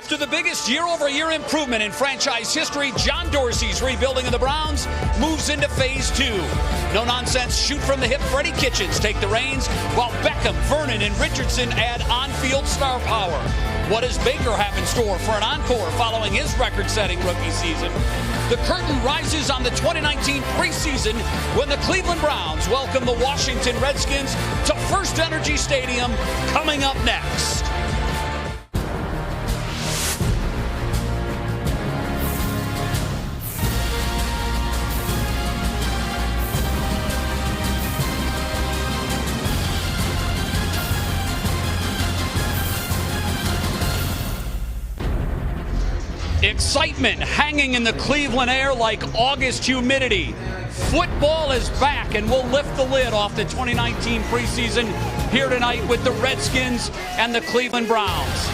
After the biggest year-over-year improvement in franchise history, John Dorsey's rebuilding of the Browns moves into phase 2. No-nonsense, shoot-from-the-hip Freddie Kitchens take the reins, while Beckham, Vernon, and Richardson add on-field star power. What does Baker have in store for an encore following his record-setting rookie season? The curtain rises on the 2019 preseason when the Cleveland Browns welcome the Washington Redskins to First Energy Stadium, coming up next. Excitement hanging in the Cleveland air like August humidity. Football is back, and we'll lift the lid off the 2019 preseason here tonight with the Redskins and the Cleveland Browns.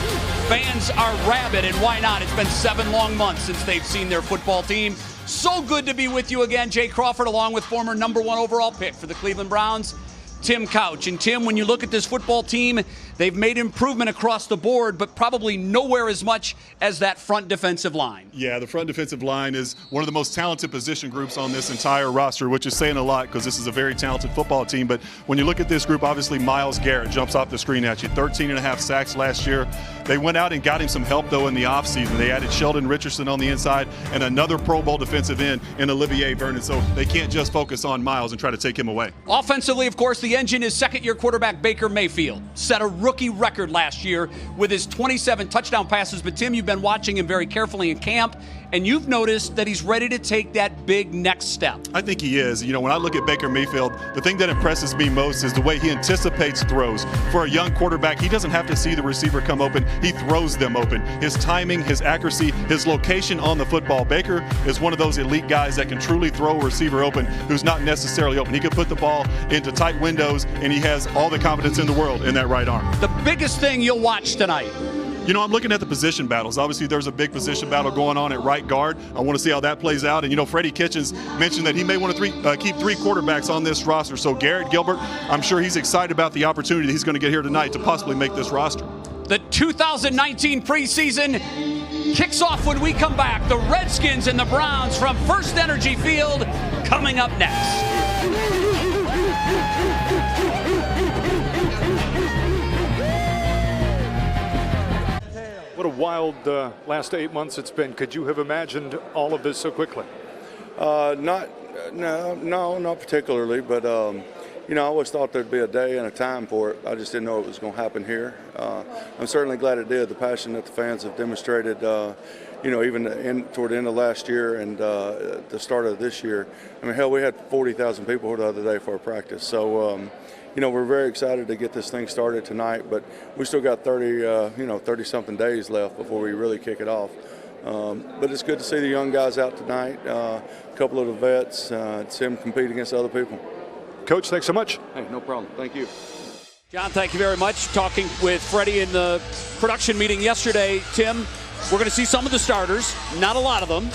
Fans are rabid, and why not? It's been 7 long months since they've seen their football team. So good to be with you again. Jay Crawford, along with former #1 overall pick for the Cleveland Browns, Tim Couch. And Tim, when you look at this football team, they've made improvement across the board, but probably nowhere as much as that front defensive line. Yeah, the front defensive line is one of the most talented position groups on this entire roster, which is saying a lot because this is a very talented football team. But when you look at this group, obviously Myles Garrett jumps off the screen at you. 13.5 sacks last year. They went out and got him some help, though, in the offseason. They added Sheldon Richardson on the inside and another Pro Bowl defensive end in Olivier Vernon. So they can't just focus on Myles and try to take him away. Offensively, of course, the engine is second-year quarterback Baker Mayfield. Set a rookie record last year with his 27 touchdown passes. But, Tim, you've been watching him very carefully in camp, and you've noticed that he's ready to take that big next step. I think he is. You know, when I look at Baker Mayfield, the thing that impresses me most is the way he anticipates throws. For a young quarterback, he doesn't have to see the receiver come open. He throws them open. His timing, his accuracy, his location on the football. Baker is one of those elite guys that can truly throw a receiver open who's not necessarily open. He can put the ball into tight windows, and he has all the confidence in the world in that right arm. The biggest thing you'll watch tonight? You know, I'm looking at the position battles. Obviously, there's a big position battle going on at right guard. I want to see how that plays out. And, you know, Freddie Kitchens mentioned that he may want to keep 3 quarterbacks on this roster. So Garrett Gilbert, I'm sure he's excited about the opportunity that he's going to get here tonight to possibly make this roster. The 2019 preseason kicks off when we come back. The Redskins and the Browns from First Energy Field coming up next. What a wild last 8 months it's been. Could you have imagined all of this so quickly? Not particularly, but you know, I always thought there'd be a day and a time for it. I just didn't know it was going to happen here. I'm certainly glad it did. The passion that the fans have demonstrated, you know, even toward the end of last year and the start of this year. I mean, hell, we had 40,000 people here the other day for a practice. So, you know, we're very excited to get this thing started tonight, but we still got 30-something days left before we really kick it off. But it's good to see the young guys out tonight, a couple of the vets, see them compete against other people. Coach, thanks so much. Hey, no problem. Thank you. John, thank you very much. Talking with Freddie in the production meeting yesterday, Tim, we're going to see some of the starters, not a lot of them,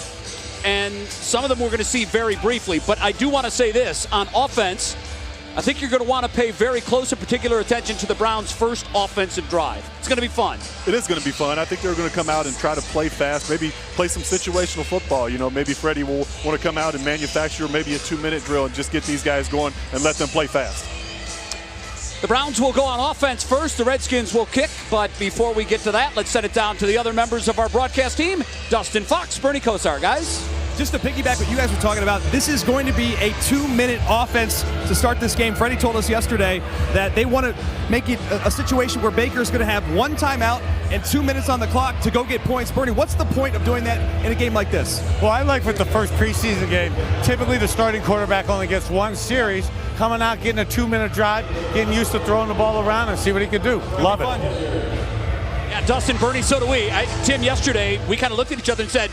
and some of them we're going to see very briefly. But I do want to say this, on offense, I think you're going to want to pay very close and particular attention to the Browns' first offensive drive. It's going to be fun. It is going to be fun. I think they're going to come out and try to play fast, maybe play some situational football. You know, maybe Freddie will want to come out and manufacture maybe a 2-minute drill and just get these guys going and let them play fast. The Browns will go on offense first. The Redskins will kick. But before we get to that, let's set it down to the other members of our broadcast team. Dustin Fox, Bernie Kosar, guys. Just to piggyback what you guys were talking about, this is going to be a 2-minute offense to start this game. Freddie told us yesterday that they want to make it a situation where Baker's going to have 1 timeout and 2 minutes on the clock to go get points. Bernie, what's the point of doing that in a game like this? Well, I like with the first preseason game, typically the starting quarterback only gets 1 series, coming out, getting a 2-minute drive, getting used to throwing the ball around and see what he can do. Love it. Yeah, Dustin, Bernie, so do we. Tim, yesterday, we kind of looked at each other and said,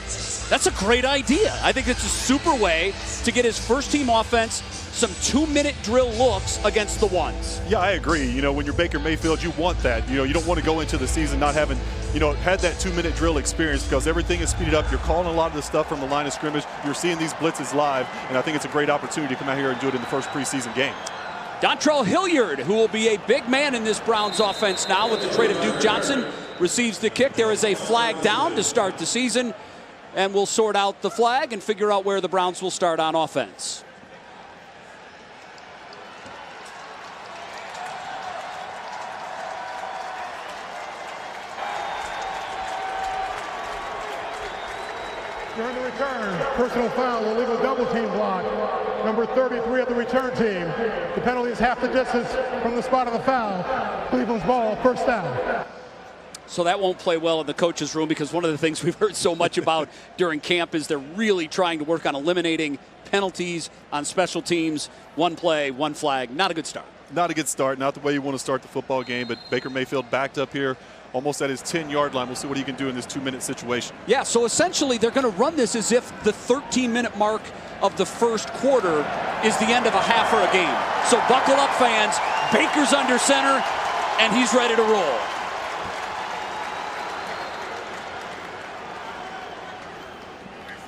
that's a great idea. I think it's a super way to get his first team offense some 2-minute drill looks against the ones. Yeah, I agree. You know, when you're Baker Mayfield, you want that. You know, you don't want to go into the season not having, you know, had that 2-minute drill experience because everything is speeded up. You're calling a lot of the stuff from the line of scrimmage. You're seeing these blitzes live, and I think it's a great opportunity to come out here and do it in the first preseason game. Dontrell Hilliard, who will be a big man in this Browns offense now with the trade of Duke Johnson, receives the kick. There is a flag down to start the season, and we'll sort out the flag and figure out where the Browns will start on offense. During the return, personal foul, illegal double team block. Number 33 of the return team. The penalty is half the distance from the spot of the foul. Cleveland's ball, first down. So that won't play well in the coach's room, because one of the things we've heard so much about during camp is they're really trying to work on eliminating penalties on special teams. One play, one flag. Not a good start. Not a good start. Not the way you want to start the football game, but Baker Mayfield backed up here almost at his 10-yard line. We'll see what he can do in this 2-minute situation. Yeah, so essentially they're going to run this as if the 13-minute mark of the first quarter is the end of a half or a game. So buckle up, fans. Baker's under center, and he's ready to roll.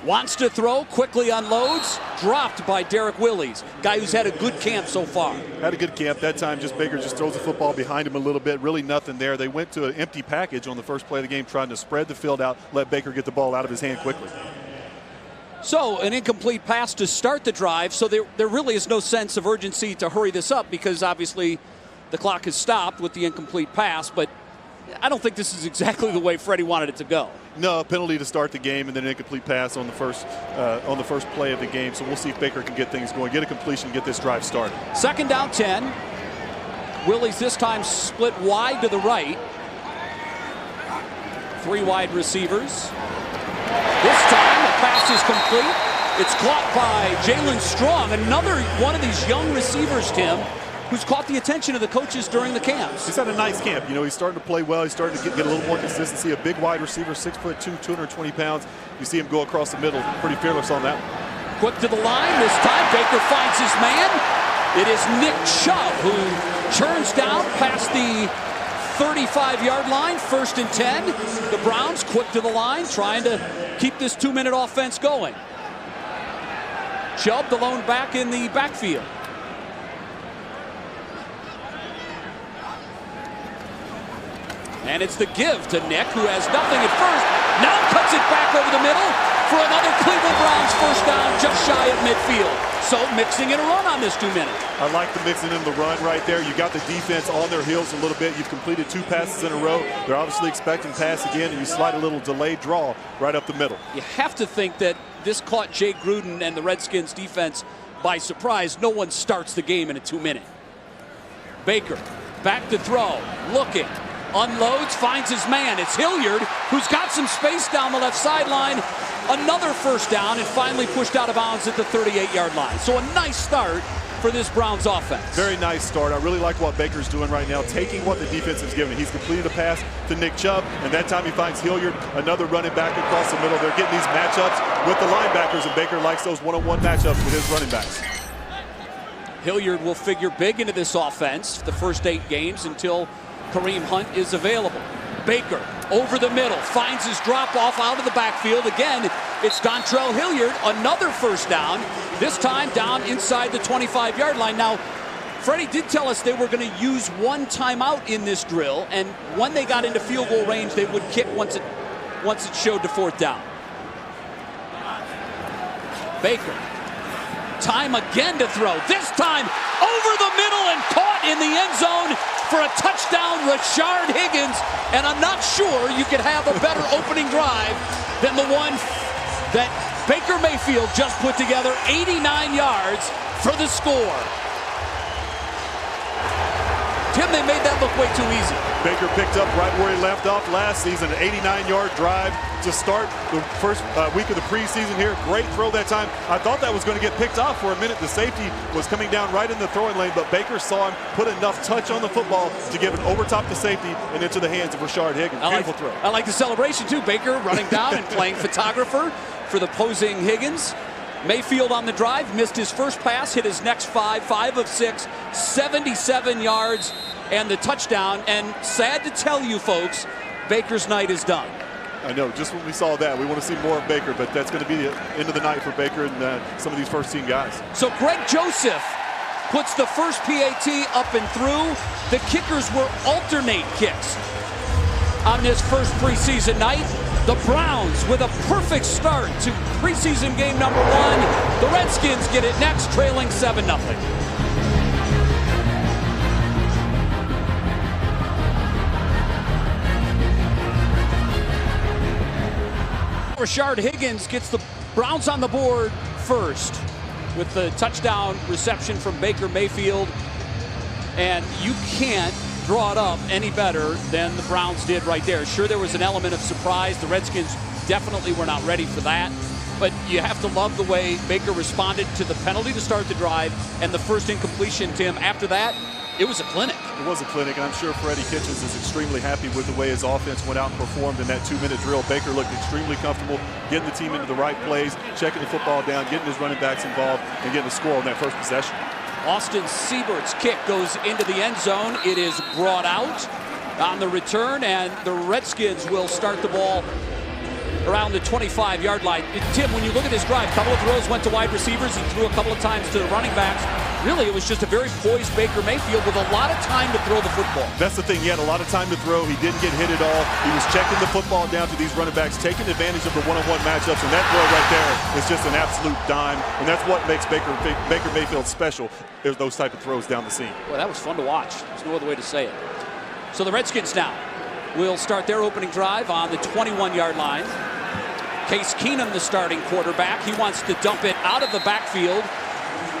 Wants to throw, quickly unloads, dropped by Derek Willis, guy who's had a good camp so far. Had a good camp. That time Baker just throws the football behind him a little bit. Really nothing there. They went to an empty package on the first play of the game, trying to spread the field out, let Baker get the ball out of his hand quickly. So an incomplete pass to start the drive, so there really is no sense of urgency to hurry this up, because obviously the clock has stopped with the incomplete pass, but I don't think this is exactly the way Freddie wanted it to go. No, a penalty to start the game, and then an incomplete pass on the first play of the game. So we'll see if Baker can get things going, get a completion, get this drive started. Second down 10. Willis this time split wide to the right. 3 wide receivers. This time the pass is complete. It's caught by Jalen Strong, another one of these young receivers, Tim, who's caught the attention of the coaches during the camps. He's had a nice camp. You know, he's starting to play well. He's starting to get a little more consistency. A big wide receiver, 6'2", 220 pounds. You see him go across the middle. Pretty fearless on that one. Quick to the line. This time Baker finds his man. It is Nick Chubb who churns down past the 35-yard line. 1st and 10. The Browns quick to the line, trying to keep this 2-minute offense going. Chubb, the lone back in the backfield. And it's the give to Nick, who has nothing at first. Now cuts it back over the middle for another Cleveland Browns first down just shy of midfield. So mixing in a run on this 2 minutes. I like the mixing in the run right there. You got the defense on their heels a little bit. You've completed 2 passes in a row. They're obviously expecting pass again, and you slide a little delayed draw right up the middle. You have to think that this caught Jay Gruden and the Redskins defense by surprise. No one starts the game in a 2-minute. Baker back to throw, looking. Unloads, finds his man. It's Hilliard, who's got some space down the left sideline. Another first down, and finally pushed out of bounds at the 38-yard line. So a nice start for this Browns offense. Very nice start. I really like what Baker's doing right now, taking what the defense has given. He's completed a pass to Nick Chubb, and that time he finds Hilliard, another running back across the middle. They're getting these matchups with the linebackers, and Baker likes those one-on-one matchups with his running backs. Hilliard will figure big into this offense the first 8 games until Kareem Hunt is available. Baker over the middle, finds his drop off out of the backfield. Again, it's Dontrell Hilliard, another first down, this time down inside the 25-yard line. Now, Freddie did tell us they were going to use 1 timeout in this drill, and when they got into field goal range, they would kick once it showed to 4th down. Baker, time again to throw, this time over the middle and caught in the end zone for a touchdown, Rashard Higgins. And I'm not sure you could have a better opening drive than the one that Baker Mayfield just put together. 89 yards for the score. Tim, they made that look way too easy. Baker picked up right where he left off last season, an 89-yard drive to start the first week of the preseason here. Great throw that time. I thought that was going to get picked off for a minute. The safety was coming down right in the throwing lane, but Baker saw him, put enough touch on the football to give it over top the safety and into the hands of Rashard Higgins. Beautiful throw. I like the celebration too. Baker running down and playing photographer for the posing Higgins. Mayfield on the drive, missed his first pass, hit his next 5 of 6, 77 yards, and the touchdown. And sad to tell you folks, Baker's night is done. I know, just when we saw that, we want to see more of Baker, but that's going to be the end of the night for Baker and some of these first-team guys. So Greg Joseph puts the first PAT up and through. The kickers were alternate kicks. on this first preseason night. The Browns with a perfect start to preseason game number 1. The Redskins get it next, trailing 7-0. Rashard Higgins gets the Browns on the board first with the touchdown reception from Baker Mayfield. And you can't draw it up any better than the Browns did right there. Sure, there was an element of surprise. The Redskins definitely were not ready for that. But you have to love the way Baker responded to the penalty to start the drive and the first incompletion, Tim. After that, it was a clinic. It was a clinic, and I'm sure Freddie Kitchens is extremely happy with the way his offense went out and performed in that 2-minute drill. Baker looked extremely comfortable getting the team into the right plays, checking the football down, getting his running backs involved, and getting a score on that first possession. Austin Siebert's kick goes into the end zone. It is brought out on the return, and the Redskins will start the ball around the 25-yard line. Tim, when you look at this drive, a couple of throws went to wide receivers. He threw a couple of times to the running backs. Really, it was just a very poised Baker Mayfield with a lot of time to throw the football. That's the thing. He had a lot of time to throw. He didn't get hit at all. He was checking the football down to these running backs, taking advantage of the one-on-one matchups, and that throw right there is just an absolute dime. And that's what makes Baker Mayfield special, is those type of throws down the seam. Well, that was fun to watch. There's no other way to say it. So the Redskins now will start their opening drive on the 21-yard line. Case Keenum, the starting quarterback. He wants to dump it out of the backfield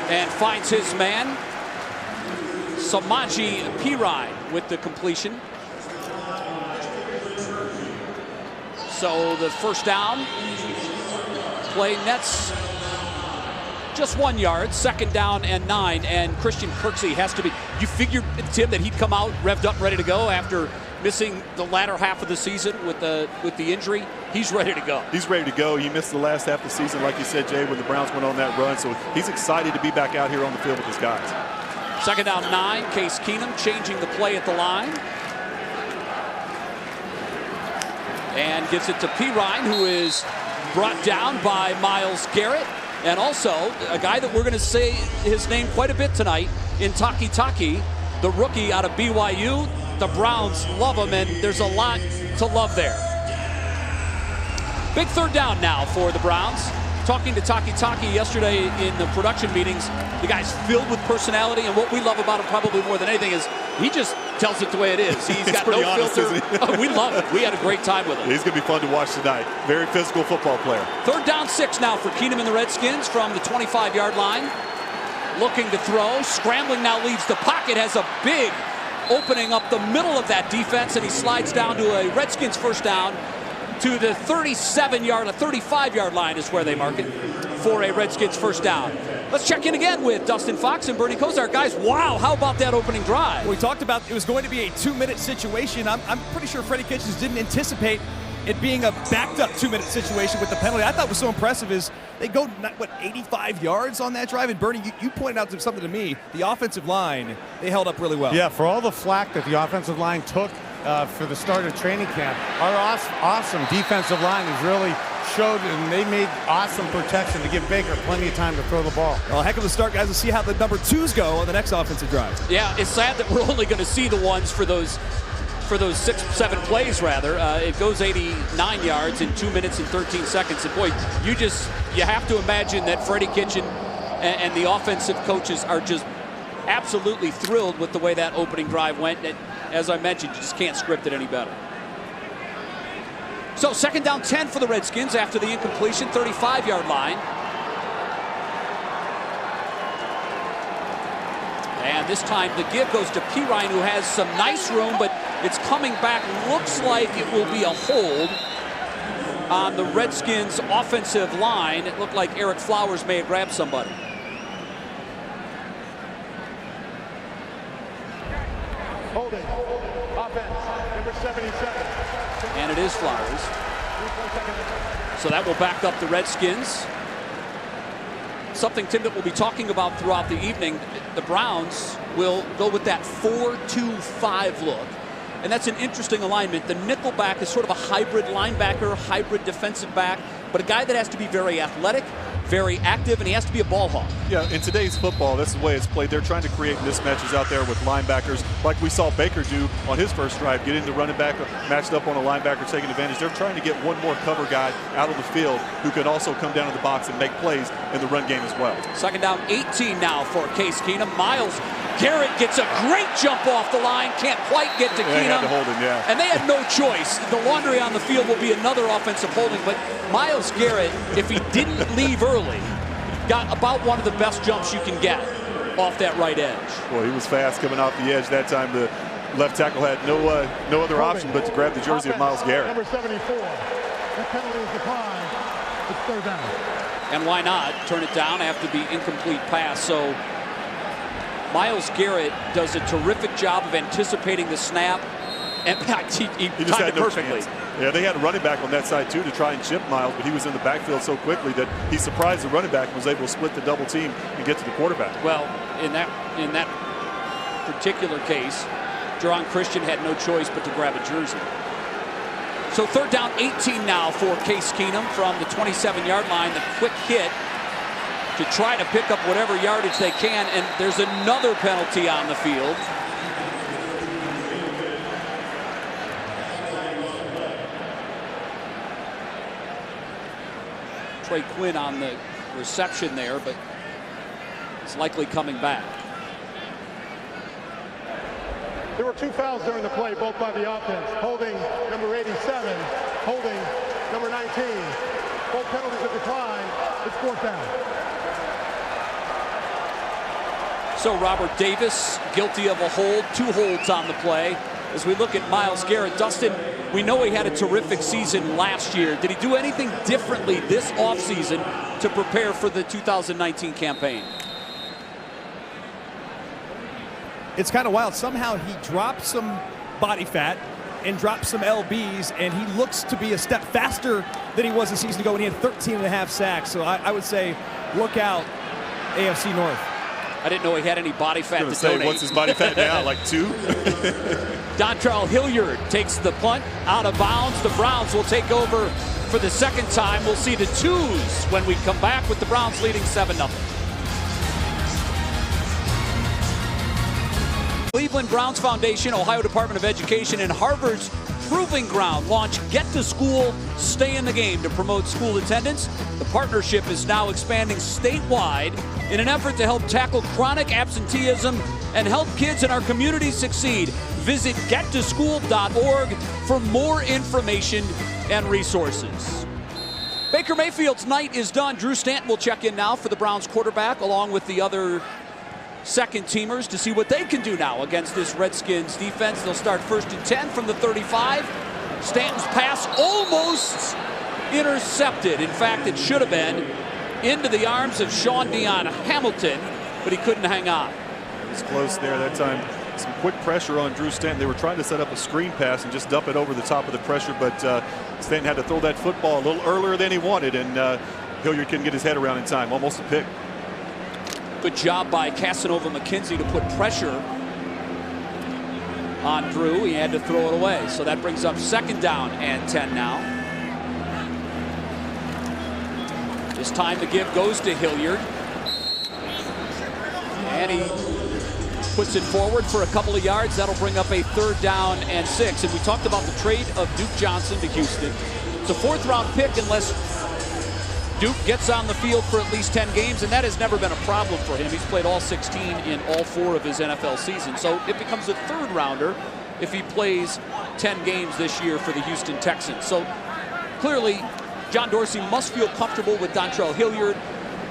and finds his man, Samaje Perine, with the completion. So the first down play nets just 1 yard, 2nd down and 9, and Christian Kirksey has to be. You figured, Tim, that he'd come out revved up, ready to go after missing the latter half of the season with the injury. He's ready to go. He's ready to go. He missed the last half of the season, like you said, Jay, when the Browns went on that run. So he's excited to be back out here on the field with his guys. 2nd down 9. Case Keenum changing the play at the line. And gives it to Perine, who is brought down by Myles Garrett. And also a guy that we're going to say his name quite a bit tonight in Taki, the rookie out of BYU. The Browns love him, and there's a lot to love there. Big 3rd down now for the Browns. Talking to Taki yesterday in the production meetings, the guy's filled with personality, and what we love about him probably more than anything is he just tells it the way it is. He's got no filter. We love it. We had a great time with him. He's going to be fun to watch tonight. Very physical football player. 3rd down 6 now for Keenum and the Redskins from the 25-yard line. Looking to throw. Scrambling now leaves the pocket. Has a big opening up the middle of that defense, and he slides down to a Redskins first down to the 35-yard line is where they mark it for a Redskins first down. Let's check in again with Dustin Fox and Bernie Kosar. Guys, wow, how about that opening drive? Well, we talked about it was going to be a 2-minute situation. I'm pretty sure Freddie Kitchens didn't anticipate it being a backed-up 2-minute situation with the penalty. I thought was so impressive is they go, 85 yards on that drive? And Bernie, you pointed out something to me. The offensive line, they held up really well. Yeah, for all the flack that the offensive line took for the start of training camp, our awesome defensive line has really showed, and they made awesome protection to give Baker plenty of time to throw the ball. Well, heck of a start, guys. We'll see how the number 2s go on the next offensive drive. Yeah, it's sad that we're only going to see the ones for those 6-7 plays, rather. It goes 89 yards in 2 minutes and 13 seconds. And boy, you have to imagine that Freddie Kitchen and the offensive coaches are just absolutely thrilled with the way that opening drive went. And as I mentioned, you just can't script it any better. So 2nd down 10 for the Redskins after the incompletion, 35-yard line. And this time the give goes to Perine, who has some nice room, but it's coming back. Looks like it will be a hold on the Redskins offensive line. It looked like Eric Flowers may have grabbed somebody. Holding. Offense. Number 77. And it is Flowers. So that will back up the Redskins. Something, Tim, that we'll be talking about throughout the evening. The Browns will go with that 4-2-5 look. And that's an interesting alignment. The nickelback is sort of a hybrid linebacker, hybrid defensive back, but a guy that has to be very athletic very active, and he has to be a ball hawk. Yeah, in today's football, that's the way it's played. They're trying to create mismatches out there with linebackers, like we saw Baker do on his first drive, get into running back, matched up on a linebacker, taking advantage. They're trying to get one more cover guy out of the field who can also come down to the box and make plays in the run game as well. Second down, 18 now for Case Keenum. Myles Garrett gets a great jump off the line, can't quite get to Keenum. They had to hold him, yeah. And they had no choice. The laundry on the field will be another offensive holding, but Myles Garrett, if he didn't leave early, got about one of the best jumps you can get off that right edge. Well, he was fast coming off the edge that time. The left tackle had no other option but to grab the jersey of Myles Garrett. Number 74. That penalty is declined. It's third down. And why not turn it down after the incomplete pass? So Myles Garrett does a terrific job of anticipating the snap, and he just timed had it no perfectly. chance. Yeah, they had a running back on that side too to try and chip Myles, but he was in the backfield so quickly that he surprised the running back and was able to split the double team and get to the quarterback. Well, in that particular case, Jerron Christian had no choice but to grab a jersey. So third down, 18 now for Case Keenum from the 27-yard line. The quick hit to try to pick up whatever yardage they can, and there's another penalty on the field. Trey Quinn on the reception there, but it's likely coming back. There were two fouls during the play, both by the offense. Holding number 87, holding number 19. Both penalties have declined. It's fourth down. So Robert Davis guilty of a hold, 2 holds on the play. As we look at Myles Garrett, Dustin, we know he had a terrific season last year. Did he do anything differently this offseason to prepare for the 2019 campaign? It's kind of wild. Somehow he dropped some body fat and dropped some LBs, and he looks to be a step faster than he was a season ago when he had 13.5 sacks. So I would say, look out, AFC North. I didn't know he had any body fat to donate. What's his body fat now, like 2? Dontrell Hilliard takes the punt out of bounds. The Browns will take over for the second time. We'll see the 2s when we come back with the Browns leading 7-0. Cleveland Browns Foundation, Ohio Department of Education, and Harvard's Proving Ground launch Get to School, Stay in the Game to promote school attendance. The partnership is now expanding statewide in an effort to help tackle chronic absenteeism and help kids in our communities succeed. Visit gettoschool.org for more information and resources. Baker Mayfield's night is done. Drew Stanton will check in now for the Browns quarterback, along with the other second teamers, to see what they can do now against this Redskins defense. They'll start 1st and 10 from the 35. Stanton's pass almost intercepted. In fact, it should have been into the arms of Sean Dion Hamilton, but he couldn't hang on. It's close there that time. Some quick pressure on Drew Stanton. They were trying to set up a screen pass and just dump it over the top of the pressure, but Stanton had to throw that football a little earlier than he wanted, and Hilliard couldn't get his head around in time. Almost a pick. Good job by Casanova McKenzie to put pressure on Drew. He had to throw it away. So that brings up 2nd down and 10 now. This time the give goes to Hilliard. And he puts it forward for a couple of yards. That'll bring up a 3rd down and 6. And we talked about the trade of Duke Johnson to Houston. It's a 4th-round pick unless Duke gets on the field for at least 10 games, and that has never been a problem for him. He's played all 16 in all 4 of his NFL seasons. So it becomes a 3rd-rounder if he plays 10 games this year for the Houston Texans. So clearly, John Dorsey must feel comfortable with Dontrell Hilliard,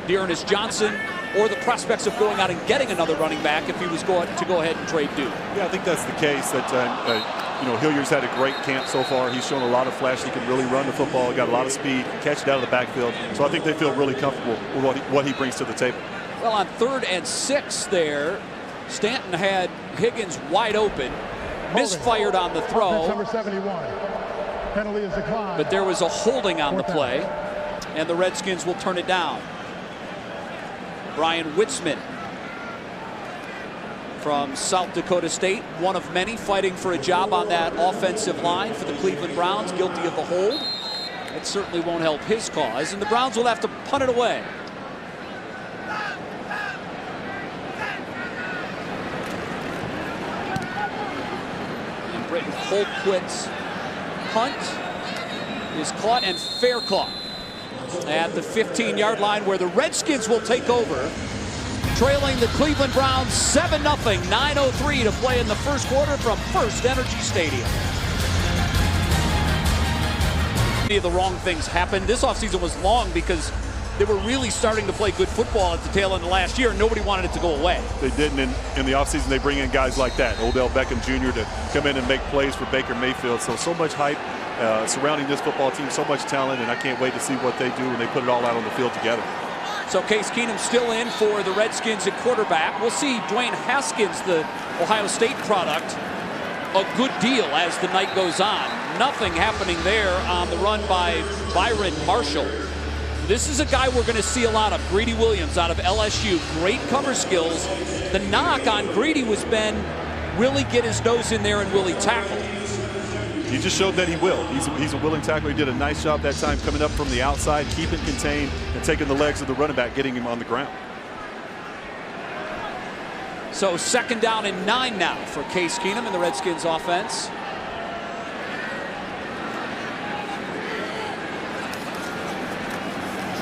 Dearness Johnson, or the prospects of going out and getting another running back if he was going to go ahead and trade Duke. Yeah, I think that's the case. That Hilliard's had a great camp so far. He's shown a lot of flash. He can really run the football. Got a lot of speed, catch it out of the backfield. So I think they feel really comfortable with what he brings to the table. Well, on 3rd and 6 there, Stanton had Higgins wide open, misfired on the throw. Number 71. Penalty is declined. But there was a holding on the play, and the Redskins will turn it down. Brian Witzman from South Dakota State, one of many fighting for a job on that offensive line for the Cleveland Browns, guilty of the hold. That certainly won't help his cause, and the Browns will have to punt it away. Britton Colquitt's punt is caught and fair caught at the 15-yard line, where the Redskins will take over, trailing the Cleveland Browns 7-0, 9:03 to play in the first quarter from First Energy Stadium. Many of the wrong things happened. This offseason was long because they were really starting to play good football at the tail end of last year, and nobody wanted it to go away. They didn't. In the offseason, they bring in guys like that, Odell Beckham Jr., to come in and make plays for Baker Mayfield. So much hype surrounding this football team, so much talent, and I can't wait to see what they do when they put it all out on the field together. So Case Keenum still in for the Redskins at quarterback. We'll see Dwayne Haskins, the Ohio State product, a good deal as the night goes on. Nothing happening there on the run by Byron Marshall. This is a guy we're going to see a lot of. Greedy Williams out of LSU. Great cover skills. The knock on Greedy was Ben, will he get his nose in there and will he tackle? He just showed that he will. He's a willing tackler. He did a nice job that time coming up from the outside, keeping contained, and taking the legs of the running back, getting him on the ground. So 2nd down and 9 now for Case Keenum in the Redskins offense.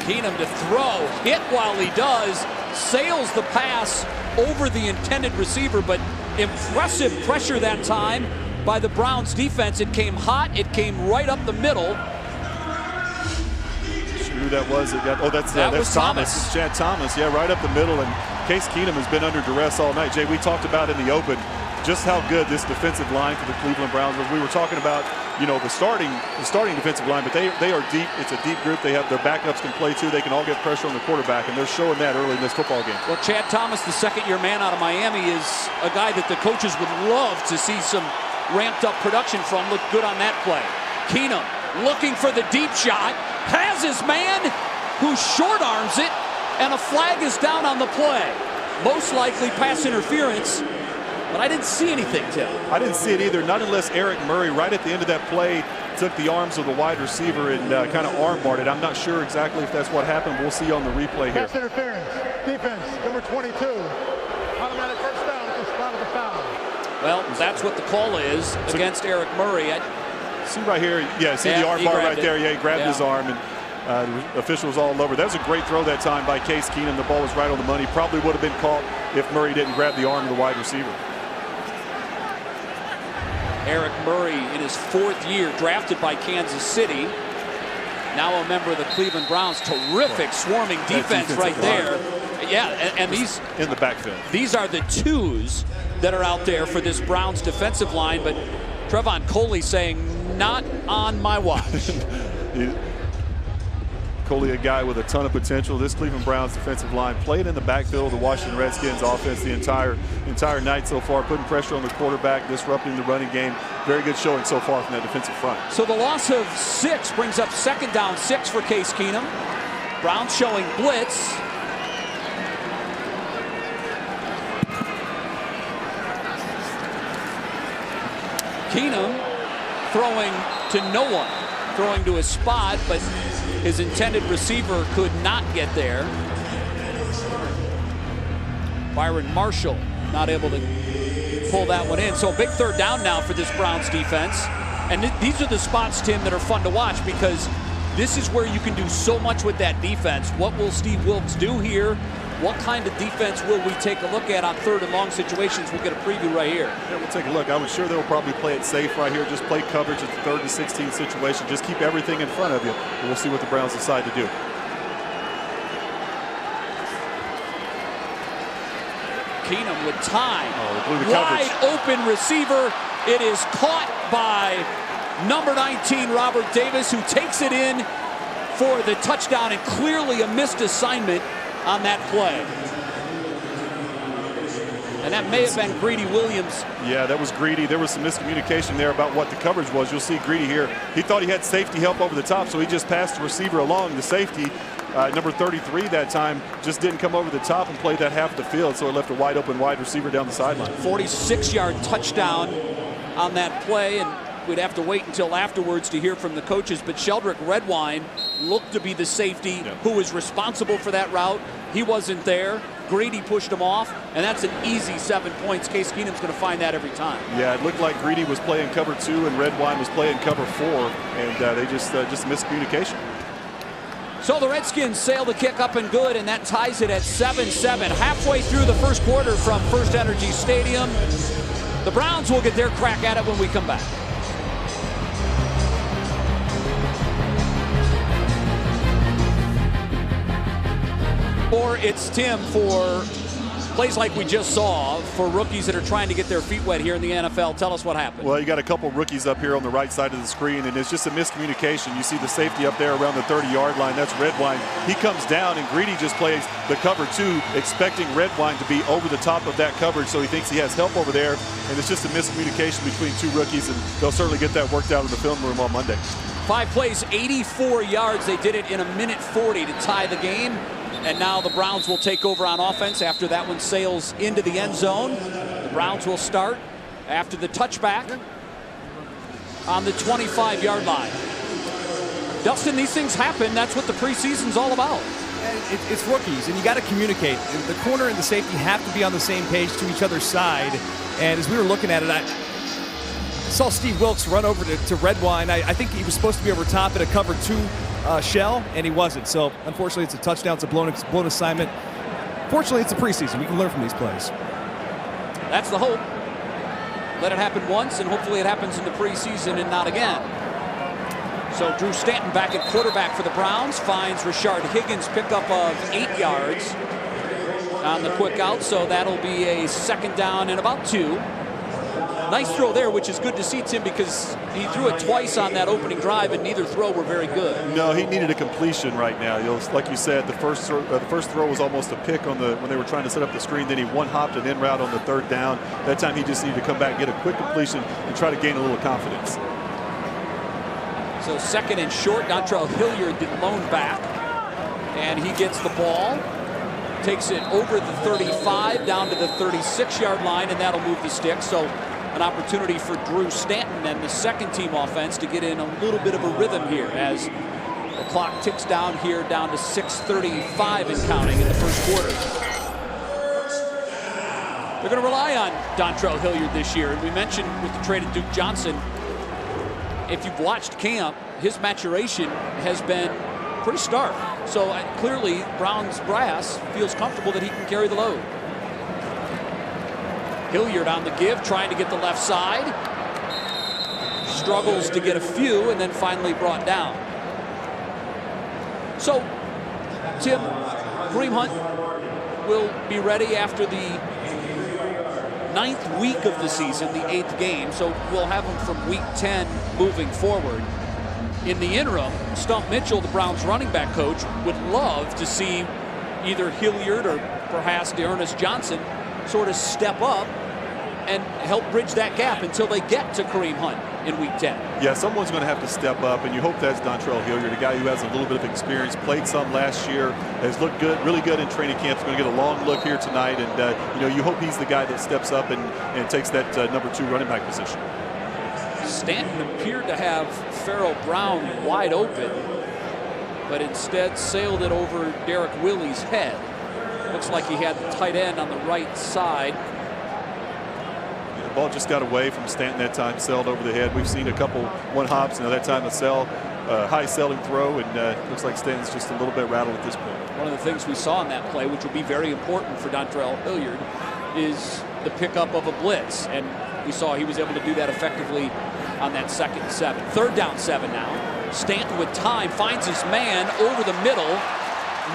Keenum to throw, hit while he does, sails the pass over the intended receiver, but impressive pressure that time by the Browns defense. It came hot, it came right up the middle. Who that was? That's Thomas. It's Chad Thomas, yeah, right up the middle. And Case Keenum has been under duress all night. Jay, we talked about in the open just how good this defensive line for the Cleveland Browns was. We were talking about, you know, the starting defensive line, but they are deep. It's a deep group. They have their backups can play too. They can all get pressure on the quarterback, and they're showing that early in this football game. Well, Chad Thomas, the second-year man out of Miami, is a guy that the coaches would love to see some ramped up production from. Looked good on that play. Keenum looking for the deep shot, has his man who short arms it, and a flag is down on the play. Most likely pass interference, but I didn't see anything, Tim. I didn't see it either, not unless Eric Murray, right at the end of that play, took the arms of the wide receiver and kind of arm-barred it. I'm not sure exactly if that's what happened. We'll see on the replay here. Pass interference, defense, number 22. Automatic first down at the spot of the foul. Well, that's what the call is against Eric Murray. See right here, yeah, see the arm bar right there. Yeah, he grabbed his arm, and the official was all over. That was a great throw that time by Case Keenum. The ball was right on the money. Probably would have been caught if Murray didn't grab the arm of the wide receiver. Eric Murray in his 4th year, drafted by Kansas City. Now a member of the Cleveland Browns. Terrific swarming defense right there. Yeah, and these in the backfield. These are the twos that are out there for this Browns defensive line, but Trevon Coley saying, not on my watch. Coley, a guy with a ton of potential. This Cleveland Browns defensive line played in the backfield of the Washington Redskins offense the entire night so far, putting pressure on the quarterback, disrupting the running game. Very good showing so far from that defensive front. So the loss of 6 brings up 2nd down 6 for Case Keenum. Browns showing blitz. Keenum throwing to no one, throwing to a spot, but his intended receiver could not get there. Byron Marshall not able to pull that one in. So a big 3rd down now for this Browns defense. And these are the spots, Tim, that are fun to watch, because this is where you can do so much with that defense. What will Steve Wilks do here? What kind of defense will we take a look at on 3rd and long situations? We'll get a preview right here. Yeah, we'll take a look. I'm sure they'll probably play it safe right here. Just play coverage at the 3rd and 16 situation. Just keep everything in front of you. And we'll see what the Browns decide to do. Keenum with time. Blew the wide coverage. Open receiver. It is caught by number 19, Robert Davis, who takes it in for the touchdown, and clearly a missed assignment on that play. And that may have been Greedy Williams. Yeah, that was Greedy. There was some miscommunication there about what the coverage was. You'll see Greedy here. He thought he had safety help over the top, so he just passed the receiver along. The safety, number 33 that time, just didn't come over the top and played that half of the field, so it left a wide open wide receiver down the sideline. 46-yard touchdown on that play, and we'd have to wait until afterwards to hear from the coaches. But Sheldrick Redwine looked to be the safety who was responsible for that route. He wasn't there. Greedy pushed him off, and that's an easy 7 points. Case Keenum's going to find that every time. Yeah, it looked like Greedy was playing cover 2 and Redwine was playing cover 4, and they just miscommunication. So the Redskins sail the kick up and good, and that ties it at 7-7. Halfway through the first quarter from First Energy Stadium. The Browns will get their crack at it when we come back. Or it's Tim for plays like we just saw for rookies that are trying to get their feet wet here in the NFL. Tell us what happened. Well, you got a couple rookies up here on the right side of the screen, and it's just a miscommunication. You see the safety up there around the 30-yard line. That's Redwine. He comes down, and Greedy just plays the cover 2, expecting Redwine to be over the top of that coverage, so he thinks he has help over there, and it's just a miscommunication between 2 rookies, and they'll certainly get that worked out in the film room on Monday. 5 plays, 84 yards. They did it in 1:40 to tie the game. And now the Browns will take over on offense after that one sails into the end zone. The Browns will start after the touchback on the 25-yard line. Dustin, these things happen. That's what the preseason's all about. It's rookies, and you got to communicate. The corner and the safety have to be on the same page to each other's side. And as we were looking at it, I saw Steve Wilkes run over to Redwine. I think he was supposed to be over top at a cover 2 shell, and he wasn't. So unfortunately, it's a touchdown. It's a blown assignment. Fortunately, it's a preseason. We can learn from these plays. That's the hope. Let it happen once, and hopefully it happens in the preseason and not again. So Drew Stanton back at quarterback for the Browns finds Rashard Higgins pickup of 8 yards on the quick out. So that'll be a 2nd down and about 2. Nice throw there, which is good to see, Tim, because he threw it twice on that opening drive, and neither throw were very good. No, he needed a completion right now. Like you said, the first throw was almost a pick when they were trying to set up the screen. Then he one-hopped an in route on the 3rd down. That time he just needed to come back, get a quick completion, and try to gain a little confidence. So 2nd and short, Dontrell Hilliard the lone back, and he gets the ball. Takes it over the 35 down to the 36-yard line, and that'll move the stick. So an opportunity for Drew Stanton and the second-team offense to get in a little bit of a rhythm here as the clock ticks down here down to 6:35 and counting in the first quarter. They're going to rely on Dontrell Hilliard this year, and we mentioned with the trade of Duke Johnson, if you've watched camp, his maturation has been pretty stark. So clearly, Browns brass feels comfortable that he can carry the load. Hilliard on the give, trying to get the left side. Struggles to get a few, and then finally brought down. So, Tim, Kareem Hunt will be ready after the 9th week of the season, the 8th game. So we'll have him from week 10 moving forward. In the interim, Stump Mitchell, the Browns running back coach, would love to see either Hilliard or perhaps Dearness Johnson sort of step up and help bridge that gap until they get to Kareem Hunt in week 10. Yeah, someone's going to have to step up, and you hope that's Dontrell Hilliard, a guy who has a little bit of experience, played some last year, has looked good, really good in training camp. He's going to get a long look here tonight, and you hope he's the guy that steps up and takes that number 2 running back position. Stanton appeared to have Farrell Brown wide open, but instead sailed it over Derek Willie's head. Looks like he had the tight end on the right side. The ball just got away from Stanton that time, sailed over the head. We've seen a couple one-hops, that time a high selling throw, and looks like Stanton's just a little bit rattled at this point. One of the things we saw in that play, which will be very important for Dontrell Hilliard, is the pickup of a blitz, and we saw he was able to do that effectively on that 2nd and 7. 3rd down 7 now. Stanton with time finds his man over the middle.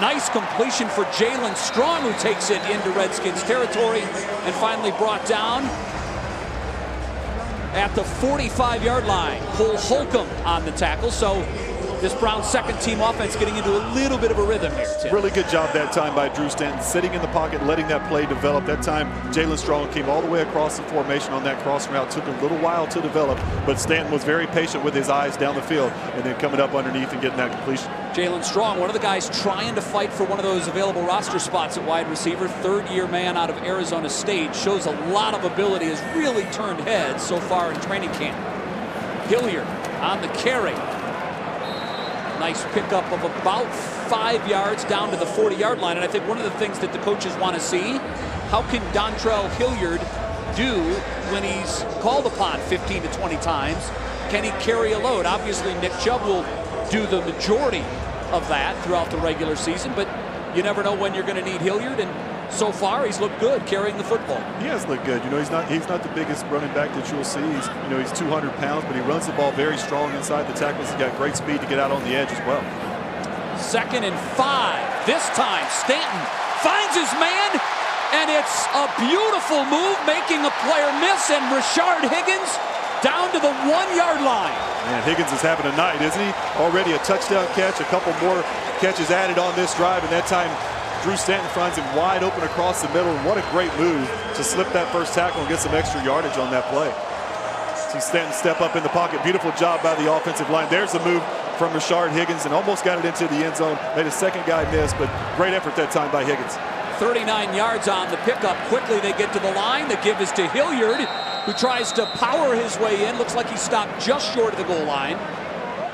Nice completion for Jalen Strong, who takes it into Redskins territory and finally brought down at the 45-yard line. Cole Holcomb on the tackle. So this Browns second-team offense getting into a little bit of a rhythm here, Tim. Really good job that time by Drew Stanton, sitting in the pocket, letting that play develop. That time, Jalen Strong came all the way across the formation on that crossing route. Took a little while to develop, but Stanton was very patient with his eyes down the field and then coming up underneath and getting that completion. Jalen Strong, one of the guys trying to fight for one of those available roster spots at wide receiver. 3rd-year man out of Arizona State. Shows a lot of ability, has really turned heads so far in training camp. Hilliard on the carry. Nice pickup of about 5 yards down to the 40-yard line. And I think one of the things that the coaches want to see, how can Dontrell Hilliard do when he's called upon 15 to 20 times? Can he carry a load? Obviously, Nick Chubb will do the majority of that throughout the regular season, but you never know when you're going to need Hilliard, and so far he's looked good carrying the football. He has looked good. You know, he's not the biggest running back that you'll see. He's 200 pounds, but he runs the ball very strong inside the tackles. He's got great speed to get out on the edge as well. 2nd and 5. This time Stanton finds his man, and it's a beautiful move, making a player miss, and Rashard Higgins down to the 1-yard line. Man, Higgins is having a night, isn't he? Already a touchdown catch, a couple more catches added on this drive, and that time Drew Stanton finds him wide open across the middle. And what a great move to slip that first tackle and get some extra yardage on that play. See Stanton step up in the pocket. Beautiful job by the offensive line. There's the move from Rashard Higgins, and almost got it into the end zone. Made a second guy miss, but great effort that time by Higgins. 39 yards on the pickup. Quickly they get to the line. The give is to Hilliard, who tries to power his way in. Looks like he stopped just short of the goal line.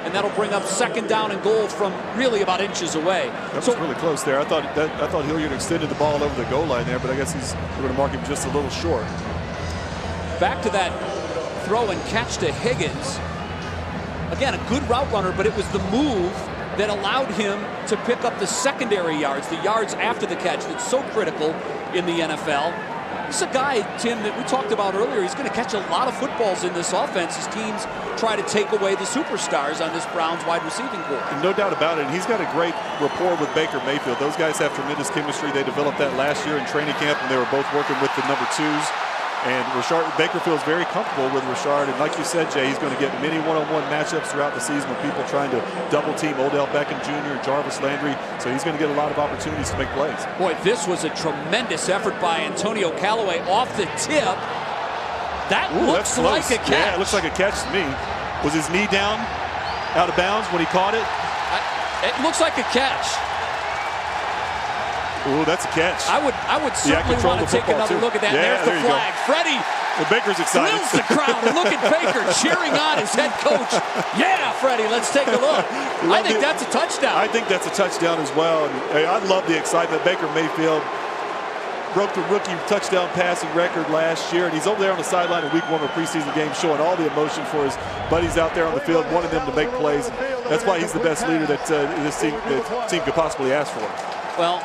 And that'll bring up 2nd down and goal from really about inches away. That was really close there. I thought Hilliard extended the ball over the goal line there, but I guess we're going to mark him just a little short. Back to that throw and catch to Higgins. Again, a good route runner, but it was the move that allowed him to pick up the secondary yards, the yards after the catch that's so critical in the NFL. This is a guy, Tim, that we talked about earlier. He's going to catch a lot of footballs in this offense as teams try to take away the superstars on this Browns wide receiving corps. No doubt about it. And he's got a great rapport with Baker Mayfield. Those guys have tremendous chemistry. They developed that last year in training camp, and they were both working with the number 2s. And Baker feels very comfortable with Rashard. And like you said, Jay, he's going to get many one-on-one matchups throughout the season with people trying to double-team Odell Beckham Jr. and Jarvis Landry. So he's going to get a lot of opportunities to make plays. Boy, this was a tremendous effort by Antonio Callaway off the tip. That looks like a catch. Yeah, it looks like a catch to me. Was his knee down out of bounds when he caught it? It looks like a catch. Ooh, that's a catch. I would certainly want to take another look at that. Yeah, there's the flag. Freddie Baker's excited. thrills the crowd. And look at Baker cheering on his head coach. Yeah, Freddie, let's take a look. I think that's a touchdown. I think that's a touchdown as well. And, hey, I love the excitement. Baker Mayfield broke the rookie touchdown passing record last year, and he's over there on the sideline in week 1 of a preseason game showing all the emotion for his buddies out there on the field, wanting them to make plays. That's why he's the best leader that this team could possibly ask for. Well,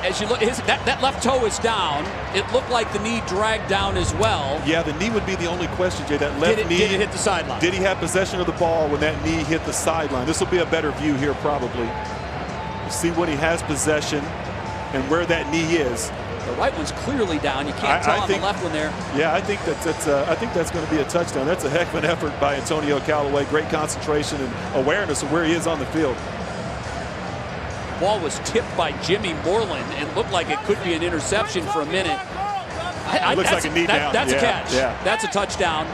as you look, that left toe is down. It looked like the knee dragged down as well. Yeah, the knee would be the only question, Jay. That left knee. Did it hit the sideline? Did he have possession of the ball when that knee hit the sideline? This will be a better view here probably. See when he has possession and where that knee is. The right one's clearly down. You can't tell on the left one there. Yeah, I think that's going to be a touchdown. That's a heck of an effort by Antonio Callaway. Great concentration and awareness of where he is on the field. Ball was tipped by Jimmy Moreland and looked like it could be an interception for a minute. It looks like a knee down. That's a catch. Yeah. That's a touchdown,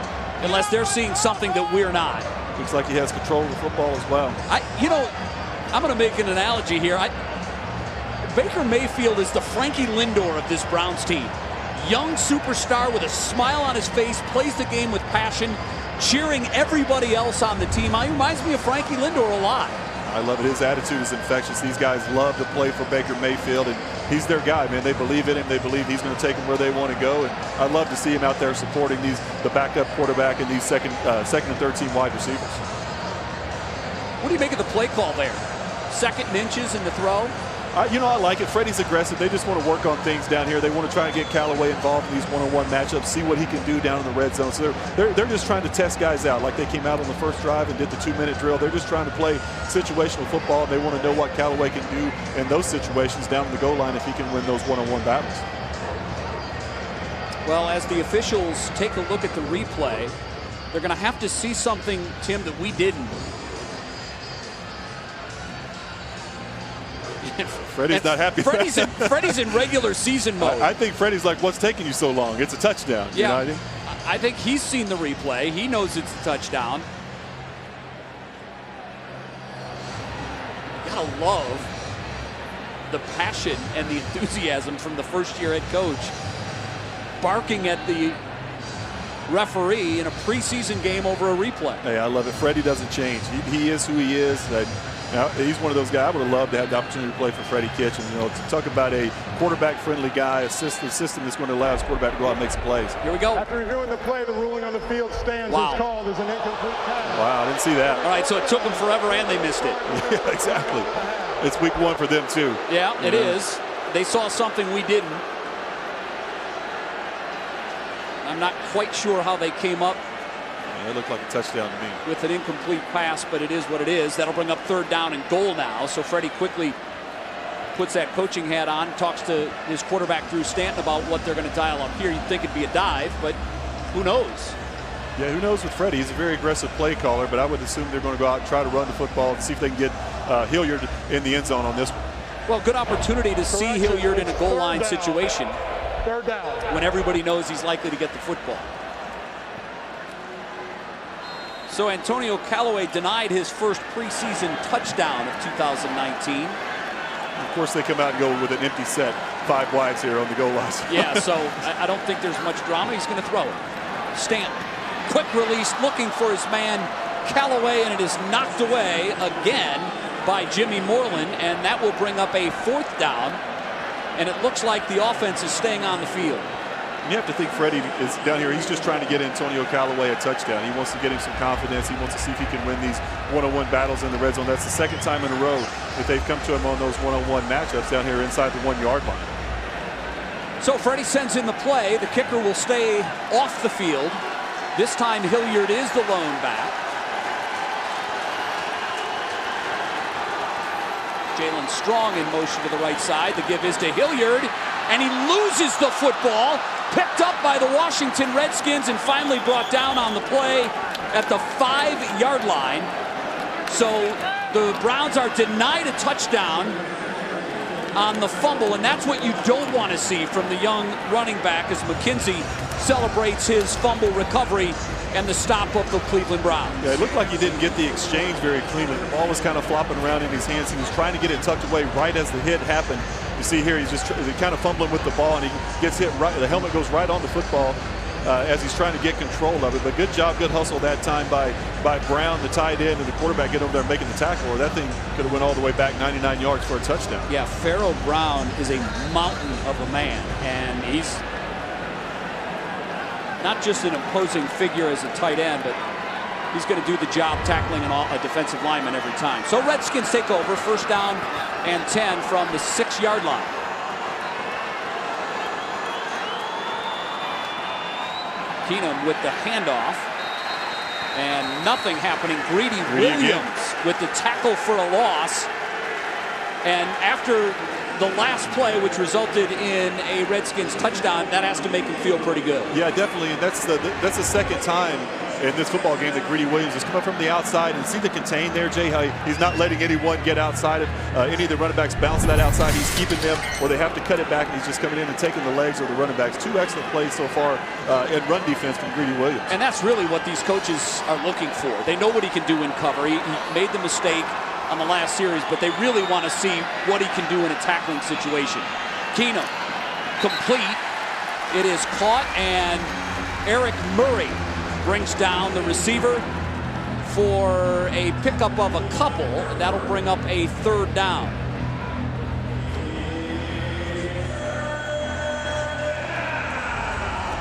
unless they're seeing something that we're not. Looks like he has control of the football as well. I'm going to make an analogy here. Baker Mayfield is the Frankie Lindor of this Browns team. Young superstar with a smile on his face, plays the game with passion, cheering everybody else on the team. He reminds me of Frankie Lindor a lot. I love it. His attitude is infectious. These guys love to play for Baker Mayfield, and he's their guy, man. They believe in him. They believe he's going to take them where they want to go, and I love to see him out there supporting the backup quarterback and these second and third team wide receivers. What do you make of the play call there? 2nd and inches in the throw? I like it. Freddie's aggressive. They just want to work on things down here. They want to try and get Callaway involved in these one-on-one matchups, see what he can do down in the red zone. So they're just trying to test guys out, like they came out on the first drive and did the 2-minute drill. They're just trying to play situational football, and they want to know what Callaway can do in those situations down in the goal line if he can win those one-on-one battles. Well, as the officials take a look at the replay, they're going to have to see something, Tim, that we didn't. Freddie's not happy. Freddie's in regular season mode. I think Freddie's like, what's taking you so long? It's a touchdown. Yeah, you know what I mean? I think he's seen the replay. He knows it's a touchdown. You gotta love the passion and the enthusiasm from the first-year head coach, barking at the referee in a preseason game over a replay. Hey, I love it. Freddie doesn't change. He is who he is. He's one of those guys. I would have loved to have the opportunity to play for Freddie Kitchen. You know, to talk about a quarterback-friendly guy, a system that's going to allow his quarterback to go out and make some plays. Here we go. After reviewing the play, the ruling on the field stands Wow. is called as an incomplete pass. Wow, I didn't see that. All right, so it took them forever and they missed it. Yeah, exactly. It's week 1 for them, too. Yeah, it is. They saw something we didn't. I'm not quite sure how they came up It looked like a touchdown to me. with an incomplete pass, but it is what it is. That'll bring up 3rd down and goal now. So Freddie quickly puts that coaching hat on, talks to his quarterback Drew Stanton about what they're going to dial up here. You'd think it'd be a dive, but who knows? Yeah, who knows with Freddie? He's a very aggressive play caller, but I would assume they're going to go out and try to run the football and see if they can get Hilliard in the end zone on this one. Well, good opportunity to see Hilliard in a goal line situation 3rd down. when everybody knows he's likely to get the football. So Antonio Callaway denied his first preseason touchdown of 2019. Of course, they come out and go with an empty set, 5 wides here on the goal line. Yeah, so I don't think there's much drama. He's going to throw it. Stanton, quick release, looking for his man Callaway, and it is knocked away again by Jimmy Moreland, and that will bring up a 4th down. And it looks like the offense is staying on the field. You have to think Freddie is down here. He's just trying to get Antonio Callaway a touchdown. He wants to get him some confidence. He wants to see if he can win these one-on-one battles in the red zone. That's the 2nd time in a row that they've come to him on those one-on-one matchups down here inside the 1-yard line. So Freddie sends in the play. The kicker will stay off the field. This time Hilliard is the lone back. Jalen Strong in motion to the right side. The give is to Hilliard, and he loses the football. Picked up by the Washington Redskins and finally brought down on the play at the 5-yard line. So the Browns are denied a touchdown on the fumble, and that's what you don't want to see from the young running back as McKenzie celebrates his fumble recovery and the stop of the Cleveland Browns. Yeah, it looked like he didn't get the exchange very cleanly. The ball was kind of flopping around in his hands. He was trying to get it tucked away right as the hit happened. You see here, he's just kind of fumbling with the ball, and he gets hit right. The helmet goes right on the football as he's trying to get control of it. But good job, good hustle that time by Brown, the tight end, and the quarterback get over there making the tackle, or that thing could have went all the way back 99 yards for a touchdown. Yeah, Pharaoh Brown is a mountain of a man, and he's not just an imposing figure as a tight end, but he's going to do the job tackling a defensive lineman every time. So Redskins take over, 1st down and 10 from the 6-yard line. Keenum with the handoff, and nothing happening. Greedy Williams with the tackle for a loss, and after the last play, which resulted in a Redskins touchdown, that has to make him feel pretty good. Yeah, definitely. And that's the 2nd time in this football game that Greedy Williams has come up from the outside, and see the contain there, Jay, how he's not letting anyone get outside of any of the running backs bounce that outside. He's keeping them, or they have to cut it back, and he's just coming in and taking the legs of the running backs. 2 excellent plays so far in run defense from Greedy Williams. And that's really what these coaches are looking for. They know what he can do in cover. He made the mistake on the last series, but they really want to see what he can do in a tackling situation. Keenum, complete. It is caught, and Eric Murray brings down the receiver for a pickup of a couple. That'll bring up a 3rd down.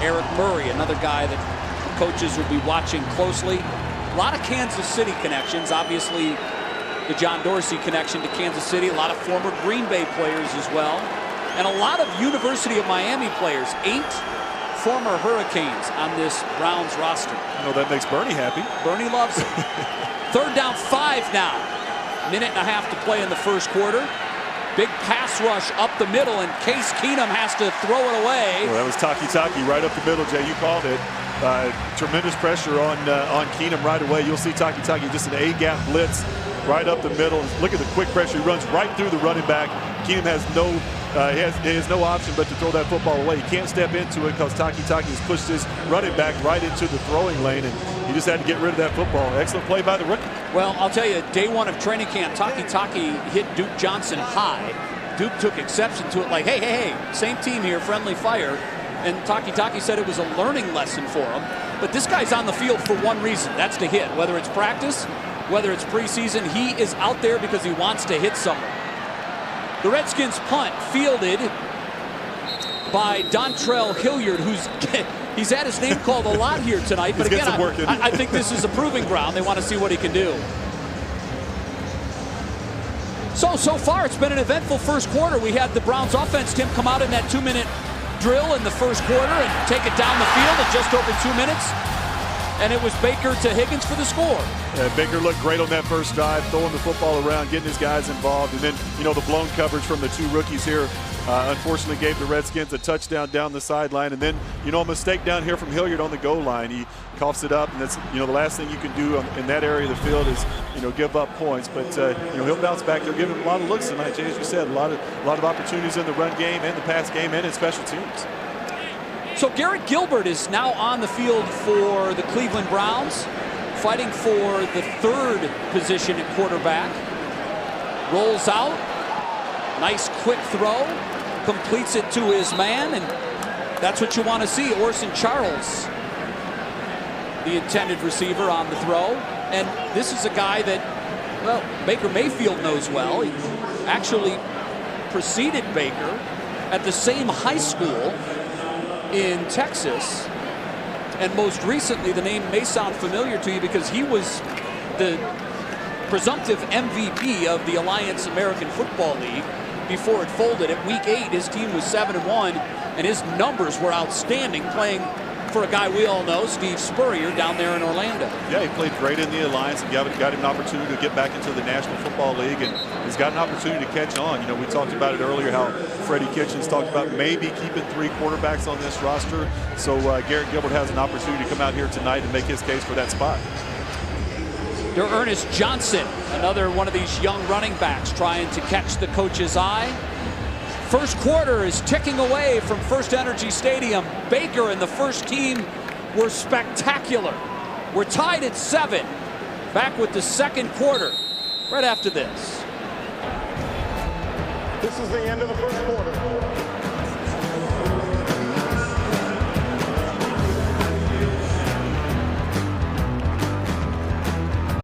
Eric Murray, another guy that coaches will be watching closely. A lot of Kansas City connections, obviously the John Dorsey connection to Kansas City, a lot of former Green Bay players as well, and a lot of University of Miami players. 8 former Hurricanes on this Browns roster. You know, that makes Bernie happy. Bernie loves it. 3rd down 5 now. 1.5 minutes to play in the 1st quarter. Big pass rush up the middle, and Case Keenum has to throw it away. Well, that was Taki right up the middle, Jay. You called it. Tremendous pressure on Keenum right away. You'll see Taki just an A-gap blitz right up the middle. Look at the quick pressure. He runs right through the running back. Keenum has no option but to throw that football away. He can't step into it because Taki has pushed his running back right into the throwing lane, and he just had to get rid of that football. Excellent play by the rookie. Well, I'll tell you, day 1 of training camp, Taki hit Duke Johnson high. Duke took exception to it, like, hey, same team here, friendly fire. And Taki said it was a learning lesson for him. But this guy's on the field for one reason. That's to hit. Whether it's practice, whether it's preseason, he is out there because he wants to hit someone. The Redskins punt fielded by Dontrell Hilliard, he's had his name called a lot here tonight. But again, I think this is a proving ground. They want to see what he can do. So far, it's been an eventful first quarter. We had the Browns offense, Tim, come out in that 2-minute drill in the first quarter and take it down the field at just over 2 minutes. And it was Baker to Higgins for the score. Yeah, Baker looked great on that first drive, throwing the football around, getting his guys involved. And then, the blown coverage from the two rookies here unfortunately gave the Redskins a touchdown down the sideline. And then, a mistake down here from Hilliard on the goal line. He coughs it up, and that's, the last thing you can do in that area of the field is, give up points. But, he'll bounce back. They're giving him a lot of looks tonight, Jay, as you said. A lot of opportunities in the run game and the pass game and in special teams. So Garrett Gilbert is now on the field for the Cleveland Browns, fighting for the third position at quarterback. Rolls out, nice quick throw, completes it to his man, and that's what you want to see. Orson Charles, the intended receiver, on the throw. And this is a guy that, well, Baker Mayfield knows well. He actually preceded Baker at the same high school in Texas, and most recently the name may sound familiar to you because he was the presumptive MVP of the Alliance American Football League before it folded. At week 8, his team was 7-1, and his numbers were outstanding, playing for a guy we all know, Steve Spurrier, down there in Orlando. Yeah, he played great in the Alliance and got him an opportunity to get back into the National Football League, and he's got an opportunity to catch on. We talked about it earlier, how Freddie Kitchens talked about maybe keeping 3 quarterbacks on this roster. So Garrett Gilbert has an opportunity to come out here tonight and make his case for that spot. Ernest Johnson, another one of these young running backs, trying to catch the coach's eye. First quarter is ticking away from First Energy Stadium. Baker and the first team were spectacular. We're tied at 7. Back with the second quarter right after this. This is the end of the first quarter.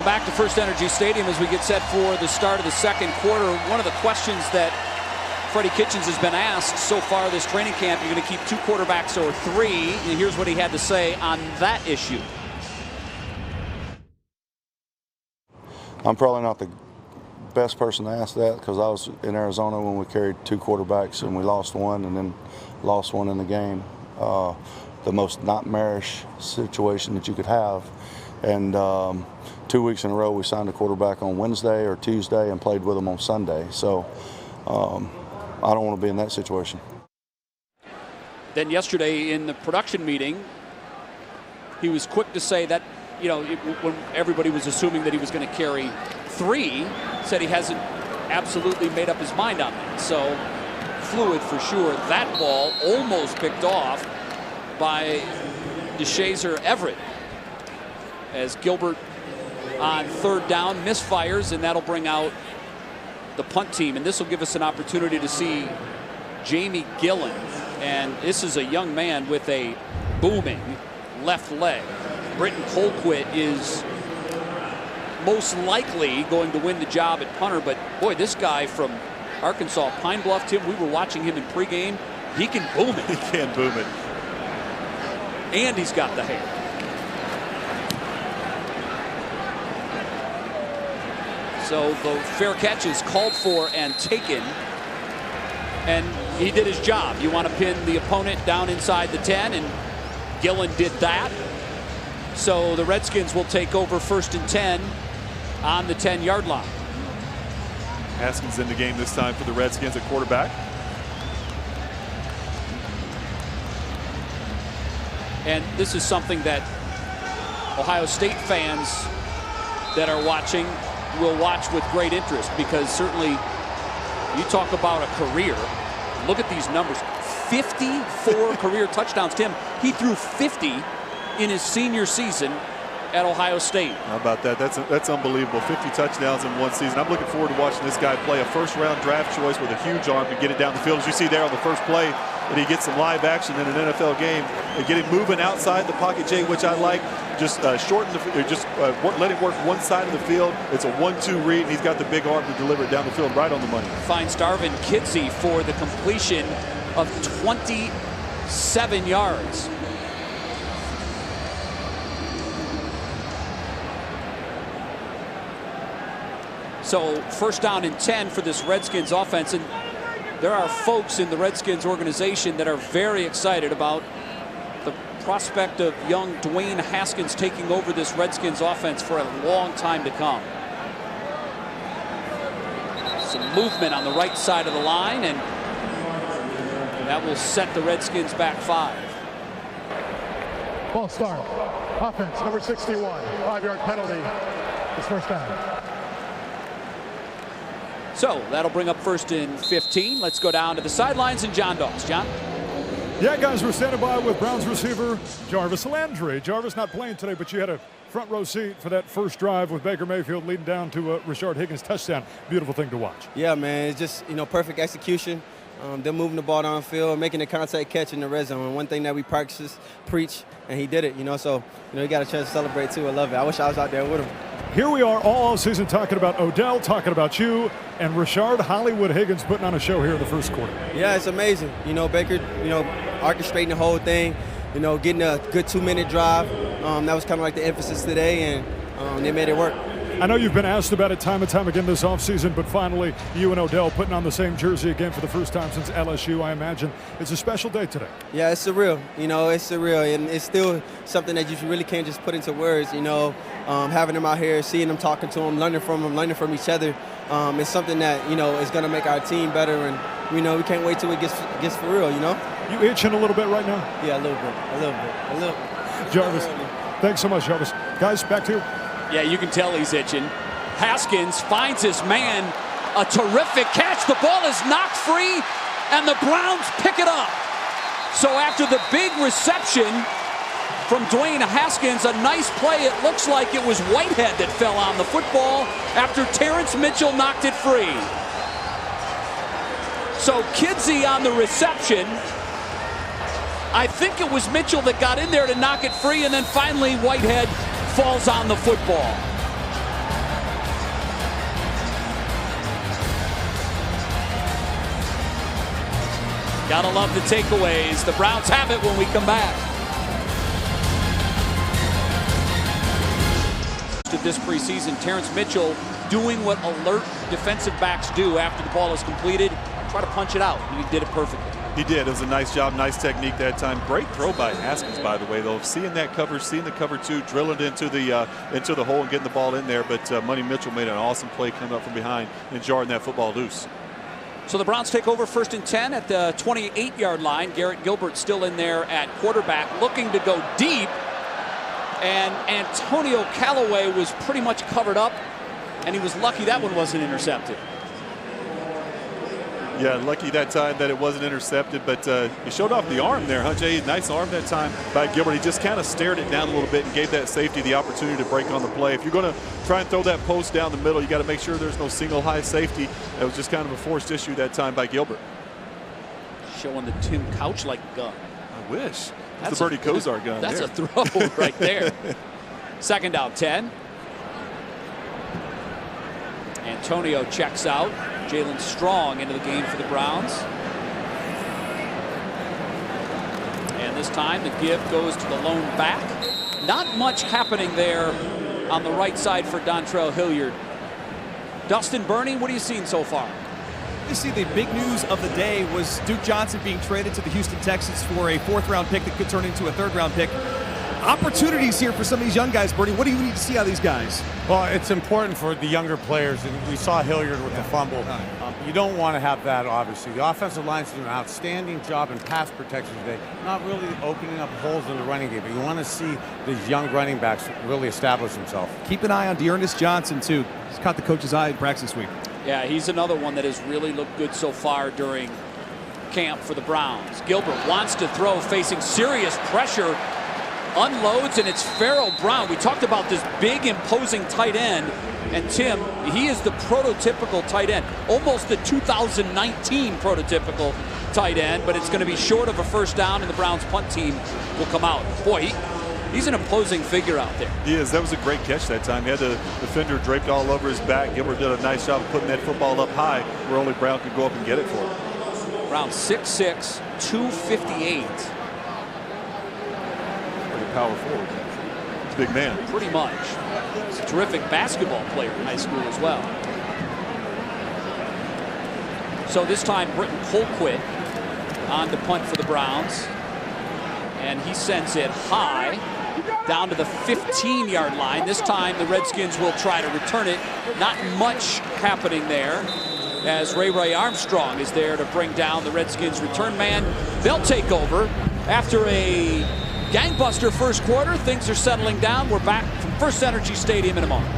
Back to First Energy Stadium as we get set for the start of the second quarter. One of the questions that Freddie Kitchens has been asked so far this training camp, you're going to keep 2 quarterbacks or 3, and here's what he had to say on that issue. I'm probably not the best person to ask that because I was in Arizona when we carried 2 quarterbacks and we lost one and then lost one in the game. The most nightmarish situation that you could have. And 2 weeks in a row we signed a quarterback on Wednesday or Tuesday and played with him on Sunday. So I don't want to be in that situation. Then yesterday in the production meeting, he was quick to say that, when everybody was assuming that he was going to carry 3, said he hasn't absolutely made up his mind on that. So fluid for sure. That ball almost picked off by DeShazer Everett as Gilbert on third down misfires, and that'll bring out the punt team, and this will give us an opportunity to see Jamie Gillen. And this is a young man with a booming left leg. Britton Colquitt is most likely going to win the job at punter, but boy, this guy from Arkansas, Pine Bluff, Tim, we were watching him in pregame. He can boom it. He can boom it. And he's got the hair. So the fair catch is called for and taken, and he did his job. You want to pin the opponent down inside the 10, and Gillen did that. So the Redskins will take over 1st and 10 on the 10-yard line. Haskins in the game this time for the Redskins at quarterback. And this is something that Ohio State fans that are watching will watch with great interest, because certainly you talk about a career. Look at these numbers. 54 career touchdowns. Tim, he threw 50 in his senior season at Ohio State. How about that? That's unbelievable. 50 touchdowns in one season. I'm looking forward to watching this guy play. A first-round draft choice with a huge arm to get it down the field. As you see there on the first play, that he gets some live action in an NFL game and get him moving outside the pocket, Jay, which I like. Just shorten let him work one side of the field. It's a 1-2 read, and he's got the big arm to deliver it down the field right on the money. Finds Darvin Kidsey for the completion of 27 yards. So first down and 10 for this Redskins offense, and there are folks in the Redskins organization that are very excited about the prospect of young Dwayne Haskins taking over this Redskins offense for a long time to come. Some movement on the right side of the line, and that will set the Redskins back 5. Ball start. Offense, number 61. 5-yard penalty. It's first down. So that'll bring up first and 15. Let's go down to the sidelines and John Dawes. John? Yeah, guys, we're standing by with Browns receiver Jarvis Landry. Jarvis not playing today, but you had a front row seat for that first drive with Baker Mayfield leading down to Rashard Higgins' touchdown. Beautiful thing to watch. Yeah, man, it's just, perfect execution. Them moving the ball downfield, making the contact catch in the red zone. One thing that we practice, preach, and he did it, so, he got a chance to celebrate too. I love it. I wish I was out there with him. Here we are all season talking about Odell, talking about you, and Rashard Hollywood Higgins putting on a show here in the first quarter. Yeah, it's amazing. Baker, orchestrating the whole thing, getting a good 2-minute drive. That was kind of like the emphasis today, and they made it work. I know you've been asked about it time and time again this offseason, but finally, you and Odell putting on the same jersey again for the first time since LSU. I imagine it's a special day today. Yeah, it's surreal. It's surreal, and it's still something that you really can't just put into words. Having them out here, seeing them, talking to them, learning from each other, is something that is going to make our team better, and we can't wait till it gets for real. You itching a little bit right now? Yeah, a little bit. Jarvis, thanks so much, Jarvis. Guys, back to you. Yeah, you can tell he's itching. Haskins finds his man. A terrific catch. The ball is knocked free, and the Browns pick it up. So after the big reception from Dwayne Haskins, a nice play. It looks like it was Whitehead that fell on the football after Terrence Mitchell knocked it free. So Kidsey on the reception. I think it was Mitchell that got in there to knock it free, and then finally Whitehead falls on the football. Gotta love the takeaways. The Browns have it when we come back. This preseason, Terrence Mitchell doing what alert defensive backs do after the ball is completed. Try to punch it out, and he did it perfectly. He did. It was a nice job, nice technique that time. Great throw by Haskins, by the way, though. Seeing that cover, seeing the cover two, drilling into the hole and getting the ball in there. But Money Mitchell made an awesome play coming up from behind and jarring that football loose. So the Browns take over first and 10 at the 28-yard line. Garrett Gilbert still in there at quarterback, looking to go deep. And Antonio Callaway was pretty much covered up, and he was lucky that one wasn't intercepted. Yeah, lucky that time that it wasn't intercepted, but he showed off the arm there, huh, Jay? Nice arm that time by Gilbert. He just kind of stared it down a little bit and gave that safety the opportunity to break on the play. If you're going to try and throw that post down the middle, you got to make sure there's no single high safety. That was just kind of a forced issue that time by Gilbert. Showing the Tim Couch-like gun. I wish. That's the Bertie Kosar gun. That's there. a throw right there. Second down 10. Antonio checks out. Jalen Strong into the game for the Browns. And this time the give goes to the lone back. Not much happening there on the right side for Dontrell Hilliard. Dustin Burney, what are you seeing so far? You see, the big news of the day was Duke Johnson being traded to the Houston Texans for a 4th-round pick that could turn into a 3rd-round pick. Opportunities here for some of these young guys, Bernie. What do you need to see out of these guys? Well, it's important for the younger players, and we saw Hilliard with the fumble. You don't want to have that, obviously. The offensive line's doing an outstanding job in pass protection today, not really opening up holes in the running game, but you want to see these young running backs really establish themselves. Keep an eye on Dearness Johnson, too. He's caught the coach's eye in practice this week. Yeah, he's another one that has really looked good so far during camp for the Browns. Gilbert wants to throw, facing serious pressure. Unloads, and it's Farrell Brown. We talked about this big, imposing tight end. And Tim, he is the prototypical tight end, almost the 2019 prototypical tight end, but it's going to be short of a first down, and the Browns punt team will come out. Boy, he's an imposing figure out there. He is. That was a great catch that time. He had the defender draped all over his back. Gilbert did a nice job of putting that football up high where only Brown could go up and get it for him. Brown 6'6", 258. Pretty power forward. He's a big man. Pretty much. He's a terrific basketball player in high school as well. So this time Britton Colquitt on the punt for the Browns. And he sends it high down to the 15-yard line. This time the Redskins will try to return it. Not much happening there as Ray Armstrong is there to bring down the Redskins return man. They'll take over after a gangbuster first quarter. Things are settling down. We're back from First Energy Stadium in a moment.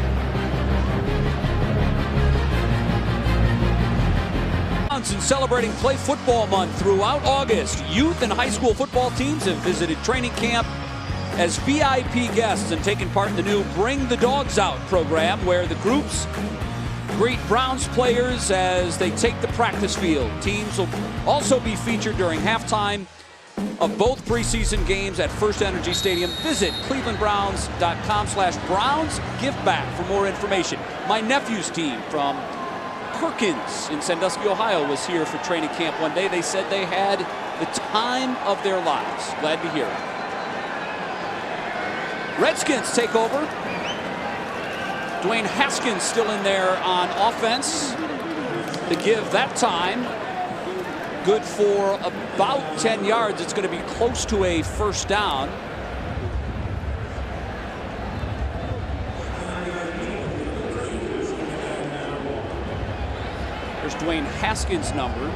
And celebrating Play Football Month throughout August. Youth and high school football teams have visited training camp as VIP guests and taken part in the new Bring the Dogs Out program, where the groups greet Browns players as they take the practice field. Teams will also be featured during halftime of both preseason games at First Energy Stadium. Visit clevelandbrowns.com/Browns Give Back for more information. My nephew's team from Perkins in Sandusky, Ohio was here for training camp one day. They said they had the time of their lives. Glad to hear it. Redskins take over. Dwayne Haskins still in there on offense. The give that time. Good for about 10 yards. It's going to be close to a first down. There's Dwayne Haskins' number.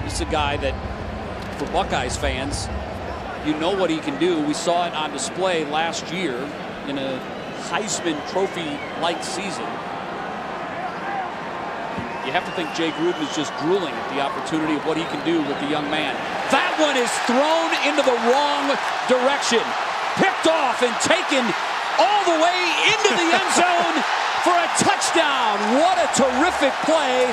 This is a guy that, for Buckeyes fans, you know what he can do. We saw it on display last year in a Heisman Trophy-like season. You have to think Jay Gruden is just drooling at the opportunity of what he can do with the young man. That one is thrown into the wrong direction. Picked off and taken all the way into the end zone for a touchdown. What a terrific play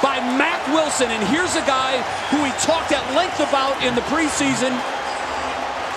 by Mack Wilson. And here's a guy who we talked at length about in the preseason.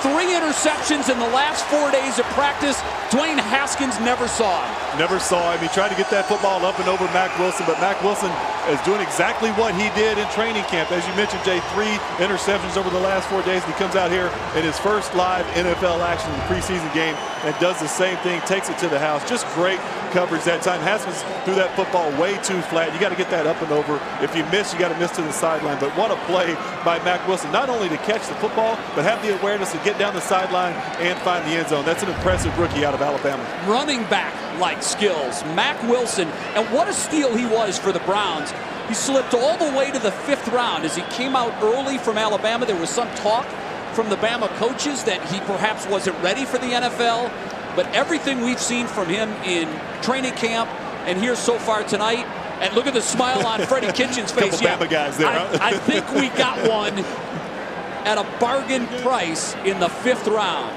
3 interceptions in the last 4 days of practice. Dwayne Haskins never saw him. Never saw him. He tried to get that football up and over Mack Wilson, but Mack Wilson is doing exactly what he did in training camp. As you mentioned, Jay, 3 interceptions over the last 4 days. And he comes out here in his first live NFL action in the preseason game and does the same thing, takes it to the house. Just great coverage that time. Haskins threw that football way too flat. You got to get that up and over. If you miss, you got to miss to the sideline. But what a play by Mack Wilson, not only to catch the football, but have the awareness to get down the sideline and find the end zone. That's an impressive rookie out of Alabama. Running back-like skills, Mack Wilson, and what a steal he was for the Browns. He slipped all the way to the 5th round as he came out early from Alabama. There was some talk from the Bama coaches that he perhaps wasn't ready for the NFL, but everything we've seen from him in training camp and here so far tonight, and look at the smile on Freddie Kitchens' face. Couple Bama guys there, I think we got one at a bargain price in the 5th round.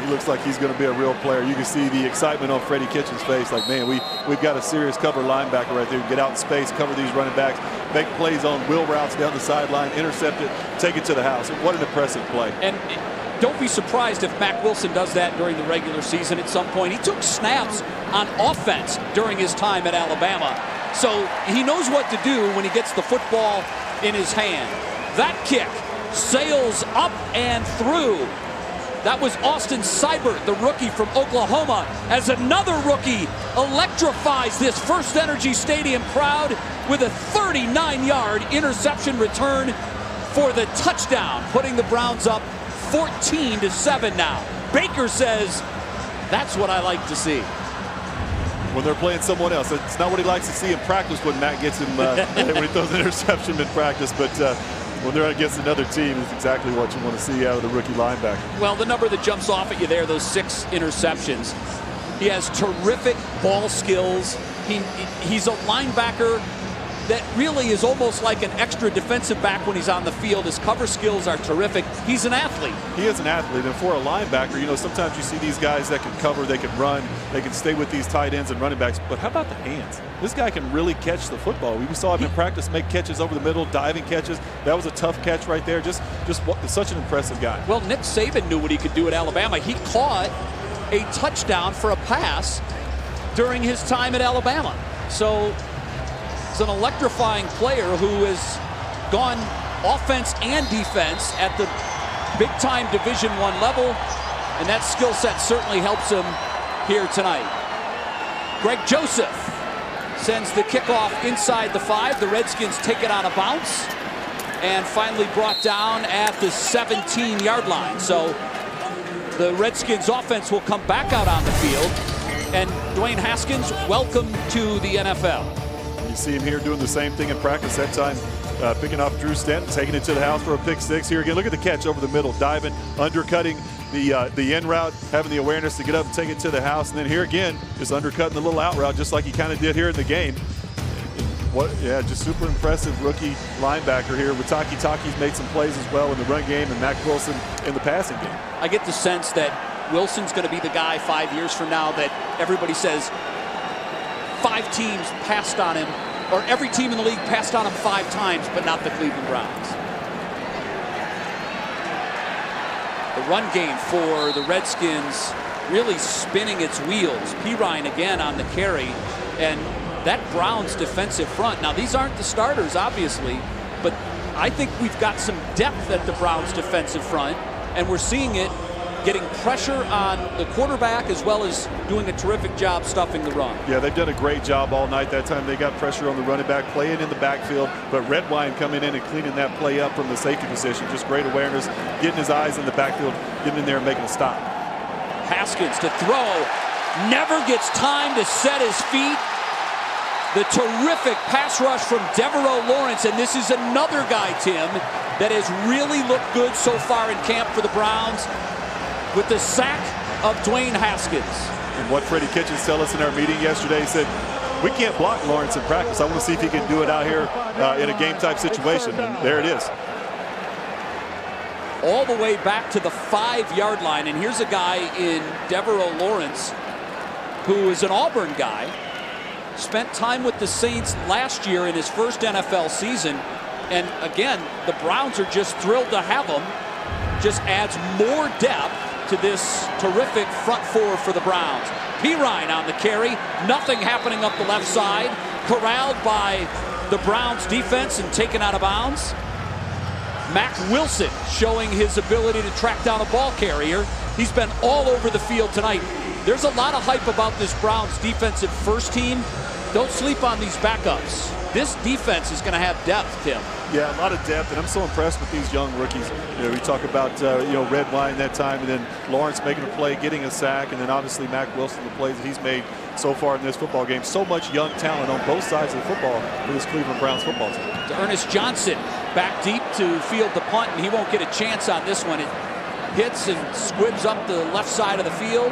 He looks like he's going to be a real player. You can see the excitement on Freddie Kitchens' face. Like, man, we've got a serious cover linebacker right there. Get out in space, cover these running backs, make plays on wheel routes down the sideline, intercept it, take it to the house. What an impressive play. And don't be surprised if Mack Wilson does that during the regular season at some point. He took snaps on offense during his time at Alabama. So he knows what to do when he gets the football in his hand. That kick sails up and through. That was Austin Seibert, the rookie from Oklahoma, as another rookie electrifies this First Energy Stadium crowd with a 39-yard interception return for the touchdown, putting the Browns up 14-7 now. Baker says, that's what I like to see. When they're playing someone else. It's not what he likes to see in practice when Matt gets him, when he throws an interception in practice, but when they're against another team, it's exactly what you want to see out of the rookie linebacker. Well, the number that jumps off at you there, those 6 interceptions. He has terrific ball skills. He's a linebacker that really is almost like an extra defensive back when he's on the field. His cover skills are terrific. He's an athlete. He is an athlete, and for a linebacker, you know, sometimes you see these guys that can cover, they can run, they can stay with these tight ends and running backs, but how about the hands? This guy can really catch the football. We saw him in practice make catches over the middle, diving catches. That was a tough catch right there. Just such an impressive guy. Well, Nick Saban knew what he could do at Alabama. He caught a touchdown for a pass during his time at Alabama. So he's an electrifying player who has gone offense and defense at the big-time Division I level, and that skill set certainly helps him here tonight. Greg Joseph sends the kickoff inside the 5. The Redskins take it on a bounce and finally brought down at the 17-yard line. So the Redskins offense will come back out on the field. And Dwayne Haskins, welcome to the NFL. You see him here doing the same thing in practice, that time picking off Drew Stanton, taking it to the house for a pick 6. Here again, look at the catch over the middle, diving, undercutting the in route, having the awareness to get up and take it to the house. And then here again, just undercutting the little out route, just like he kind of did here in the game. Yeah, just super impressive rookie linebacker here. Taki's made some plays as well in the run game, and Mack Wilson in the passing game. I get the sense that Wilson's going to be the guy 5 years from now that everybody says 5 teams passed on him, or every team in the league passed on him 5 times, but not the Cleveland Browns. The run game for the Redskins really spinning its wheels. Pirine again on the carry, and that Browns defensive front. Now, these aren't the starters, obviously, but I think we've got some depth at the Browns defensive front, and we're seeing it getting pressure on the quarterback as well as doing a terrific job stuffing the run. Yeah, they've done a great job all night. That time they got pressure on the running back, playing in the backfield, but Redwine coming in and cleaning that play up from the safety position. Just great awareness, getting his eyes in the backfield, getting in there and making a stop. Haskins to throw, never gets time to set his feet. The terrific pass rush from Devereaux Lawrence, and this is another guy, Tim, that has really looked good so far in camp for the Browns with the sack of Dwayne Haskins. And what Freddie Kitchens tell us in our meeting yesterday, he said, we can't block Lawrence in practice. I want to see if he can do it out here in a game-type situation. And there it is. All the way back to the 5-yard line, and here's a guy in Devereaux Lawrence who is an Auburn guy. Spent time with the Saints last year in his first NFL season. And again, the Browns are just thrilled to have him. Just adds more depth to this terrific front 4 for the Browns. Pirine on the carry. Nothing happening up the left side. Corralled by the Browns defense and taken out of bounds. Mack Wilson showing his ability to track down a ball carrier. He's been all over the field tonight. There's a lot of hype about this Browns defensive first team. Don't sleep on these backups. This defense is going to have depth, Tim. Yeah, a lot of depth, and I'm so impressed with these young rookies. You know, we talk about Redwine that time, and then Lawrence making a play, getting a sack, and then obviously Mack Wilson, the plays that he's made so far in this football game. So much young talent on both sides of the football for this Cleveland Browns football team. To Ernest Johnson, back deep to field the punt, and he won't get a chance on this one. It hits and squibs up the left side of the field.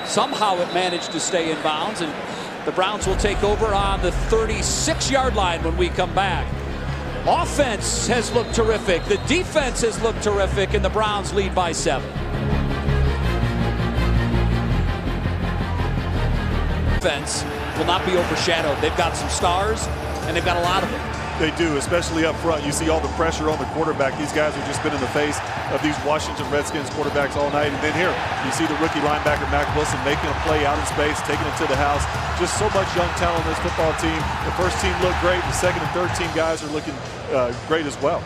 Somehow it managed to stay in bounds, and the Browns will take over on the 36-yard line when we come back. Offense has looked terrific. The defense has looked terrific, and the Browns lead by 7. Defense will not be overshadowed. They've got some stars, and they've got a lot of them. They do, especially up front. You see all the pressure on the quarterback. These guys have just been in the face of these Washington Redskins quarterbacks all night. And then here, you see the rookie linebacker, Mack Wilson, making a play out in space, taking it to the house. Just so much young talent on this football team. The first team looked great. The second and third team guys are looking great as well.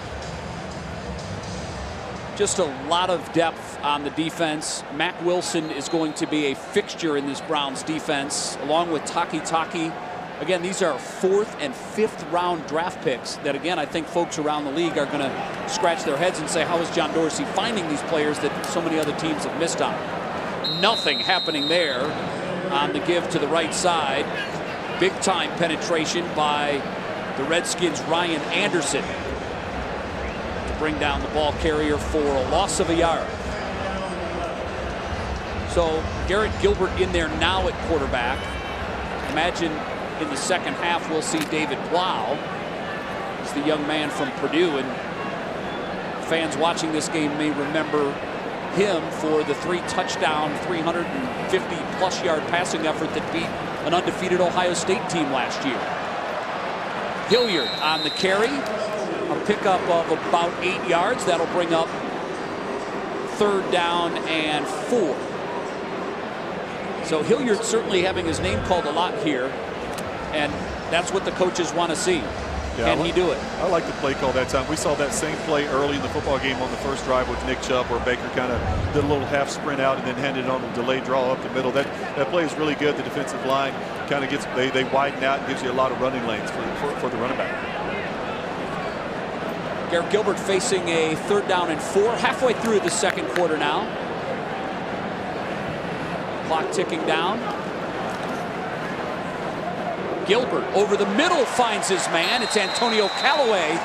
Just a lot of depth on the defense. Mack Wilson is going to be a fixture in this Browns defense, along with Taki. Again, these are 4th and 5th round draft picks that, again, I think folks around the league are going to scratch their heads and say, how is John Dorsey finding these players that so many other teams have missed on? Nothing happening there on the give to the right side. Big time penetration by the Redskins' Ryan Anderson to bring down the ball carrier for a loss of a yard. So Garrett Gilbert in there now at quarterback. Imagine in the second half, we'll see David Blau. He's the young man from Purdue, and fans watching this game may remember him for the 3-touchdown, 350-plus yard passing effort that beat an undefeated Ohio State team last year. Hilliard on the carry, a pickup of about 8 yards. That'll bring up 3rd down and 4. So Hilliard certainly having his name called a lot here, and that's what the coaches want to see. Yeah, Can he do it? I like the play call that time. We saw that same play early in the football game on the first drive with Nick Chubb, where Baker kind of did a little half sprint out and then handed it on a delayed draw up the middle. That play is really good. The defensive line kind of gets, they widen out and gives you a lot of running lanes for the running back. Garrett Gilbert facing a 3rd down and 4, halfway through the second quarter now. Clock ticking down. Gilbert over the middle finds his man. It's Antonio Callaway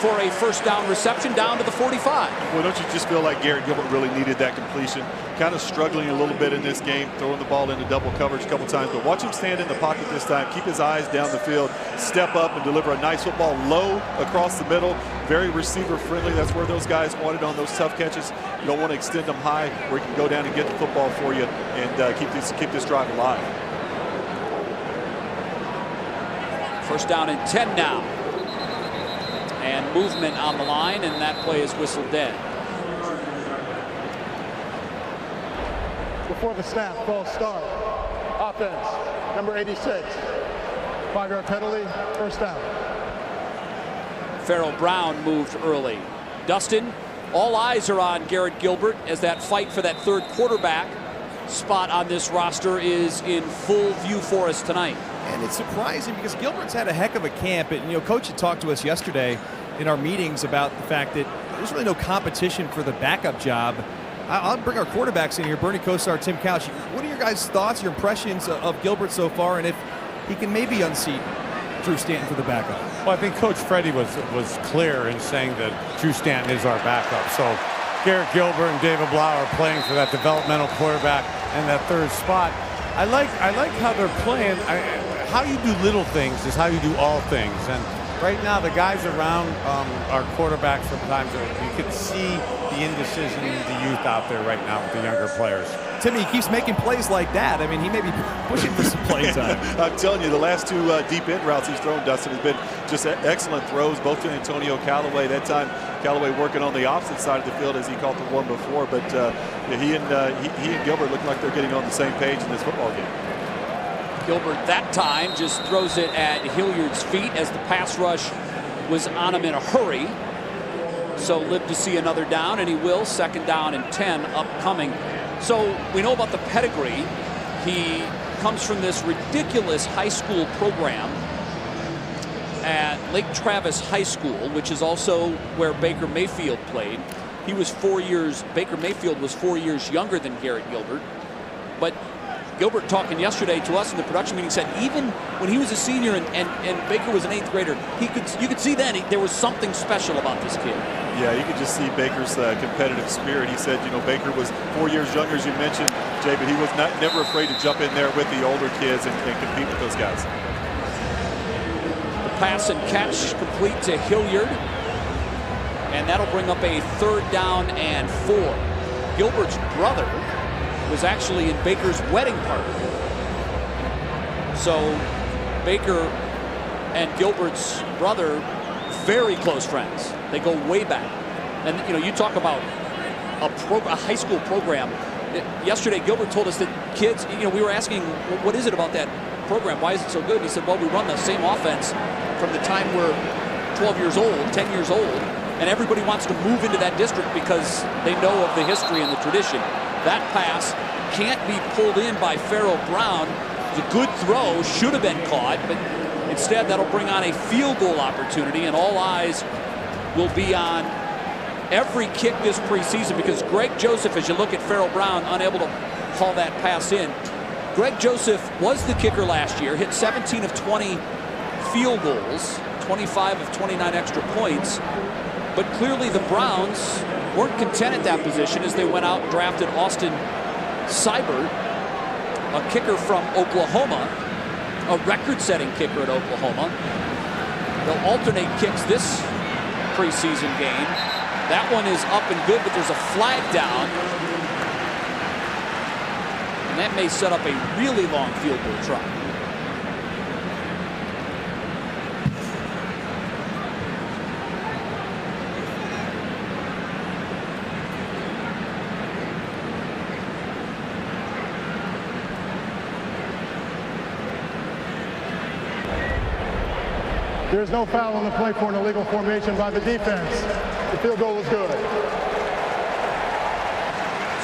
for a 1st down reception down to the 45. Well, don't you just feel like Garrett Gilbert really needed that completion? Kind of struggling a little bit in this game, throwing the ball into double coverage a couple times, but watch him stand in the pocket this time, keep his eyes down the field, step up and deliver a nice football low across the middle, very receiver friendly. That's where those guys wanted on those tough catches. You don't want to extend them high where he can go down and get the football for you and keep this drive alive. 1st down and 10 now. And movement on the line, and that play is whistled dead. Before the snap, false start. Offense, number 86. 5-yard penalty, 1st down. Farrell Brown moved early. Dustin, all eyes are on Garrett Gilbert as that fight for that 3rd quarterback spot on this roster is in full view for us tonight. And it's surprising because Gilbert's had a heck of a camp. And, Coach had talked to us yesterday in our meetings about the fact that there's really no competition for the backup job. I'll bring our quarterbacks in here. Bernie Kosar, Tim Couch. What are your guys' thoughts, your impressions of Gilbert so far, and if he can maybe unseat Drew Stanton for the backup? Well, I think Coach Freddie was clear in saying that Drew Stanton is our backup. So Garrett Gilbert and David Blau are playing for that developmental quarterback and that 3rd spot. I like how they're playing. How you do little things is how you do all things. And right now, the guys around our quarterbacks sometimes, you can see the indecision, the youth out there right now with the younger players. Timmy, he keeps making plays like that. I mean, he may be pushing for some play time. I'm telling you, the last 2 deep end routes he's thrown, Dustin, has been just excellent throws, both to Antonio Callaway. That time, Callaway working on the opposite side of the field as he caught the one before. But he and Gilbert look like they're getting on the same page in this football game. Gilbert that time just throws it at Hilliard's feet as the pass rush was on him in a hurry. So live to see another down, and he will. 2nd down and 10 upcoming. So we know about the pedigree. He comes from this ridiculous high school program at Lake Travis High School, which is also where Baker Mayfield played. He was 4 years, Baker Mayfield was 4 years younger than Garrett Gilbert. But Gilbert talking yesterday to us in the production meeting said even when he was a senior and Baker was an 8th grader, you could see then there was something special about this kid. Yeah, you could just see Baker's competitive spirit. He said, Baker was 4 years younger, as you mentioned, Jay, but he was never afraid to jump in there with the older kids and compete with those guys. The pass and catch complete to Hilliard, and that'll bring up a 3rd down and 4. Gilbert's brother was actually in Baker's wedding party. So Baker and Gilbert's brother, very close friends. They go way back. And you talk about a high school program. Yesterday, Gilbert told us that kids, we were asking, what is it about that program? Why is it so good? And he said, well, we run the same offense from the time we're 12 years old, 10 years old, and everybody wants to move into that district because they know of the history and the tradition. That pass can't be pulled in by Farrell Brown. It's a good throw, should have been caught, but instead that'll bring on a field goal opportunity, and all eyes will be on every kick this preseason because Greg Joseph, as you look at Farrell Brown, unable to haul that pass in. Greg Joseph was the kicker last year, hit 17 of 20 field goals, 25 of 29 extra points, but clearly the Browns weren't content at that position as they went out and drafted Austin Seibert, a kicker from Oklahoma, a record-setting kicker at Oklahoma. They'll alternate kicks this preseason game. That one is up and good, but there's a flag down. And that may set up a really long field goal try. There's no foul on the play for an illegal formation by the defense. The field goal is good.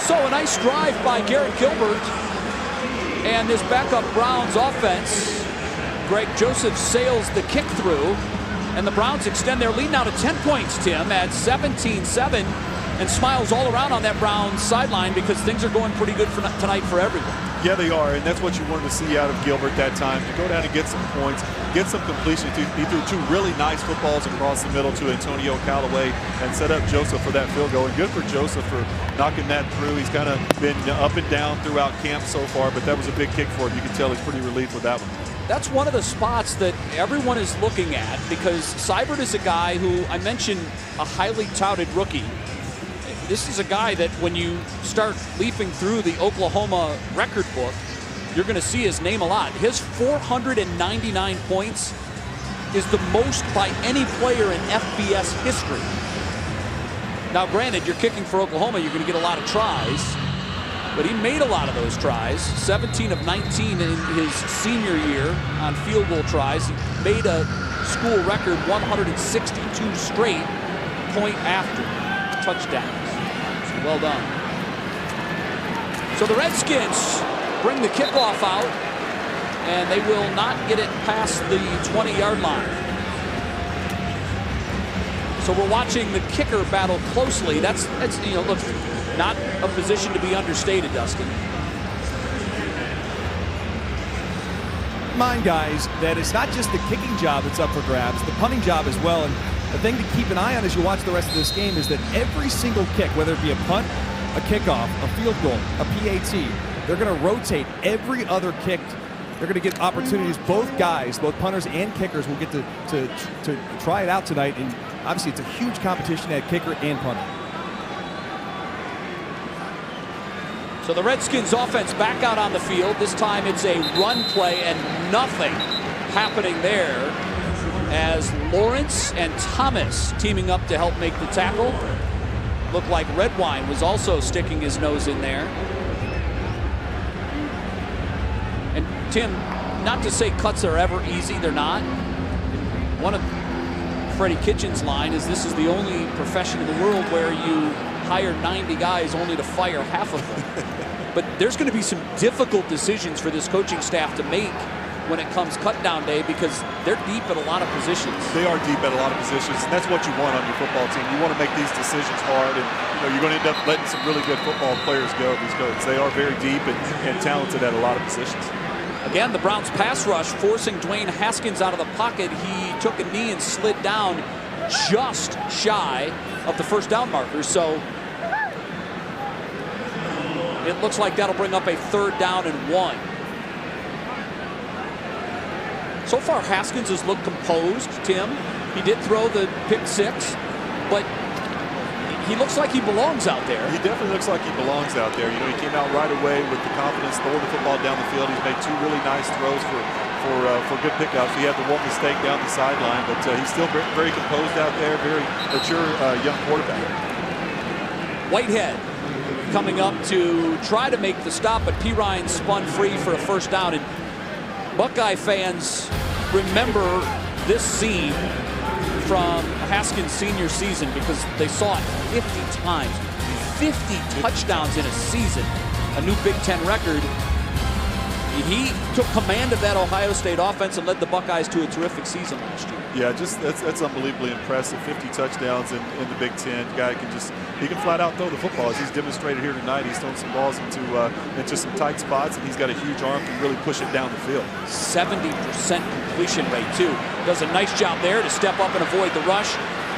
So a nice drive by Garrett Gilbert. And this backup Browns offense, Greg Joseph sails the kick through. And the Browns extend their lead now to 10 points, Tim, at 17-7. And smiles all around on that Browns sideline because things are going pretty good for tonight for everyone. Yeah, they are, and that's what you wanted to see out of Gilbert that time, to go down and get some points, get some completion. He threw two really nice footballs across the middle to Antonio Callaway and set up Joseph for that field goal. And good for Joseph for knocking that through. He's kind of been up and down throughout camp so far, but that was a big kick for him. You can tell he's pretty relieved with that one. That's one of the spots that everyone is looking at because Seibert is a guy who, I mentioned, a highly touted rookie. This is a guy that when you start leafing through the Oklahoma record book, you're going to see his name a lot. His 499 points is the most by any player in FBS history. Now, granted, you're kicking for Oklahoma, you're going to get a lot of tries, but he made a lot of those tries. 17 of 19 in his senior year on field goal tries. He made a school record 162 straight point after touchdowns. Well done. So the Redskins bring the kickoff out, and they will not get it past the 20-yard line. So we're watching the kicker battle closely. That's look, not a position to be understated, Dustin. Mind, guys, that it's not just the kicking job that's up for grabs, the punting job as well. And the thing to keep an eye on as you watch the rest of this game is that every single kick, whether it be a punt, a kickoff, a field goal, a PAT, they're going to rotate every other kick. They're going to get opportunities. Both guys, both punters and kickers, will get to try it out tonight. And obviously, it's a huge competition at kicker and punter. So the Redskins offense back out on the field. This time it's a run play and nothing happening there as Lawrence and Thomas teaming up to help make the tackle. Looked like Redwine was also sticking his nose in there. And Tim, not to say cuts are ever easy, they're not. One of Freddie Kitchen's line is this is the only profession in the world where you hire 90 guys only to fire half of them. But there's going to be some difficult decisions for this coaching staff to make when it comes cut down day because they're deep at a lot of positions. They are deep at a lot of positions, and that's what you want on your football team. You want to make these decisions hard, and you're going to end up letting some really good football players go, these coaches. They are very deep and talented at a lot of positions. Again, the Browns pass rush forcing Dwayne Haskins out of the pocket. He took a knee and slid down just shy of the first down marker. So it looks like that'll bring up a 3rd down and 1. So far, Haskins has looked composed, Tim. He did throw the pick 6, but he looks like he belongs out there. He definitely looks like he belongs out there. He came out right away with the confidence, throwing the football down the field. He's made 2 really nice throws for good pickups. He had the one mistake down the sideline, but he's still very composed out there, very mature young quarterback. Whitehead coming up to try to make the stop, but P. Ryan spun free for a 1st down. And Buckeye fans remember this scene from Haskins' senior season because they saw it 50 times. 50 touchdowns in a season, a new Big Ten record. He took command of that Ohio State offense and led the Buckeyes to a terrific season last year. Yeah, just that's unbelievably impressive. 50 touchdowns in the Big Ten. Guy he can flat out throw the football, as he's demonstrated here tonight. He's thrown some balls into some tight spots, and he's got a huge arm to really push it down the field. 70% completion rate too. Does a nice job there to step up and avoid the rush.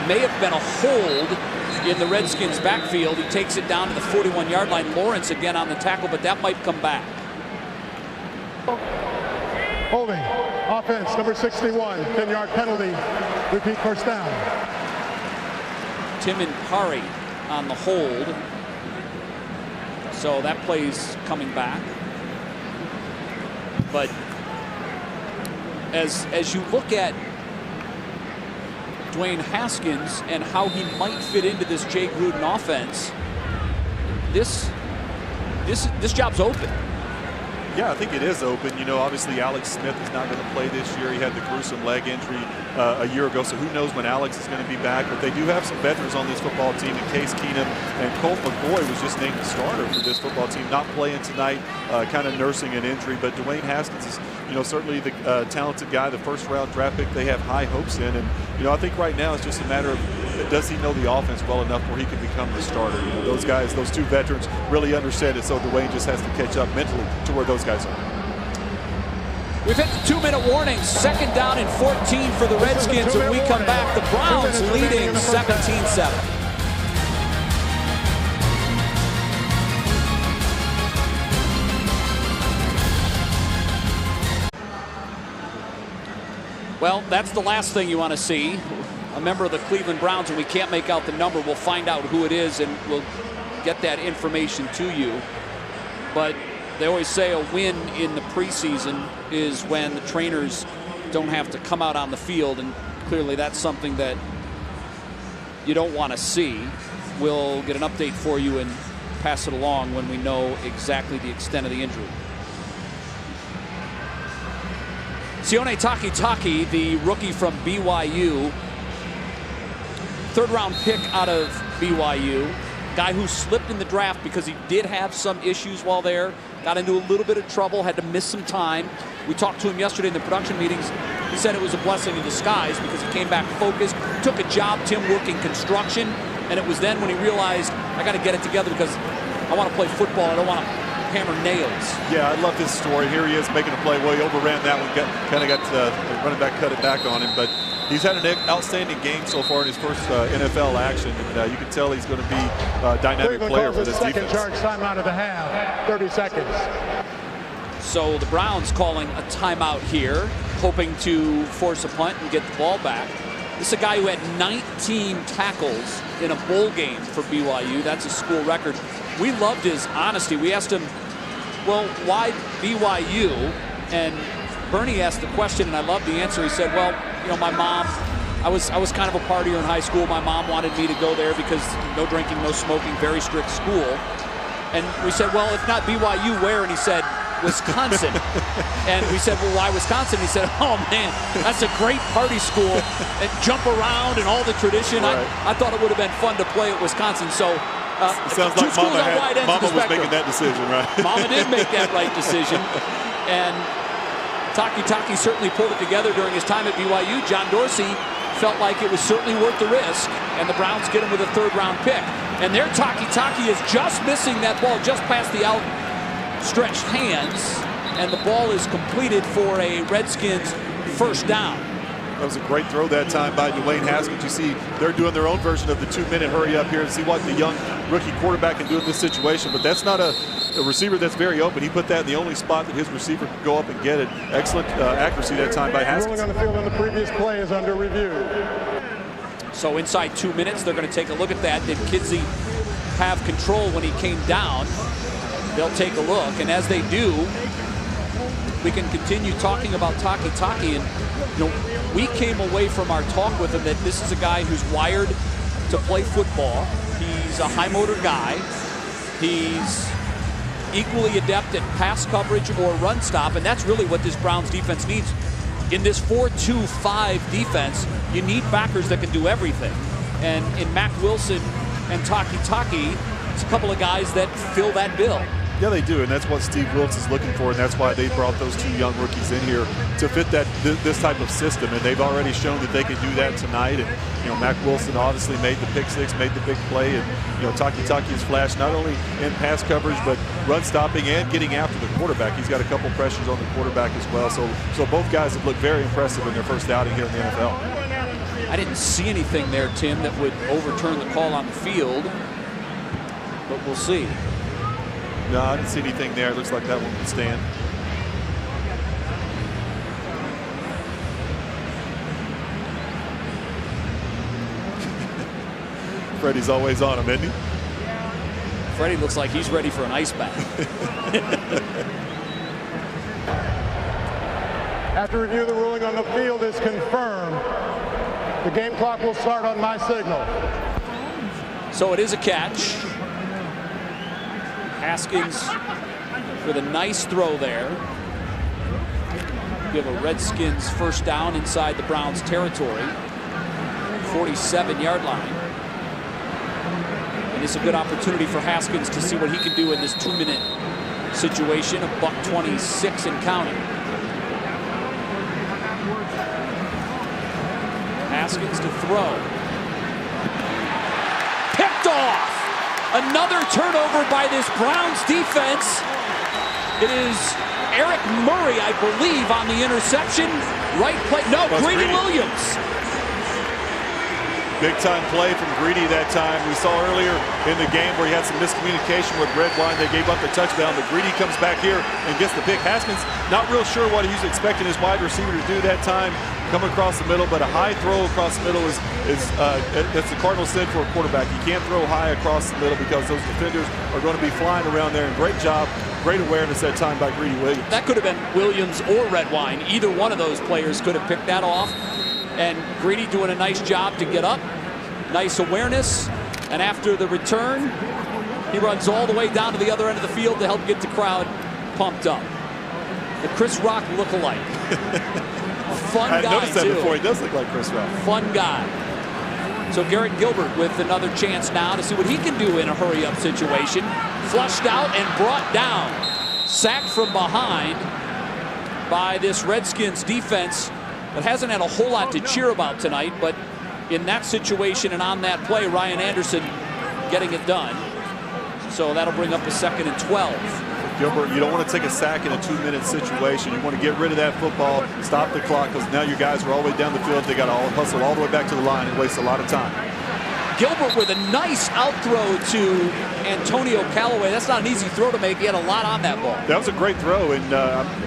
May have been a hold in the Redskins backfield. He takes it down to the 41-yard line. Lawrence again on the tackle, but that might come back. Holding. Offense, number 61. 10-yard penalty. Repeat first down. Tim and Pari on the hold. So that play's coming back. But as you look at Dwayne Haskins and how he might fit into this Jay Gruden offense, this job's open. Yeah, I think it is open. You know, obviously Alex Smith is not going to play this year. He had the gruesome leg injury a year ago, so who knows when Alex is going to be back. But they do have some veterans on this football team, and Case Keenum and Colt McCoy was just named the starter for this football team, not playing tonight, kind of nursing an injury. But Dwayne Haskins is, you know, certainly the talented guy, the first-round draft pick they have high hopes in. And, you know, I think right now it's just a matter of, does he know the offense well enough where he can become the starter? You know, those guys, those two veterans really understand it, so Dwayne just has to catch up mentally to where those guys are. We've hit the 2-minute warning. 2nd down and 14 for the Redskins. When we come back, the Browns leading 17-7. Well, that's the last thing you want to see. A member of the Cleveland Browns, and we can't make out the number. We'll find out who it is, and we'll get that information to you. But they always say a win in the preseason is when the trainers don't have to come out on the field, and clearly that's something that you don't want to see. We'll get an update for you and pass it along when we know exactly the extent of the injury. Sione Takitaki, the rookie from BYU, 3rd-round pick out of BYU, guy who slipped in the draft because he did have some issues while there, got into a little bit of trouble, had to miss some time. We talked to him yesterday in the production meetings. He said it was a blessing in disguise because he came back focused, took a job, Tim, working construction, and it was then when he realized, I got to get it together because I want to play football. I don't want to hammer nails. Yeah, I love this story. Here he is making a play. Well, he overran that one, kind of got the running back cut it back on him, but he's had an outstanding game so far in his first NFL action, and you can tell he's going to be a dynamic player for this defense. Second charge timeout of the half, 30 seconds. So the Browns calling a timeout here, hoping to force a punt and get the ball back. This is a guy who had 19 tackles in a bowl game for BYU. That's a school record. We loved his honesty. We asked him, well, why BYU? And Bernie asked the question, and I loved the answer. He said, well, you know, my mom, I was kind of a partier in high school. My mom wanted me to go there because no drinking, no smoking, very strict school. And we said, well, if not BYU, where? And he said, Wisconsin. And we said, well, why Wisconsin? He said, oh, man, that's a great party school. And jump around and all the tradition. Right. I thought it would have been fun to play at Wisconsin. So it sounds like Mama was making that decision, right? Mama did make that right decision. And Takitaki certainly pulled it together during his time at BYU. John Dorsey felt like it was certainly worth the risk, and the Browns get him with a 3rd-round pick. And there Takitaki is just missing that ball just past the outstretched hands, and the ball is completed for a Redskins 1st down. That was a great throw that time by Dwayne Haskins. You see, they're doing their own version of the 2-minute hurry up here and see what the young rookie quarterback can do in this situation. But that's not a receiver that's very open. He put that in the only spot that his receiver could go up and get it. Excellent accuracy that time by Haskins. Ruling on the field on the previous play is under review. So inside 2 minutes, they're going to take a look at that. Did Kidsey have control when he came down? They'll take a look, and as they do, we can continue talking about Takitaki. And you know, we came away from our talk with him that this is a guy who's wired to play football. He's a high motor guy. He's equally adept at pass coverage or run stop, and that's really what this Browns defense needs. In this 4-2-5 defense, you need backers that can do everything. And in Mack Wilson and Takitaki, it's a couple of guys that fill that bill. Yeah, they do, and that's what Steve Wilkes is looking for, and that's why they brought those 2 young rookies in here to fit that this type of system, and they've already shown that they can do that tonight. And you know, Mack Wilson obviously made the pick 6, made the big play, and you know, Takitaki has flashed not only in pass coverage but run stopping and getting after the quarterback. He's got a couple pressures on the quarterback as well. So both guys have looked very impressive in their first outing here in the NFL. I didn't see anything there, Tim, that would overturn the call on the field, but we'll see. No, I didn't see anything there. It looks like that one would stand. Freddie's always on him, isn't he? Freddie looks like he's ready for an ice bath. After review, the ruling on the field is confirmed. The game clock will start on my signal. So it is a catch. Haskins with a nice throw there. Give a Redskins first down inside the Browns territory. 47-yard line. And it's a good opportunity for Haskins to see what he can do in this 2-minute situation. A $126 and counting. Haskins to throw. Picked off. Another turnover by this Browns defense. It is Eric Murray, I believe, on the interception. Right play. No, Greedy Williams. Big time play from Greedy that time. We saw earlier in the game where he had some miscommunication with Redwine. They gave up the touchdown, but Greedy comes back here and gets the pick. Haskins not real sure what he's expecting his wide receiver to do that time. Coming across the middle, but a high throw across the middle that's the cardinal sin for a quarterback. You can't throw high across the middle because those defenders are going to be flying around there. And great job, great awareness that time by Greedy Williams. That could have been Williams or Redwine. Either one of those players could have picked that off. And Greedy doing a nice job to get up. Nice awareness. And after the return, he runs all the way down to the other end of the field to help get the crowd pumped up. The Chris Rock look-alike. Fun guy, I noticed that too. before. He does look like Chris Rock. Fun guy. So Garrett Gilbert with another chance now to see what he can do in a hurry-up situation. Flushed out and brought down. Sacked from behind by this Redskins defense that hasn't had a whole lot to cheer about tonight, but in that situation and on that play, Ryan Anderson getting it done. So that'll bring up a 2nd and 12. Gilbert, you don't want to take a sack in a 2-minute situation. You want to get rid of that football, stop the clock, because now your guys are all the way down the field. They got to all hustle all the way back to the line and waste a lot of time. Gilbert with a nice out throw to Antonio Callaway. That's not an easy throw to make. He had a lot on that ball. That was a great throw, and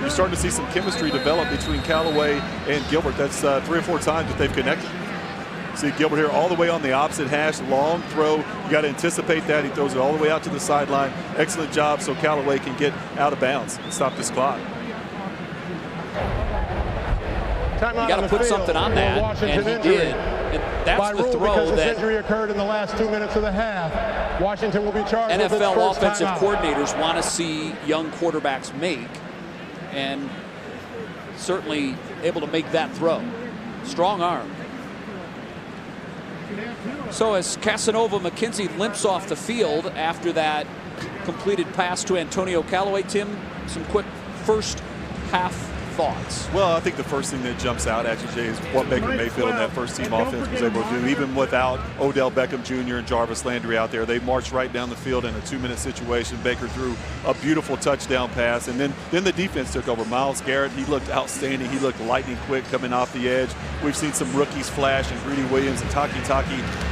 you're starting to see some chemistry develop between Callaway and Gilbert. That's 3 or 4 times that they've connected. See Gilbert here all the way on the opposite hash, long throw. You got to anticipate that. He throws it all the way out to the sideline. Excellent job so Callaway can get out of bounds and stop this clock. You got to put something on that, and he did. And that's the throw that injury occurred in the last 2 minutes of the half. Washington will be charged with its NFL first offensive timeout. coordinators want to see young quarterbacks make, and certainly able to make that throw. Strong arm. So as Casanova McKenzie limps off the field after that completed pass to Antonio Callaway, Tim, some quick first half thoughts. Well, I think the first thing that jumps out at you, Jay, is what Baker Mayfield and that first team offense was able to do. Even without Odell Beckham Jr. and Jarvis Landry out there, they marched right down the field in a 2-minute situation. Baker threw a beautiful touchdown pass, and then the defense took over. Myles Garrett, he looked outstanding. He looked lightning quick coming off the edge. We've seen some rookies flash, and Greedy Williams and Taki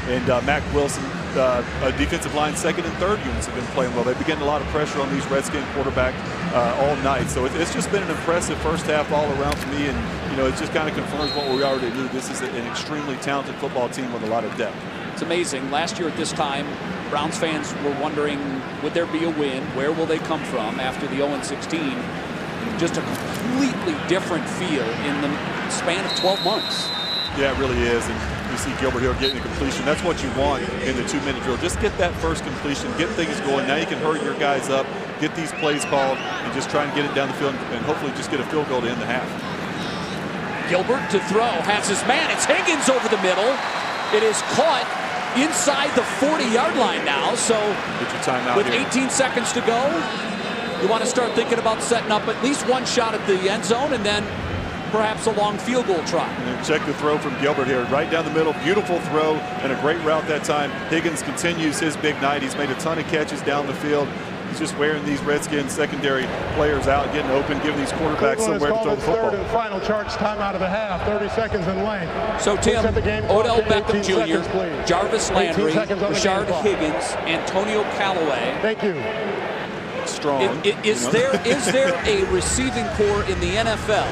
and Mac Wilson. Defensive line 2nd and 3rd units have been playing well. They've been getting a lot of pressure on these Redskins quarterback all night. So it's just been an impressive first half all around to me, and it just kind of confirms what we already knew. This is an extremely talented football team with a lot of depth. It's amazing. Last year at this time, Browns fans were wondering, would there be a win? Where will they come from after the 0-16? Just a completely different feel in the span of 12 months. Yeah, it really is. And you see Gilbert here getting a completion. That's what you want in the 2-minute drill. Just get that first completion, get things going. Now you can hurry your guys up, get these plays called, and just try and get it down the field and hopefully just get a field goal to end the half. Gilbert to throw, has his man. It's Higgins over the middle. It is caught inside the 40-yard line now. So get your timeout with here. 18 seconds to go, you want to start thinking about setting up at least one shot at the end zone and then perhaps a long field goal try. And check the throw from Gilbert here, right down the middle. Beautiful throw and a great route that time. Higgins continues his big night. He's made a ton of catches down the field. He's just wearing these Redskins secondary players out, getting open, giving these quarterbacks somewhere to throw the football. Third and final charge timeout of the half, 30 seconds in length. So Tim, Odell Beckham Jr., seconds, Jarvis Landry, Rashard Higgins, Antonio Callaway. Thank you. Strong. Is there a receiving core in the NFL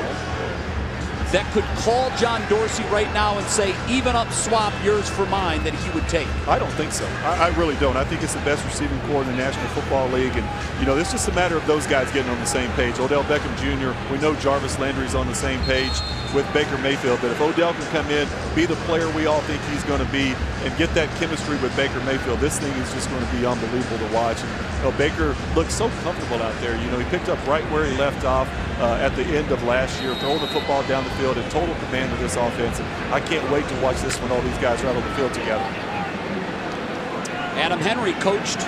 that could call John Dorsey right now and say, even up swap yours for mine, that he would take? I don't think so. I really don't. I think it's the best receiving corps in the National Football League. And, you know, it's just a matter of those guys getting on the same page. Odell Beckham Jr., we know Jarvis Landry's on the same page with Baker Mayfield. But if Odell can come in, be the player we all think he's going to be, and get that chemistry with Baker Mayfield, this thing is just going to be unbelievable to watch. And, you know, Baker looks so comfortable out there. You know, he picked up right where he left off at the end of last year, throwing the football down the field in total command of this offense. And I can't wait to watch this when all these guys are out on the field together. Adam Henry coached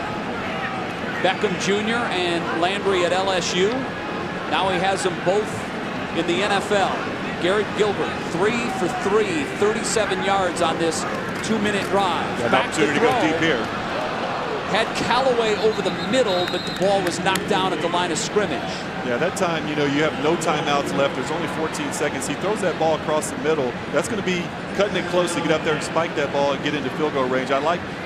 Beckham Jr. and Landry at LSU. Now he has them both in the NFL. Garrett Gilbert, 3 for 3, 37 yards on this 2-minute drive. Got an Back to opportunity to throw. go deep here. Had Callaway over the middle, but the ball was knocked down at the line of scrimmage. Yeah, that time, you know, you have no timeouts left. There's only 14 seconds. He throws that ball across the middle. That's going to be cutting it close to get up there and spike that ball and get into field goal range. I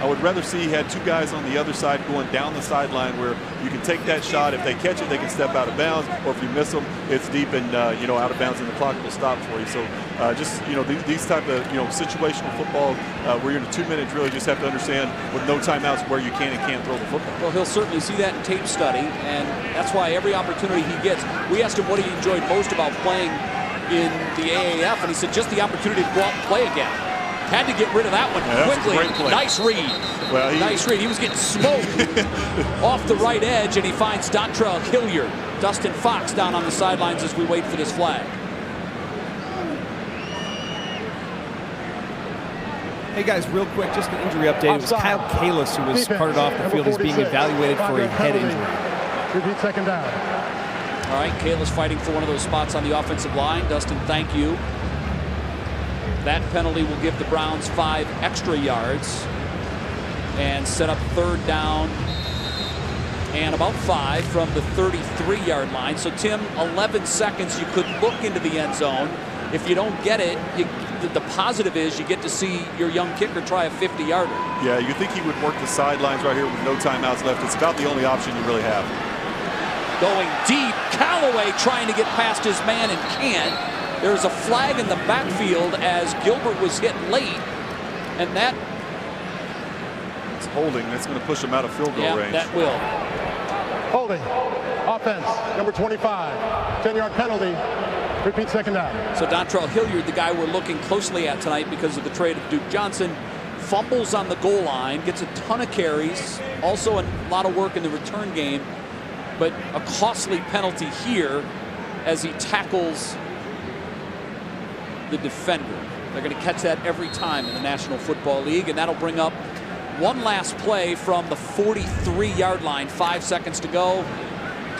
would rather see he had two guys on the other side going down the sideline where you can take that shot. If they catch it, they can step out of bounds. Or if you miss them, it's deep and, you know, out of bounds and the clock will stop for you. So just, you know, these type of, you know, situational football where you're in a 2-minute drill, you just have to understand with no timeouts where you can and can't throw the football. Well, he'll certainly see that in tape study, and that's why every opportunity he gets. We asked him what he enjoyed most about playing in the AAF, and he said just the opportunity to go out and play again. Had to get rid of that one quickly. Nice read. Well, nice read. He was getting smoked off the right edge, and he finds Dontrell Hilliard. Dustin Fox down on the sidelines as we wait for this flag. Hey guys, real quick, just an injury update. It was Kyle Kalis who was carted off the field. He's being evaluated for a head injury. Repeat second down. All right, Kalis fighting for one of those spots on the offensive line. Dustin, thank you. That penalty will give the Browns 5 extra yards and set up 3rd down and about 5 from the 33-yard line. So, Tim, 11 seconds, you could look into the end zone. If you don't get it, the positive is you get to see your young kicker try a 50-yarder. Yeah, you think he would work the sidelines right here with no timeouts left. It's about the only option you really have. Going deep, Callaway trying to get past his man and can't. There's a flag in the backfield as Gilbert was hit late, and that... It's holding. That's going to push him out of field goal range. That will. Holding. Offense, number 25. 10-yard penalty. Repeat second down. So Dontrell Hilliard, the guy we're looking closely at tonight because of the trade of Duke Johnson, fumbles on the goal line, gets a ton of carries, also a lot of work in the return game, but a costly penalty here as he tackles the defender. They're going to catch that every time in the National Football League, and that'll bring up one last play from the 43-yard line. 5 seconds to go.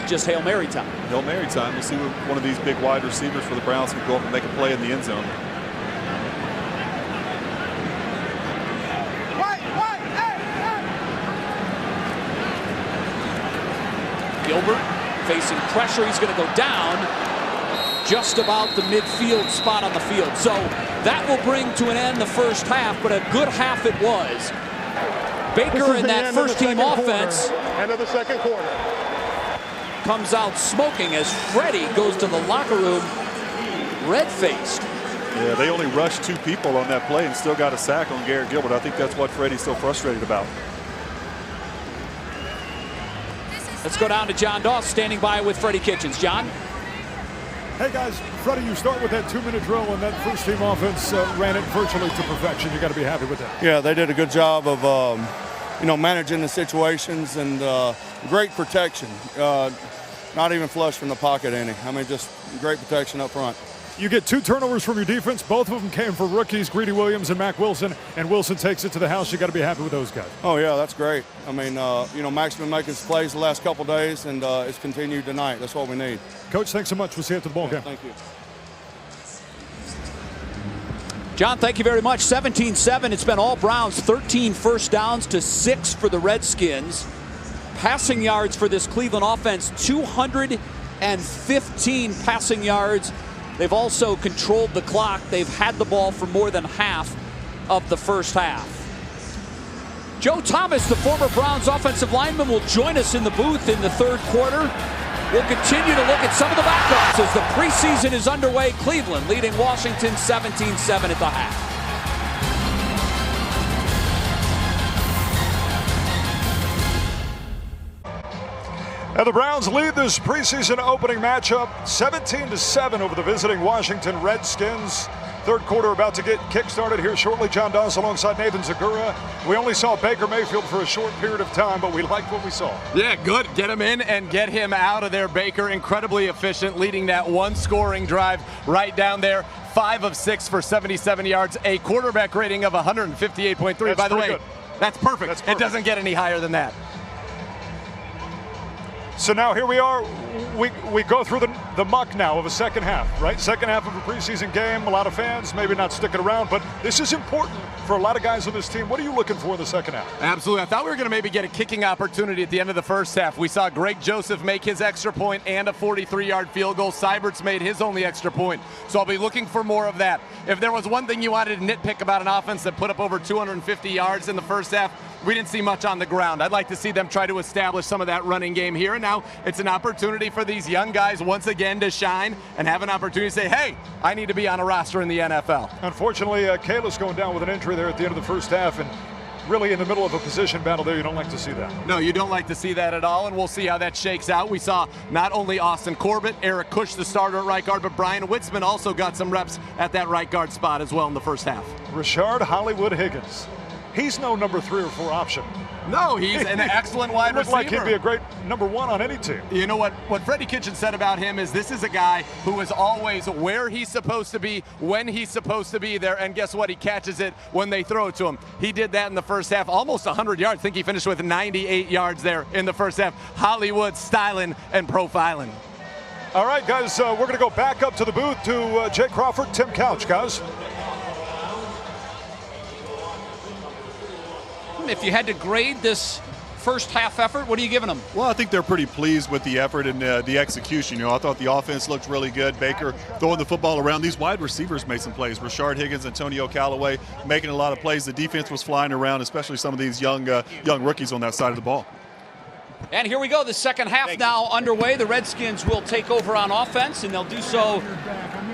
Just Hail Mary time. Hail Mary time. We'll see what one of these big wide receivers for the Browns can go up and make a play in the end zone. Gilbert facing pressure. He's going to go down just about the midfield spot on the field. So that will bring to an end the first half, but a good half it was. Baker in that first-team offense. End of the second quarter. Comes out smoking as Freddie goes to the locker room red-faced. Yeah, they only rushed 2 people on that play and still got a sack on Garrett Gilbert. I think that's what Freddie's so frustrated about. Let's go down to John Doss standing by with Freddie Kitchens. John? Hey guys, Freddie, you start with that 2-minute drill, and that first-team offense ran it virtually to perfection. You got to be happy with that. Yeah, they did a good job of, you know, managing the situations and great protection. Not even flush from the pocket any. I mean, just great protection up front. You get 2 turnovers from your defense. Both of them came for rookies, Greedy Williams and Mac Wilson, and Wilson takes it to the house. You got to be happy with those guys. Oh, yeah, that's great. I mean, you know, Mac's been making his plays the last couple days, and it's continued tonight. That's what we need. Coach, thanks so much. We'll see you at the ball game. Thank you. John, thank you very much. 17-7. It's been all Browns. 13 first downs to 6 for the Redskins. Passing yards for this Cleveland offense, 215 passing yards. They've also controlled the clock. They've had the ball for more than half of the first half. Joe Thomas, the former Browns offensive lineman, will join us in the booth in the third quarter. We'll continue to look at some of the backups as the preseason is underway. Cleveland leading Washington 17-7 at the half. And the Browns lead this preseason opening matchup 17-7 over the visiting Washington Redskins. Third quarter about to get kick-started here shortly. John Doss alongside Nathan Zagura. We only saw Baker Mayfield for a short period of time, but we liked what we saw. Yeah, good. Get him in and get him out of there. Baker incredibly efficient, leading that one scoring drive right down there. 5 of 6 for 77 yards, a quarterback rating of 158.3. By the way, that's perfect. It doesn't get any higher than that. So now here we are. We go through the muck now of a second half, right? Second half of a preseason game. A lot of fans maybe not sticking around, but this is important for a lot of guys on this team. What are you looking for in the second half? Absolutely. I thought we were going to maybe get a kicking opportunity at the end of the first half. We saw Greg Joseph make his extra point and a 43-yard field goal. Seibert's made his only extra point. So I'll be looking for more of that. If there was one thing you wanted to nitpick about an offense that put up over 250 yards in the first half, we didn't see much on the ground. I'd like to see them try to establish some of that running game here. And now it's an opportunity for these young guys once again to shine and have an opportunity to say, hey, I need to be on a roster in the NFL. Unfortunately, Kayla's going down with an injury there at the end of the first half, and really in the middle of a position battle there, you don't like to see that. No, you don't like to see that at all, and we'll see how that shakes out. We saw not only Austin Corbett, Eric Kush, the starter at right guard, but Brian Witzman also got some reps at that right guard spot as well in the first half. Rashard Hollywood Higgins. He's no number 3 or 4 option. No, he's an excellent wide receiver. Looks like he'd be a great number 1 on any team. You know what Freddie Kitchen said about him is this is a guy who is always where he's supposed to be, when he's supposed to be there, and guess what? He catches it when they throw it to him. He did that in the first half, almost 100 yards. I think he finished with 98 yards there in the first half. Hollywood styling and profiling. All right, guys, we're going to go back up to the booth to Jay Crawford, Tim Couch, guys. If you had to grade this first half effort, what are you giving them? Well, I think they're pretty pleased with the effort and the execution. You know, I thought the offense looked really good. Baker throwing the football around. These wide receivers made some plays. Rashard Higgins, Antonio Callaway making a lot of plays. The defense was flying around, especially some of these young rookies on that side of the ball. And here we go. The second half now underway. The Redskins will take over on offense, and they'll do so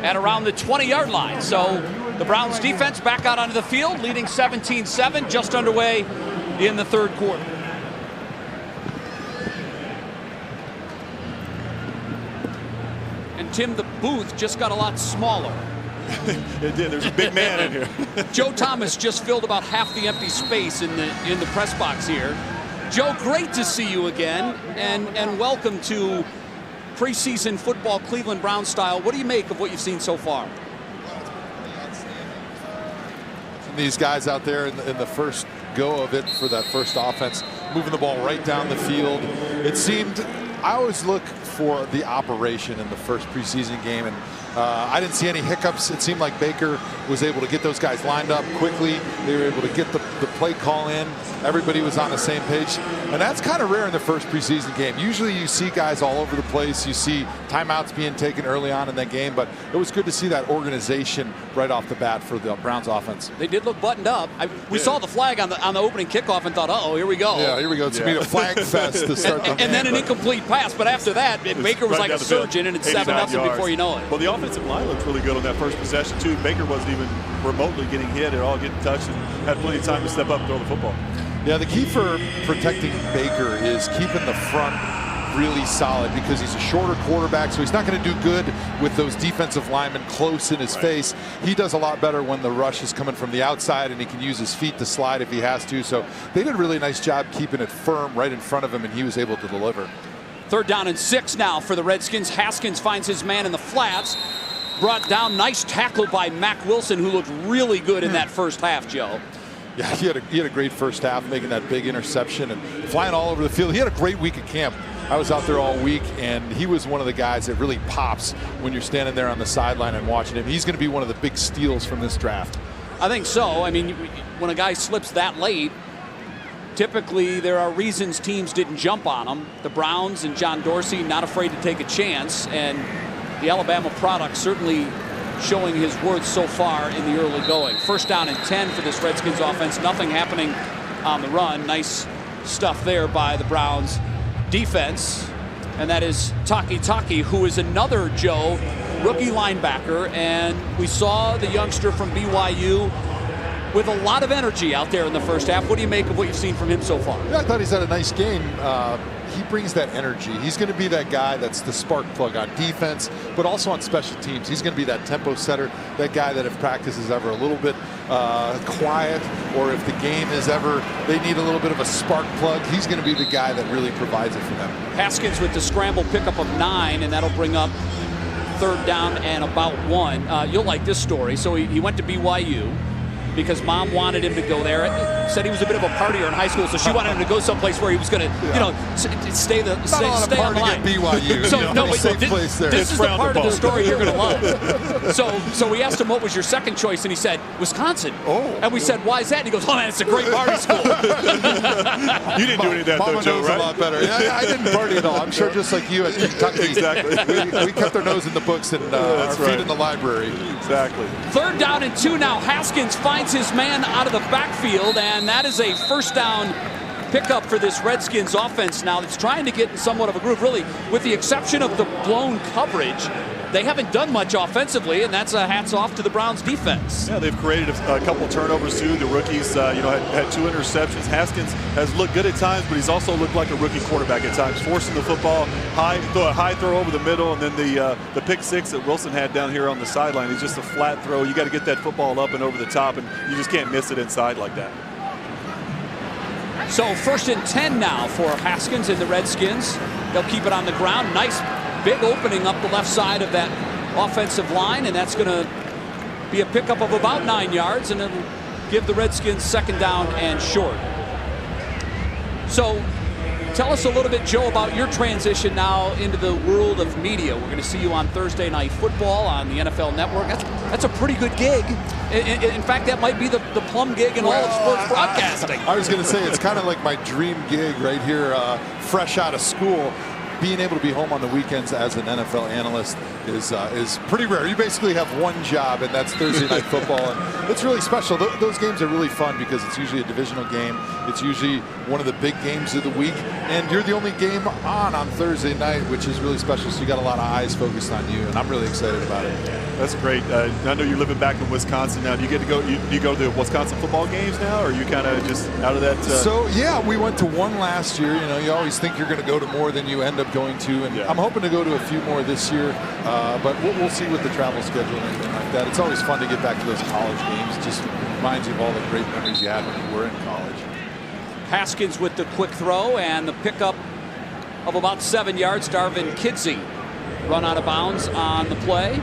at around the 20-yard line. So the Browns defense back out onto the field, leading 17-7, just underway in the third quarter. And Tim, the booth just got a lot smaller. It did. There's a big man in here. Joe Thomas just filled about half the empty space in the press box here. Joe, great to see you again, and welcome to preseason football, Cleveland Brown style. What do you make of what you've seen so far? From these guys out there in the first go of it for that first offense, moving the ball right down the field. It seemed, I always look for the operation in the first preseason game, and I didn't see any hiccups. It seemed like Baker was able to get those guys lined up quickly. They were able to get the play call in. Everybody was on the same page. And that's kind of rare in the first preseason game. Usually you see guys all over the place. You see timeouts being taken early on in that game. But it was good to see that organization right off the bat for the Browns offense. They did look buttoned up. We saw the flag on the opening kickoff and thought, uh-oh, here we go. Yeah, here we go. It's going to be a flag fest to start the game. And then an incomplete pass. But after that, Baker was like a surgeon, and it's 7-0 before you know it. Well, the offensive line looked really good on that first possession, too. Baker wasn't even remotely getting hit at all, getting touched, and had plenty of time to step up and throw the football. Yeah, the key for protecting Baker is keeping the front really solid, because he's a shorter quarterback, so he's not going to do good with those defensive linemen close in his face. He does a lot better when the rush is coming from the outside, and he can use his feet to slide if he has to. So they did a really nice job keeping it firm right in front of him, and he was able to deliver. 3rd down and 6 now for the Redskins. Haskins finds his man in the flats. Brought down, nice tackle by Mack Wilson, who looked really good in that first half, Joe. Yeah, he had a great first half, making that big interception and flying all over the field. He had a great week at camp. I was out there all week, and he was one of the guys that really pops when you're standing there on the sideline and watching him. He's going to be one of the big steals from this draft. I think so. I mean, when a guy slips that late, typically there are reasons teams didn't jump on him. The Browns and John Dorsey not afraid to take a chance, and the Alabama product certainly showing his worth so far in the early going. 1st down and 10 for this Redskins offense. Nothing happening on the run. Nice stuff there by the Browns defense. and that is Taki, who is another Joe rookie linebacker, and we saw the youngster from BYU with a lot of energy out there in the first half. What do you make of what you've seen from him so far? Yeah, I thought he's had a nice game. He brings that energy. He's going to be that guy that's the spark plug on defense, but also on special teams. He's going to be that tempo setter, that guy that if practice is ever a little bit quiet, or if the game is ever, they need a little bit of a spark plug, he's going to be the guy that really provides it for them. Haskins with the scramble pickup of 9, and that'll bring up 3rd down and about 1. You'll like this story. So he went to BYU because mom wanted him to go there. Said he was a bit of a partier in high school, so she wanted him to go someplace where he was going to, stay on the line. At BYU. So no, wait, place there. This is the part of the story you're going to love. So we asked him what was your second choice, and he said Wisconsin. Oh. And we said, why is that? And he goes, oh man, it's a great party school. You didn't do any of that though, Joe, right? A lot better. Yeah, I didn't party at all. I'm sure just like you at Kentucky. Exactly. We kept our nose in the books and our feet in the library. Exactly. 3rd down and 2 now. Haskins finds his man out of the backfield, and that is a 1st down pickup for this Redskins offense now that's trying to get in somewhat of a groove. Really, with the exception of the blown coverage, they haven't done much offensively, and that's a hats off to the Browns defense. Yeah, they've created a couple turnovers too. The rookies, had 2 interceptions. Haskins has looked good at times, but he's also looked like a rookie quarterback at times, forcing the football a high throw over the middle, and then the pick 6 that Wilson had down here on the sideline is just a flat throw. You got to get that football up and over the top, and you just can't miss it inside like that. So 1st and 10 now for Haskins and the Redskins. They'll keep it on the ground. Nice big opening up the left side of that offensive line, and that's going to be a pickup of about 9 yards, and it'll give the Redskins 2nd down and short. So tell us a little bit, Joe, about your transition now into the world of media. We're going to see you on Thursday Night Football on the NFL Network. That's a pretty good gig. In fact, that might be the plum gig in all of sports broadcasting. I was going to say, it's kind of like my dream gig right here, fresh out of school. Being able to be home on the weekends as an NFL analyst is pretty rare. You basically have one job, and that's Thursday Night Football. And it's really special. Those games are really fun because it's usually a divisional game. It's usually one of the big games of the week, and you're the only game on Thursday night, which is really special. So you got a lot of eyes focused on you, and I'm really excited about it. That's great. I know you're living back in Wisconsin now. Do you get to go? You go to the Wisconsin football games now, or are you kind of just out of that? So yeah, we went to one last year. You always think you're going to go to more than you end up going to, and I'm hoping to go to a few more this year. But we'll see with the travel schedule and anything like that. It's always fun to get back to those college games. It just reminds you of all the great memories you had when you were in college. Haskins with the quick throw and the pickup of about 7 yards. Darvin Kidsey run out of bounds on the play.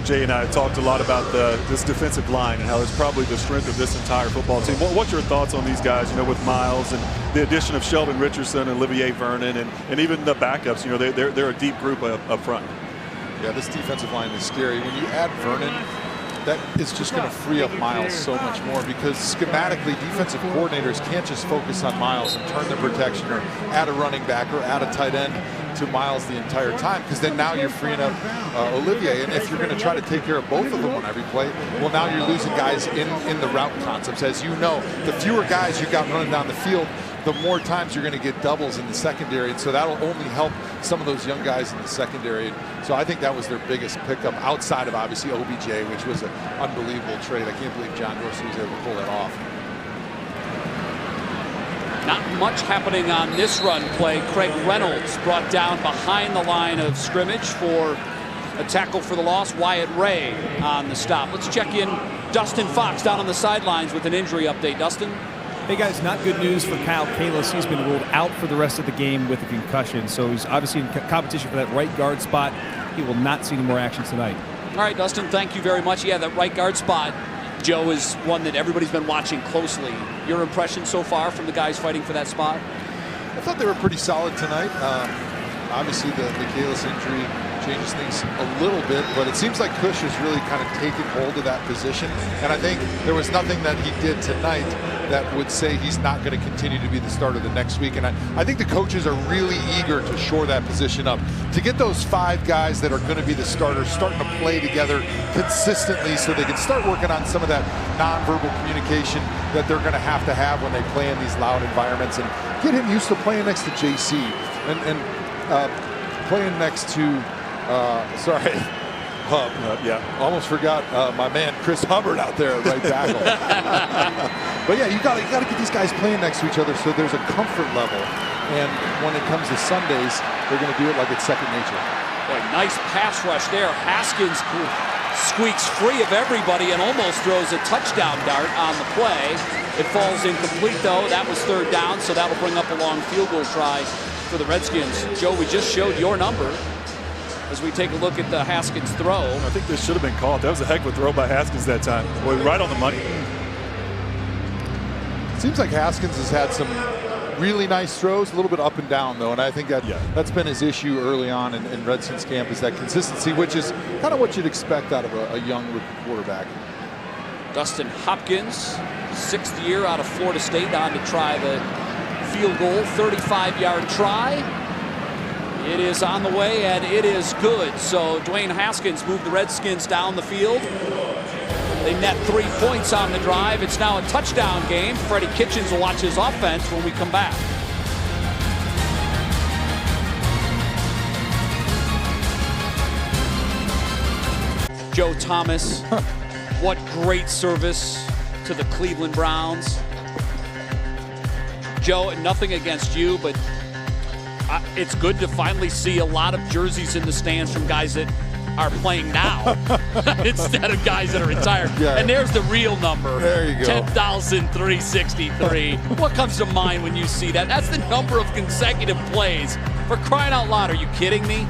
Jay and I talked a lot about this defensive line and how it's probably the strength of this entire football team. What's your thoughts on these guys, with Miles and the addition of Sheldon Richardson and Olivier Vernon and even the backups? They're a deep group up front. Yeah, this defensive line is scary. When you add Vernon, that is just going to free up Miles so much more, because schematically defensive coordinators can't just focus on Miles and turn the protection or add a running back or add a tight end to Miles the entire time, because then now you're freeing up Olivier. And if you're going to try to take care of both of them on every play, well, now you're losing guys in the route concepts. As you know, the fewer guys you got running down the field, the more times you're going to get doubles in the secondary, and so that'll only help some of those young guys in the secondary. So I think that was their biggest pickup, outside of obviously OBJ, which was an unbelievable trade. I can't believe John Dorsey was able to pull that off. Not much happening on this run play. Craig Reynolds brought down behind the line of scrimmage for a tackle for the loss. Wyatt Ray on the stop. Let's check in Dustin Fox down on the sidelines with an injury update. Dustin? Hey guys, not good news for Kyle Kalis. He's been ruled out for the rest of the game with a concussion, so he's obviously in competition for that right guard spot. He will not see any more action tonight. All right, Dustin, thank you very much. Yeah, that right guard spot, Joe, is one that everybody's been watching closely. Your impression so far from the guys fighting for that spot? I thought they were pretty solid tonight. Obviously, the Kalis injury changes things a little bit, but it seems like Cush has really kind of taken hold of that position. And I think there was nothing that he did tonight that would say he's not going to continue to be the starter the next week. And I think the coaches are really eager to shore that position up, to get those 5 guys that are going to be the starters starting to play together consistently so they can start working on some of that nonverbal communication that they're going to have when they play in these loud environments, and get him used to playing next to JC and playing next to, Hub. Yeah. Almost forgot my man Chris Hubbard out there at right tackle. But yeah, you got to get these guys playing next to each other so there's a comfort level. And when it comes to Sundays, they're going to do it like it's second nature. Boy, nice pass rush there. Haskins squeaks free of everybody and almost throws a touchdown dart on the play. It falls incomplete, though. That was 3rd down, so that'll bring up a long field goal try for the Redskins. Joe, we just showed your number as we take a look at the Haskins throw. I think this should have been called. That was a heck of a throw by Haskins that time. Boy, right on the money. Seems like Haskins has had some really nice throws, a little bit up and down, though, and I think that's been his issue early on in Redskins camp, is that consistency, which is kind of what you'd expect out of a young rookie quarterback. Dustin Hopkins, 6th year out of Florida State, on to try the field goal, 35-yard try. It is on the way, and it is good. So Dwayne Haskins moved the Redskins down the field. They net 3 points on the drive. It's now a touchdown game. Freddie Kitchens will watch his offense when we come back. Joe Thomas, what great service to the Cleveland Browns. Joe, nothing against you, but it's good to finally see a lot of jerseys in the stands from guys that are playing now instead of guys that are retired. Yeah. And there's the real number. There you go. 10,363. What comes to mind when you see that? That's the number of consecutive plays. For crying out loud, are you kidding me?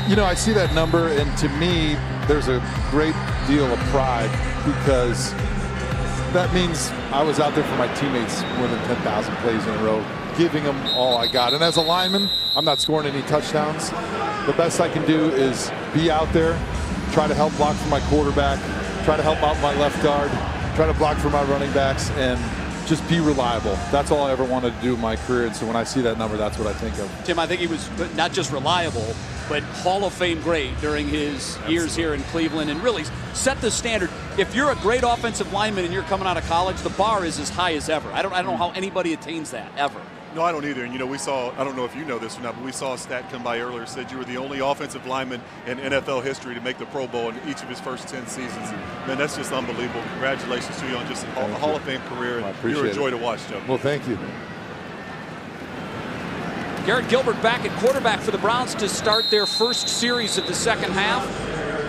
You know, I see that number, and to me, there's a great deal of pride, because that means I was out there for my teammates more than 10,000 plays in a row, giving them all I got. And as a lineman, I'm not scoring any touchdowns. The best I can do is be out there, try to help block for my quarterback, try to help out my left guard, try to block for my running backs, and just be reliable. That's all I ever wanted to do in my career. And so when I see that number, that's what I think of. Tim, I think he was not just reliable, but Hall of Fame great during his years here in Cleveland, and really set the standard. If you're a great offensive lineman and you're coming out of college, the bar is as high as ever. I don't know how anybody attains that, ever. No, I don't either. And, you know, we saw, I don't know if you know this or not, but we saw a stat come by earlier, said you were the only offensive lineman in NFL history to make the Pro Bowl in each of his first 10 seasons. And, man, that's just unbelievable. Congratulations to you on just a Hall of Fame career. And you're a joy to watch, Joe. Well, thank you. Garrett Gilbert back at quarterback for the Browns to start their first series of the second half.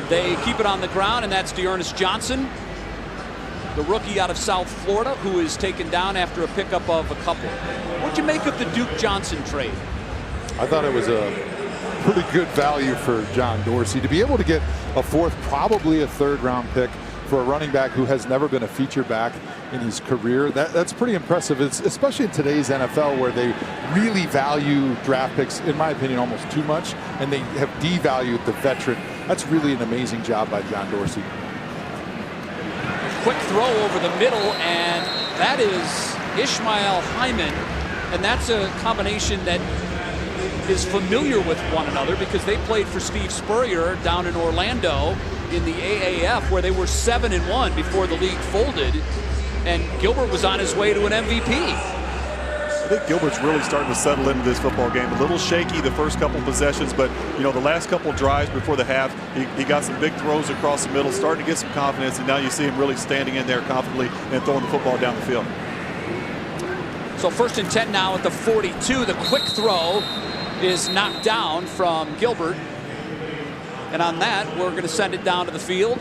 They keep it on the ground, and that's Dearness Johnson, the rookie out of South Florida, who is taken down after a pickup of a couple. What'd you make of the Duke Johnson trade? I thought it was a pretty good value for John Dorsey to be able to get a 4th, probably a 3rd-round pick for a running back who has never been a feature back in his career. That's pretty impressive, especially in today's NFL, where they really value draft picks, in my opinion, almost too much, and they have devalued the veteran. That's really an amazing job by John Dorsey. Quick throw over the middle, and that is Ishmael Hyman, and that's a combination that is familiar with one another because they played for Steve Spurrier down in Orlando in the AAF, where they were 7-1 before the league folded, and Gilbert was on his way to an MVP. I think Gilbert's really starting to settle into this football game. A little shaky the first couple possessions, but you know, the last couple drives before the half, he got some big throws across the middle, starting to get some confidence, and now you see him really standing in there confidently and throwing the football down the field. So 1st and 10 now at the 42. The quick throw is knocked down from Gilbert, and on that, we're going to send it down to the field.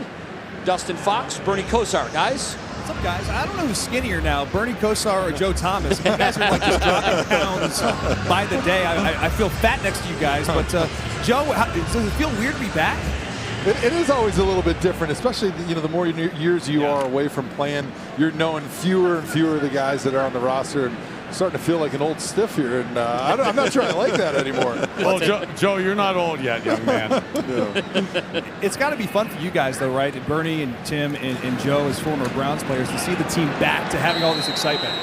Dustin Fox, Bernie Kosar, guys. What's up, guys? I don't know who's skinnier now, Bernie Kosar or Joe Thomas. You guys are like just dropping pounds by the day. I feel fat next to you guys. But, Joe, does it feel weird to be back? It is always a little bit different, especially, you know, the more years you are away from playing, you're knowing fewer and fewer of the guys that are on the roster. And starting to feel like an old stiff here, and I'm not sure I like that anymore. Well, Joe, you're not old yet, young man. It's got to be fun for you guys, though, right? And Bernie and Tim and Joe, as former Browns players, to see the team back to having all this excitement.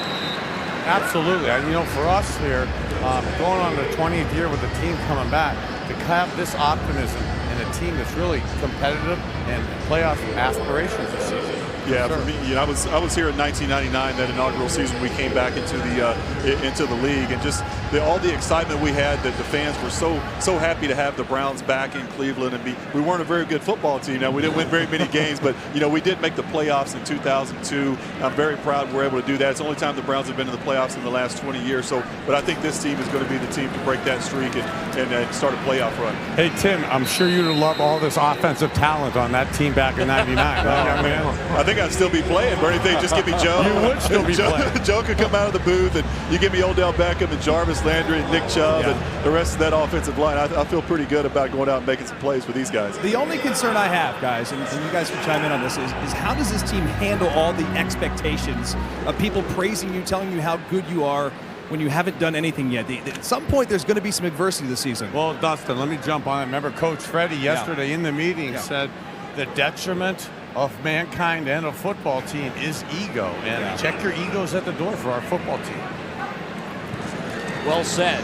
Absolutely. You know, for us here, going on the 20th year with the team coming back, to have this optimism in a team that's really competitive and playoff aspirations this season. Yeah, for me, I was here in 1999, that inaugural season we came back into the league, and just all the excitement we had, that the fans were so happy to have the Browns back in Cleveland. And we weren't a very good football team. Now, we didn't win very many games, but we did make the playoffs in 2002. I'm very proud we were able to do that. It's the only time the Browns have been in the playoffs in the last 20 years. But I think this team is going to be the team to break that streak and start a playoff run. Hey, Tim, I'm sure you'd love all this offensive talent on that team back in '99. I think I'd still be playing, Bernie. If they just give me Joe. You would still be playing. Joe could come out of the booth, and you give me Odell Beckham and Jarvis Landry and Nick Chubb and the rest of that offensive line. I feel pretty good about going out and making some plays for these guys. The only concern I have, guys, and you guys can chime in on this, is how does this team handle all the expectations of people praising you, telling you how good you are, when you haven't done anything yet? At some point, there's going to be some adversity this season. Well, Dustin, let me jump on it. Remember, Coach Freddie yesterday in the meeting said the detriment of mankind and a football team is ego. And check your egos at the door for our football team. Well said.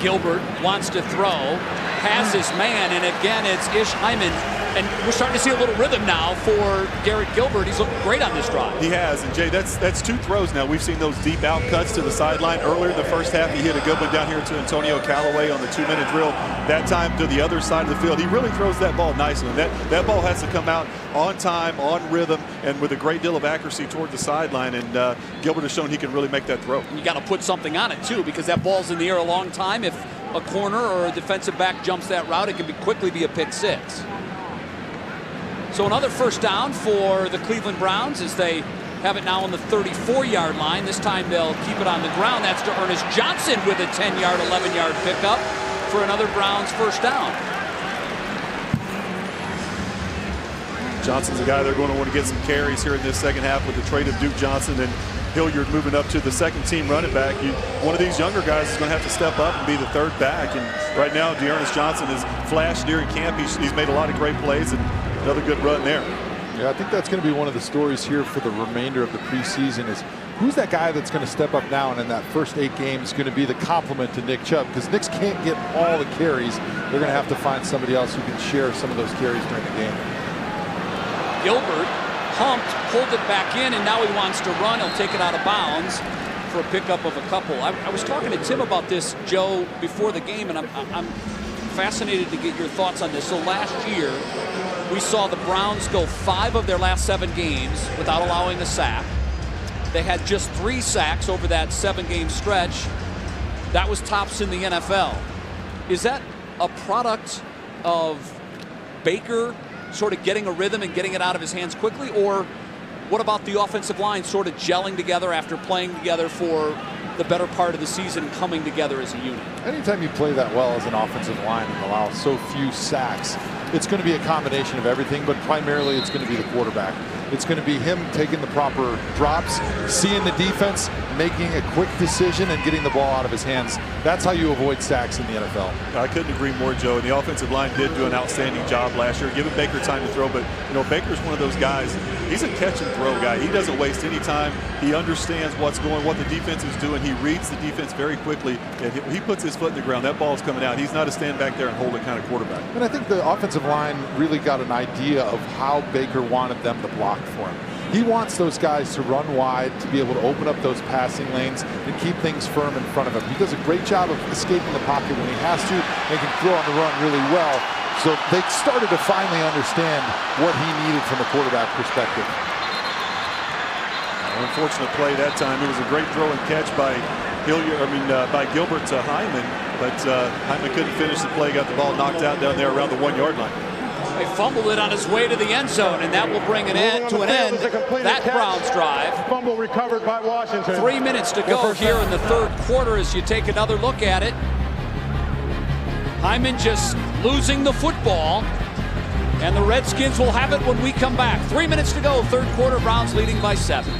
Gilbert wants to throw, has his man, and again, it's Ish Hyman. And we're starting to see a little rhythm now for Garrett Gilbert. He's looked great on this drive. He has, and Jay, that's two throws now. We've seen those deep out cuts to the sideline. Earlier in the first half, he hit a good one down here to Antonio Callaway on the 2-minute drill. That time to the other side of the field. He really throws that ball nicely. And that ball has to come out on time, on rhythm, and with a great deal of accuracy toward the sideline. And Gilbert has shown he can really make that throw. And you got to put something on it, too, because that ball's in the air a long time. If a corner or a defensive back jumps that route, it can quickly be a pick six. So another first down for the Cleveland Browns as they have it now on the 34-yard line. This time they'll keep it on the ground. That's to Ernest Johnson with a 10-yard, 11-yard pickup for another Browns first down. Johnson's a guy they're going to want to get some carries here in this second half with the trade of Duke Johnson and Hilliard moving up to the second-team running back. One of these younger guys is going to have to step up and be the third back. And right now, D'Ernest Johnson has flashed during camp. He's made a lot of great plays, and another good run there. Yeah, I think that's going to be one of the stories here for the remainder of the preseason is who's that guy that's going to step up now and in that first 8 games going to be the complement to Nick Chubb, because Nick can't get all the carries. They're going to have to find somebody else who can share some of those carries during the game. Gilbert humped, pulled it back in, and now he wants to run. He'll take it out of bounds for a pickup of a couple. I was talking to Tim about this, Joe, before the game, and I'm fascinated to get your thoughts on this. So last year, we saw the Browns go 5 of their last 7 games without allowing a sack. They had just 3 sacks over that 7-game stretch. That was tops in the NFL. Is that a product of Baker sort of getting a rhythm and getting it out of his hands quickly, or what about the offensive line sort of gelling together after playing together for the better part of the season, coming together as a unit? Anytime you play that well as an offensive line and allow so few sacks, it's going to be a combination of everything, but primarily it's going to be the quarterback. It's going to be him taking the proper drops, seeing the defense, making a quick decision, and getting the ball out of his hands. That's how you avoid sacks in the NFL. I couldn't agree more, Joe. And the offensive line did do an outstanding job last year, giving Baker time to throw. But, Baker's one of those guys, he's a catch-and-throw guy. He doesn't waste any time. He understands what the defense is doing. He reads the defense very quickly. And he puts his foot in the ground. That ball's coming out. He's not a stand back there and hold it kind of quarterback. And I think the offensive line really got an idea of how Baker wanted them to block for him. He wants those guys to run wide, to be able to open up those passing lanes and keep things firm in front of him. He does a great job of escaping the pocket when he has to. They can throw on the run really well. So they started to finally understand what he needed from a quarterback perspective. Unfortunate play that time. It was a great throw and catch by by Gilbert to Hyman, but Hyman couldn't finish the play. Got the ball knocked out down there around the 1-yard line. He fumbled it on his way to the end zone, and that will bring an end to an end that Browns drive. Fumble recovered by Washington. 3 minutes to go here in the third quarter as you take another look at it. Hyman just losing the football, and the Redskins will have it when we come back. 3 minutes to go, third quarter, Browns leading by 7.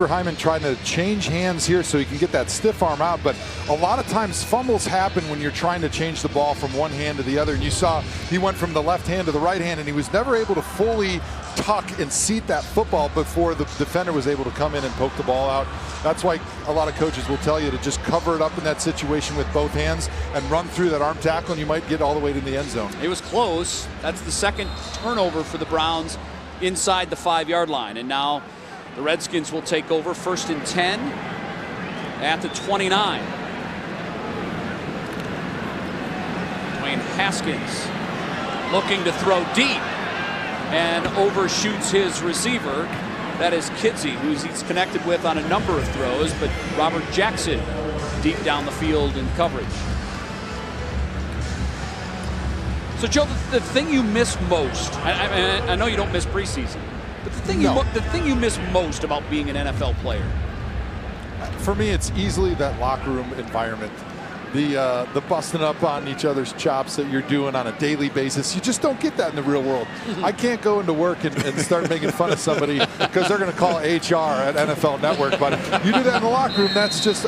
Hyman trying to change hands here so he can get that stiff arm out, but a lot of times fumbles happen when you're trying to change the ball from one hand to the other. And you saw he went from the left hand to the right hand, and he was never able to fully tuck and seat that football before the defender was able to come in and poke the ball out. That's why a lot of coaches will tell you to just cover it up in that situation with both hands and run through that arm tackle, and you might get all the way to the end zone. It was close. That's the second turnover for the Browns inside the 5-yard line. And now the Redskins will take over 1st and 10 at the 29. Dwayne Haskins looking to throw deep and overshoots his receiver. That is Kidsey, who he's connected with on a number of throws, but Robert Jackson deep down the field in coverage. So, Joe, the thing you miss most, I know you don't miss preseason, but the thing you miss most about being an NFL player? For me, it's easily that locker room environment. The busting up on each other's chops that you're doing on a daily basis. You just don't get that in the real world. I can't go into work and start making fun of somebody because they're going to call HR at NFL Network. But you do that in the locker room, that's just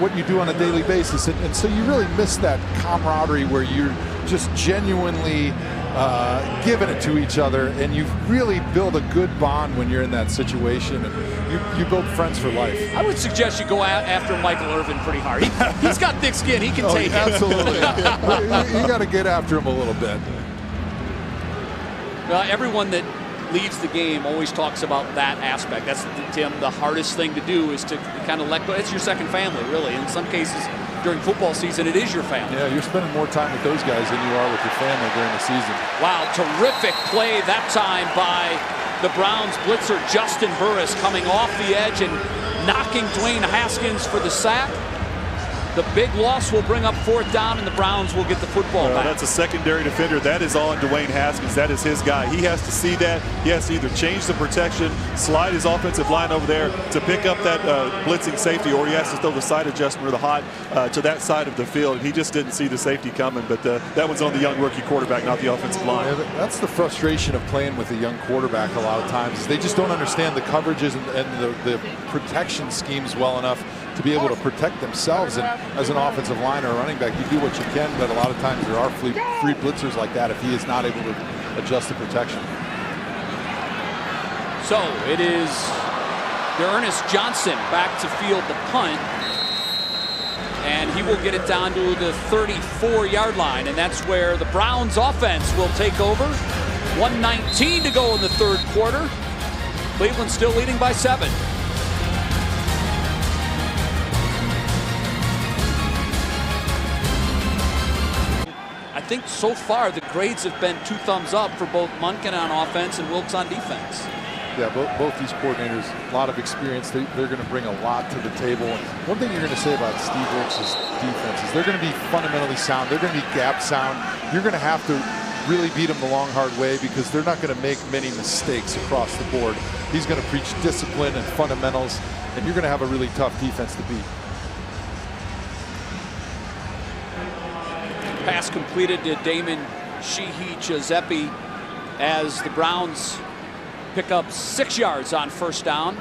what you do on a daily basis. And so you really miss that camaraderie where you're just genuinely giving it to each other, and you really build a good bond when you're in that situation, and you build friends for life. I would suggest you go out after Michael Irvin pretty hard. He's got thick skin. He can take it. Absolutely. You got to get after him a little bit. Everyone that leaves the game always talks about that aspect. That's, Tim, the hardest thing to do is to kind of let go. It's your second family, really. In some cases, during football season, it is your family. Yeah, you're spending more time with those guys than you are with your family during the season. Wow, terrific play that time by the Browns blitzer Justin Burris, coming off the edge and knocking Dwayne Haskins for the sack. The big loss will bring up 4th down, and the Browns will get the football back. That's a secondary defender. That is on Dwayne Haskins. That is his guy. He has to see that. He has to either change the protection, slide his offensive line over there to pick up that blitzing safety, or he has to throw the side adjustment or the hot to that side of the field. He just didn't see the safety coming, but that was on the young rookie quarterback, not the offensive line. Yeah, that's the frustration of playing with a young quarterback a lot of times. Is they just don't understand the coverages and the protection schemes well enough to be able to protect themselves. And as an offensive line or a running back, you do what you can, but a lot of times there are free blitzers like that if he is not able to adjust the protection. So it is Ernest Johnson back to field the punt, and he will get it down to the 34-yard line, and that's where the Browns offense will take over. 1:19 to go in the 3rd quarter. Cleveland still leading by 7. I think so far the grades have been 2 thumbs up for both Munkin on offense and Wilkes on defense. Yeah, both these coordinators, a lot of experience. They're going to bring a lot to the table. And one thing you're going to say about Steve Wilkes' defense is they're going to be fundamentally sound. They're going to be gap sound. You're going to have to really beat them the long, hard way because they're not going to make many mistakes across the board. He's going to preach discipline and fundamentals, and you're going to have a really tough defense to beat. Pass completed to Damon Sheehy-Giuseppe as the Browns pick up 6 yards on 1st down.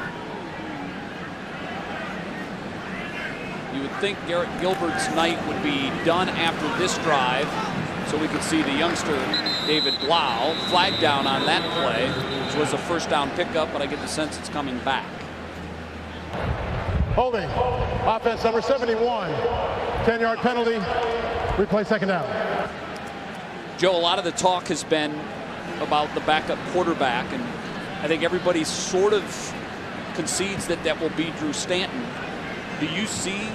You would think Garrett Gilbert's night would be done after this drive, so we could see the youngster David Blau flag down on that play, which was a 1st down pickup, but I get the sense it's coming back. Holding. Offense number 71. 10-yard penalty. Replay 2nd down. Joe, a lot of the talk has been about the backup quarterback, and I think everybody sort of concedes that that will be Drew Stanton. Do you see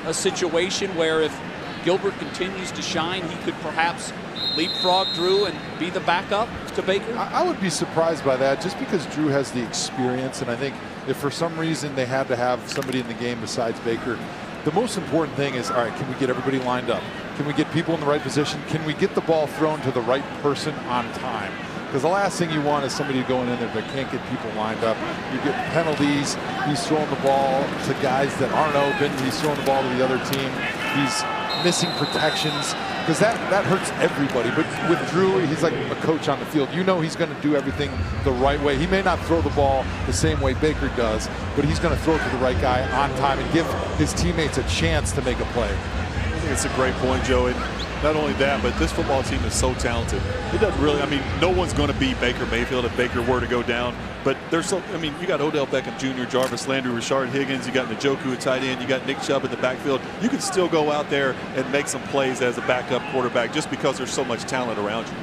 a situation where if Gilbert continues to shine, he could perhaps leapfrog Drew and be the backup to Baker? I would be surprised by that just because Drew has the experience, and I think if for some reason they had to have somebody in the game besides Baker, the most important thing is, all right, can we get everybody lined up? Can we get people in the right position? Can we get the ball thrown to the right person on time? Because the last thing you want is somebody going in there that can't get people lined up. You get penalties. He's throwing the ball to guys that aren't open. He's throwing the ball to the other team. He's missing protections, because that hurts everybody. But with Drew, he's like a coach on the field. You know he's going to do everything the right way. He may not throw the ball the same way Baker does, but he's going to throw it to the right guy on time and give his teammates a chance to make a play. I think it's a great point, Joe. And not only that, but this football team is so talented. It doesn't really, I mean, no one's going to beat Baker Mayfield if Baker were to go down. But there's so, I mean, you got Odell Beckham Jr., Jarvis Landry, Rashard Higgins, you got Njoku at tight end, you got Nick Chubb in the backfield. You can still go out there and make some plays as a backup quarterback just because there's so much talent around you.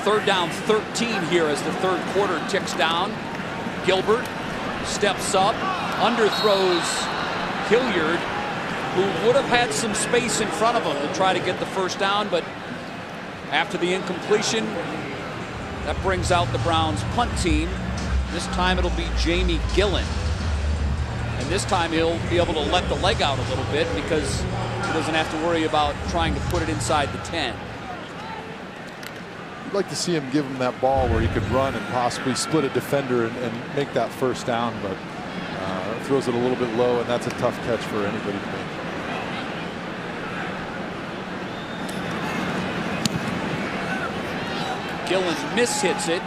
3rd down 13 here as the third quarter ticks down. Gilbert steps up, underthrows Hilliard, who would have had some space in front of him to try to get the first down, but after the incompletion, that brings out the Browns punt team. This time it'll be Jamie Gillen. And this time he'll be able to let the leg out a little bit because he doesn't have to worry about trying to put it inside the 10. I'd like to see him give him that ball where he could run and possibly split a defender and make that first down, but throws it a little bit low, and that's a tough catch for anybody to make. Gillen mishits it.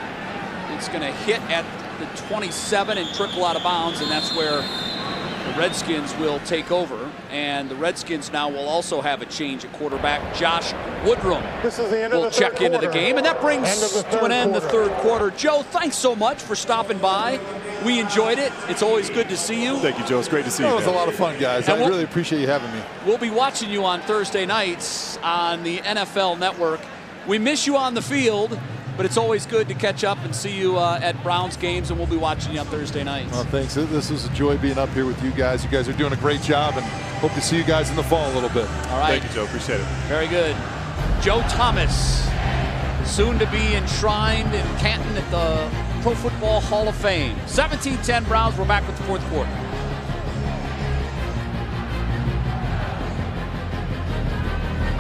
It's going to hit at the 27 and trickle out of bounds, and that's where the Redskins will take over. And the Redskins now will also have a change at quarterback. Josh Woodrum will check into the game, and that brings to an end the third quarter. Joe, thanks so much for stopping by. We enjoyed it. It's always good to see you. Thank you, Joe. It's great to see you. It was a lot of fun, guys. I really appreciate you having me. We'll be watching you on Thursday nights on the NFL Network. We miss you on the field, but it's always good to catch up and see you at Browns games, and we'll be watching you on Thursday nights. Well, thanks. This was a joy being up here with you guys. You guys are doing a great job, and hope to see you guys in the fall a little bit. All right. Thank you, Joe. Appreciate it. Very good. Joe Thomas, soon to be enshrined in Canton at the Pro Football Hall of Fame. 17-10 Browns. We're back with the fourth quarter.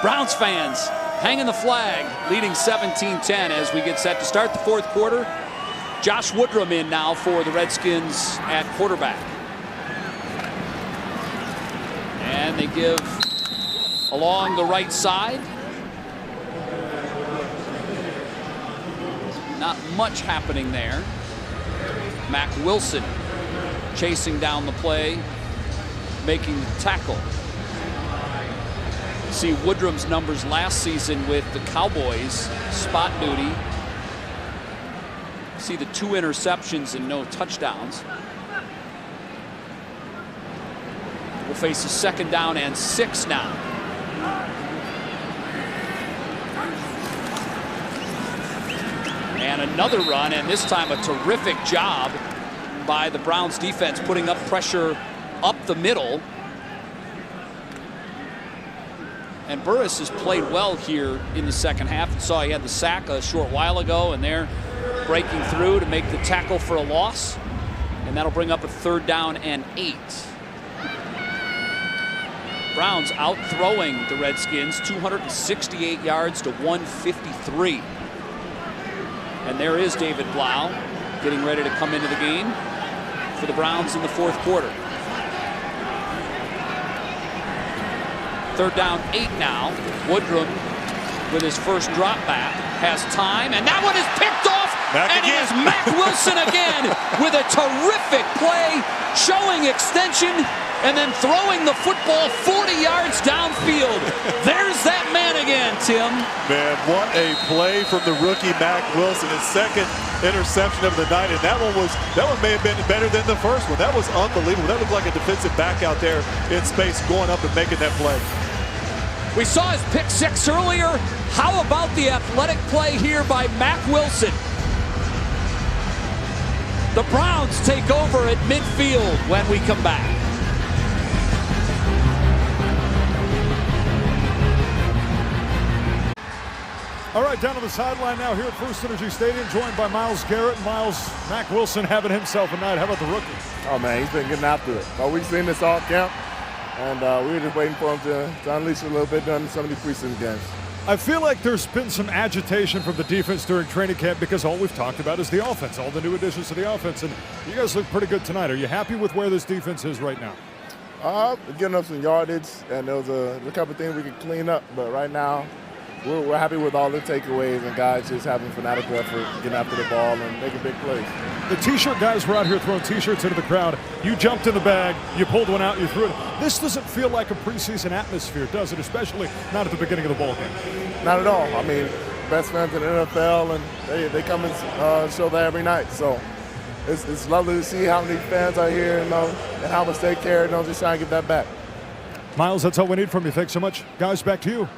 Browns fans hanging the flag, leading 17-10 as we get set to start the fourth quarter. Josh Woodrum in now for the Redskins at quarterback. And they give along the right side. Not much happening there. Mac Wilson chasing down the play, making the tackle. See Woodrum's numbers last season with the Cowboys, spot duty. See the 2 interceptions and no touchdowns. We'll face a 2nd down and 6 now. And another run, and this time a terrific job by the Browns defense putting up pressure up the middle. And Burris has played well here in the second half. You saw he had the sack a short while ago, and they're breaking through to make the tackle for a loss. And that'll bring up a 3rd down and 8. Browns out throwing the Redskins 268 yards to 153. And there is David Blau getting ready to come into the game for the Browns in the fourth quarter. 3rd down, 8 now. Woodrum with his first drop back has time, and that one is picked off. And it is Mac Wilson again with a terrific play, showing extension and then throwing the football 40 yards downfield. There's that man again, Tim. Man, what a play from the rookie Mac Wilson, his 2nd interception of the night, and that one may have been better than the first one. That was unbelievable. That looked like a defensive back out there in space going up and making that play. We saw his pick 6 earlier. How about the athletic play here by Mac Wilson? The Browns take over at midfield when we come back. All right, down on the sideline now here at First Energy Stadium, joined by Myles Garrett. Myles, Mac Wilson having himself a night. How about the rookie? Oh, man, he's been getting after it. We've seen this all camp, and we were just waiting for him to unleash a little bit during some of these preseason games. I feel like there's been some agitation from the defense during training camp because all we've talked about is the offense, all the new additions to the offense, and you guys look pretty good tonight. Are you happy with where this defense is right now? Getting up some yardage, and there was a couple of things we could clean up. But right now, we're happy with all the takeaways and guys just having fanatical effort, getting after the ball and making big plays. The T-shirt guys were out here throwing T-shirts into the crowd. You jumped in the bag, you pulled one out, you threw it. This doesn't feel like a preseason atmosphere, does it? Especially not at the beginning of the ball game. Not at all. I mean, best fans in the NFL, and they come and show that every night. So it's lovely to see how many fans are here, and how much they care, and just trying to get that back. Miles, that's all we need from you. Thanks so much. Guys, back to you.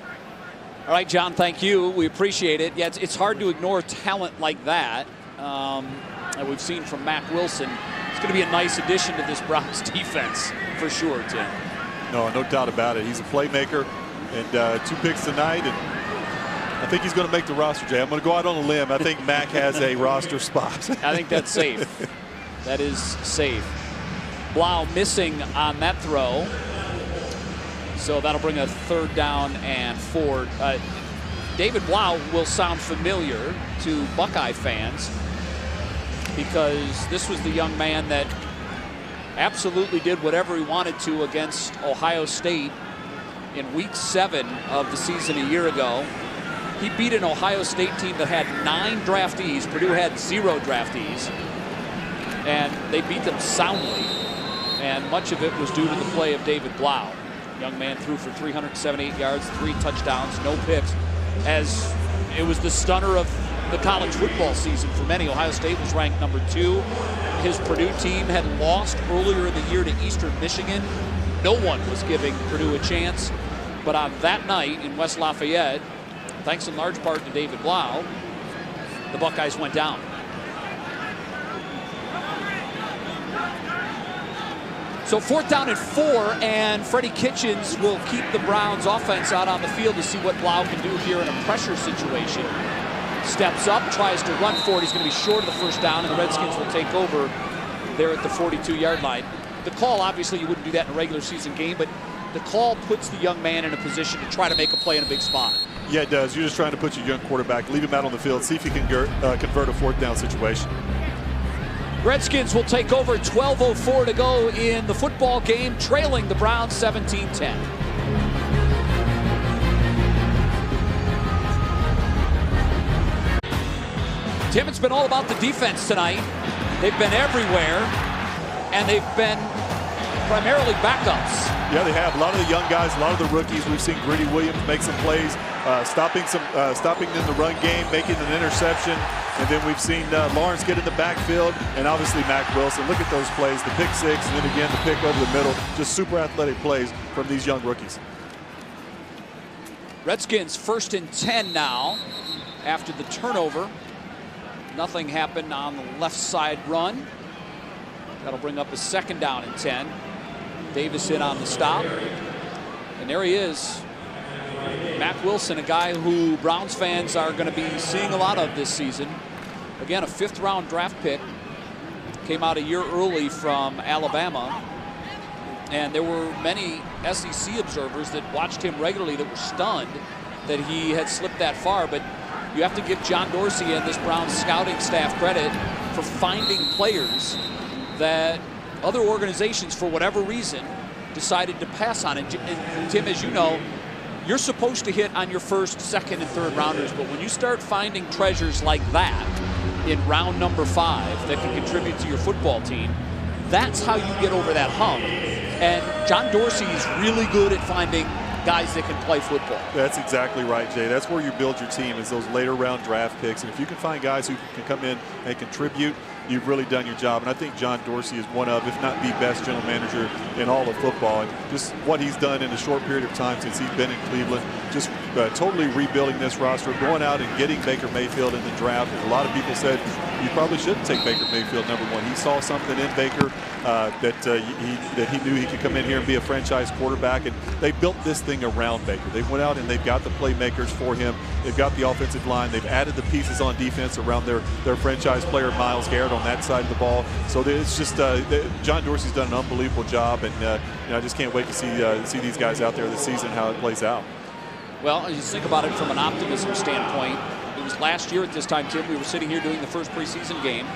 All right, John, thank you. We appreciate it. Yeah, it's hard to ignore talent like that that we've seen from Mack Wilson. It's going to be a nice addition to this Browns defense for sure, Tim. No doubt about it. He's a playmaker, and 2 picks tonight, and I think he's going to make the roster, Jay. I'm going to go out on a limb. I think Mack has a roster spot. I think that's safe. That is safe. Blau missing on that throw. So that'll bring a 3rd down and 4. David Blau will sound familiar to Buckeye fans because this was the young man that absolutely did whatever he wanted to against Ohio State in week 7 of the season a year ago. He beat an Ohio State team that had 9 draftees. Purdue had 0 draftees. And they beat them soundly. And much of it was due to the play of David Blau. Young man threw for 378 yards, 3 touchdowns, no picks. As it was the stunner of the college football season for many. Ohio State was ranked number 2. His Purdue team had lost earlier in the year to Eastern Michigan. No one was giving Purdue a chance. But on that night in West Lafayette, thanks in large part to David Blau, the Buckeyes went down. So 4th down and 4, and Freddie Kitchens will keep the Browns offense out on the field to see what Blau can do here in a pressure situation. Steps up, tries to run for it. He's going to be short of the 1st down, and the Redskins will take over there at the 42-yard line. The call, obviously, you wouldn't do that in a regular season game, but the call puts the young man in a position to try to make a play in a big spot. Yeah, it does. You're just trying to put your young quarterback, leave him out on the field, see if he can convert a 4th down situation. Redskins will take over. 12:04 to go in the football game, trailing the Browns 17-10. Tim, it's been all about the defense tonight. They've been everywhere, and they've been primarily backups. Yeah, they have. A lot of the young guys, a lot of the rookies. We've seen Gritty Williams make some plays, stopping in the run game, making an interception. And then we've seen Lawrence get in the backfield, and obviously Mack Wilson. Look at those plays, the pick 6, and then again the pick over the middle. Just super athletic plays from these young rookies. Redskins 1st and 10 now after the turnover. Nothing happened on the left side run. That'll bring up a 2nd down and 10. Davis in on the stop. And there he is. Mack Wilson, a guy who Browns fans are going to be seeing a lot of this season. Again, a 5th round draft pick. Came out a year early from Alabama. And there were many SEC observers that watched him regularly that were stunned that he had slipped that far. But you have to give John Dorsey and this Browns scouting staff credit for finding players that other organizations, for whatever reason, decided to pass on. And Tim, as you know, you're supposed to hit on your 1st, 2nd, and 3rd rounders, but when you start finding treasures like that in round number 5 that can contribute to your football team, that's how you get over that hump. And John Dorsey is really good at finding guys that can play football. That's exactly right, Jay. That's where you build your team, is those later round draft picks. And if you can find guys who can come in and contribute, you've really done your job. And I think John Dorsey is one of, if not the best general manager in all of football. And just what he's done in a short period of time since he's been in Cleveland, just totally rebuilding this roster, going out and getting Baker Mayfield in the draft. And a lot of people said you probably shouldn't take Baker Mayfield #1. He saw something in Baker that he knew he could come in here and be a franchise quarterback. And they built this thing around Baker. They went out and they've got the playmakers for him. They've got the offensive line. They've added the pieces on defense around their franchise player, Myles Garrett, on that side of the ball. So it's just John Dorsey's done an unbelievable job, and I just can't wait to see these guys out there this season, how it plays out. Well, you think about it from an optimism standpoint. It was last year at this time, Tim, we were sitting here doing the first preseason game,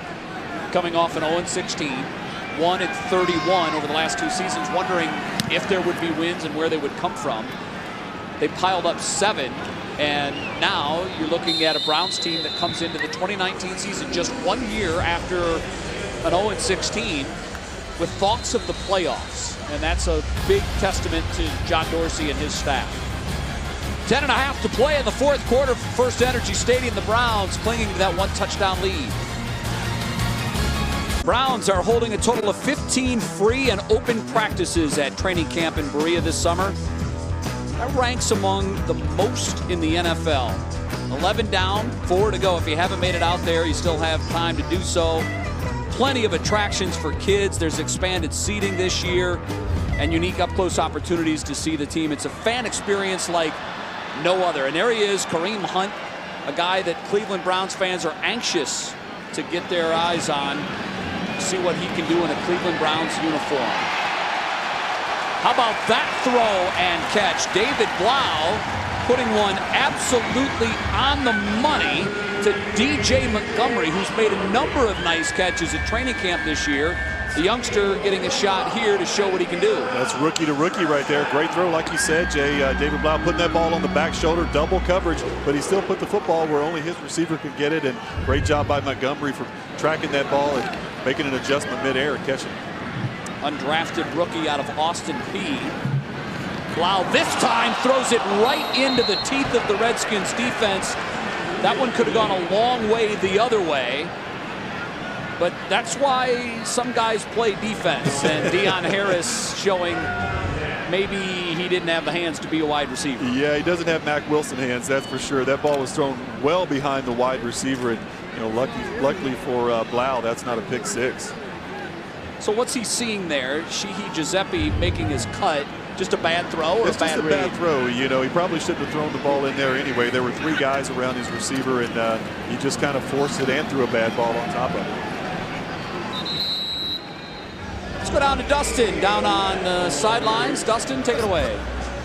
coming off an 0-16. 1-31 over the last 2 seasons, wondering if there would be wins and where they would come from. They piled up 7, and now you're looking at a Browns team that comes into the 2019 season just 1 year after an 0-16 with thoughts of the playoffs, and that's a big testament to John Dorsey and his staff. 10.5 to play in the 4th quarter for First Energy Stadium. The Browns clinging to that 1-touchdown lead. Browns are holding a total of 15 free and open practices at training camp in Berea this summer. That ranks among the most in the NFL. 11 down, 4 to go. If you haven't made it out there, you still have time to do so. Plenty of attractions for kids. There's expanded seating this year and unique up-close opportunities to see the team. It's a fan experience like no other. And there he is, Kareem Hunt, a guy that Cleveland Browns fans are anxious to get their eyes on, see what he can do in a Cleveland Browns uniform. How about that throw and catch? David Blau putting one absolutely on the money to DJ Montgomery, who's made a number of nice catches at training camp this year. The youngster getting a shot here to show what he can do. That's rookie to rookie right there. Great throw, like you said, Jay. David Blau putting that ball on the back shoulder, double coverage, but he still put the football where only his receiver could get it, and great job by Montgomery for tracking that ball and making an adjustment midair and catching it. Undrafted rookie out of Austin Peay. Blau this time throws it right into the teeth of the Redskins defense. That one could have gone a long way the other way. But that's why some guys play defense, and Deion Harris showing maybe he didn't have the hands to be a wide receiver. Yeah, he doesn't have Mack Wilson hands, that's for sure. That ball was thrown well behind the wide receiver, and luckily for Blau, that's not a pick 6. So what's he seeing there? Sheehy Giuseppe making his cut. Just a bad throw or it's a bad read? Bad throw. He probably shouldn't have thrown the ball in there anyway. There were 3 guys around his receiver, and he just kind of forced it and threw a bad ball on top of it. Let's go down to Dustin, down on the sidelines. Dustin, take it away.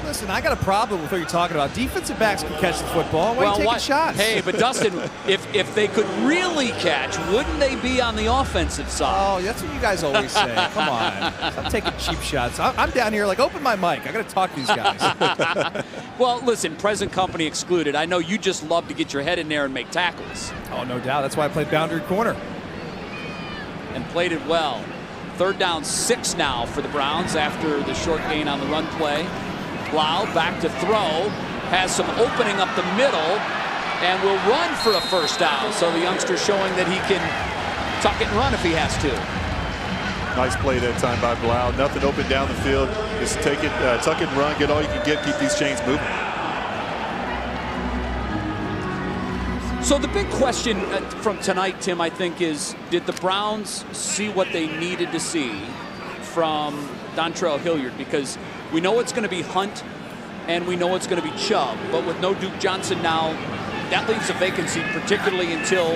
Listen, I got a problem with what you're talking about. Defensive backs can catch the football. Why are you taking shots? Hey, but Dustin, if they could really catch, wouldn't they be on the offensive side? Oh, that's what you guys always say. Come on. Stop taking cheap shots. I'm down here like, open my mic. I got to talk to these guys. Well, listen, present company excluded. I know you just love to get your head in there and make tackles. Oh, no doubt. That's why I played boundary corner. And played it well. 3rd down 6 now for the Browns after the short gain on the run play. Blau back to throw, has some opening up the middle, and will run for a 1st down. So the youngster showing that he can tuck it and run if he has to. Nice play that time by Blau. Nothing open down the field. Just take it, tuck it and run, get all you can get, keep these chains moving. So the big question from tonight, Tim, I think is, did the Browns see what they needed to see from Dontrell Hilliard? Because we know it's going to be Hunt and we know it's going to be Chubb, but with no Duke Johnson now, that leaves a vacancy, particularly until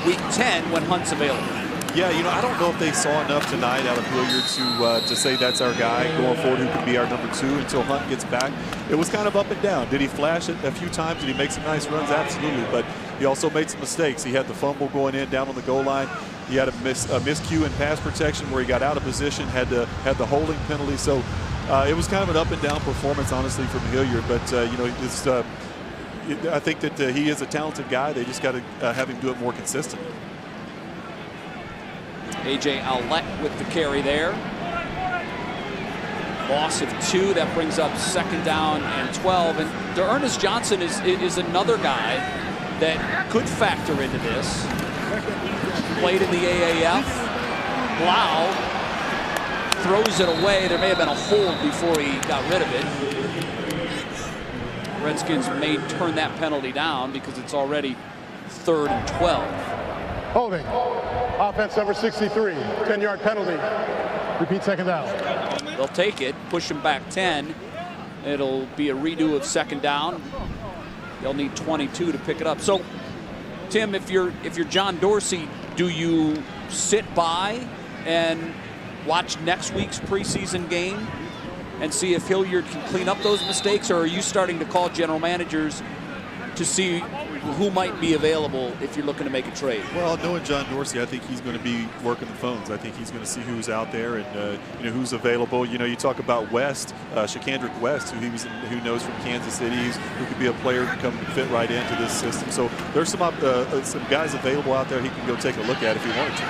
week 10 when Hunt's available. Yeah, I don't know if they saw enough tonight out of Hilliard to say that's our guy going forward, who could be our number 2 until Hunt gets back. It was kind of up and down. Did he flash it a few times? Did he make some nice runs? Absolutely, but he also made some mistakes. He had the fumble going in down on the goal line. He had a miscue in pass protection where he got out of position, had the holding penalty. So it was kind of an up and down performance, honestly, from Hilliard. But I think that he is a talented guy. They just got to have him do it more consistently. A.J. Owlett with the carry there. Loss of 2. That brings up 2nd down and 12. And D'Ernest Johnson is another guy that could factor into this. Played in the AAF. Blau throws it away. There may have been a hold before he got rid of it. Redskins may turn that penalty down because it's already 3rd and 12. Holding. Offense number 63. 10-yard penalty. Repeat 2nd down. They'll take it, push him back 10. It'll be a redo of 2nd down. They'll need 22 to pick it up. So, Tim, if you're John Dorsey, do you sit by and watch next week's preseason game and see if Hilliard can clean up those mistakes, or are you starting to call general managers to see who might be available if you're looking to make a trade? Well, knowing John Dorsey, I think he's going to be working the phones. I think he's going to see who's out there and who's available. You talk about West, Shakandrick West, who knows from Kansas City, who could be a player who can come fit right into this system. So there's some guys available out there he can go take a look at if he wanted to.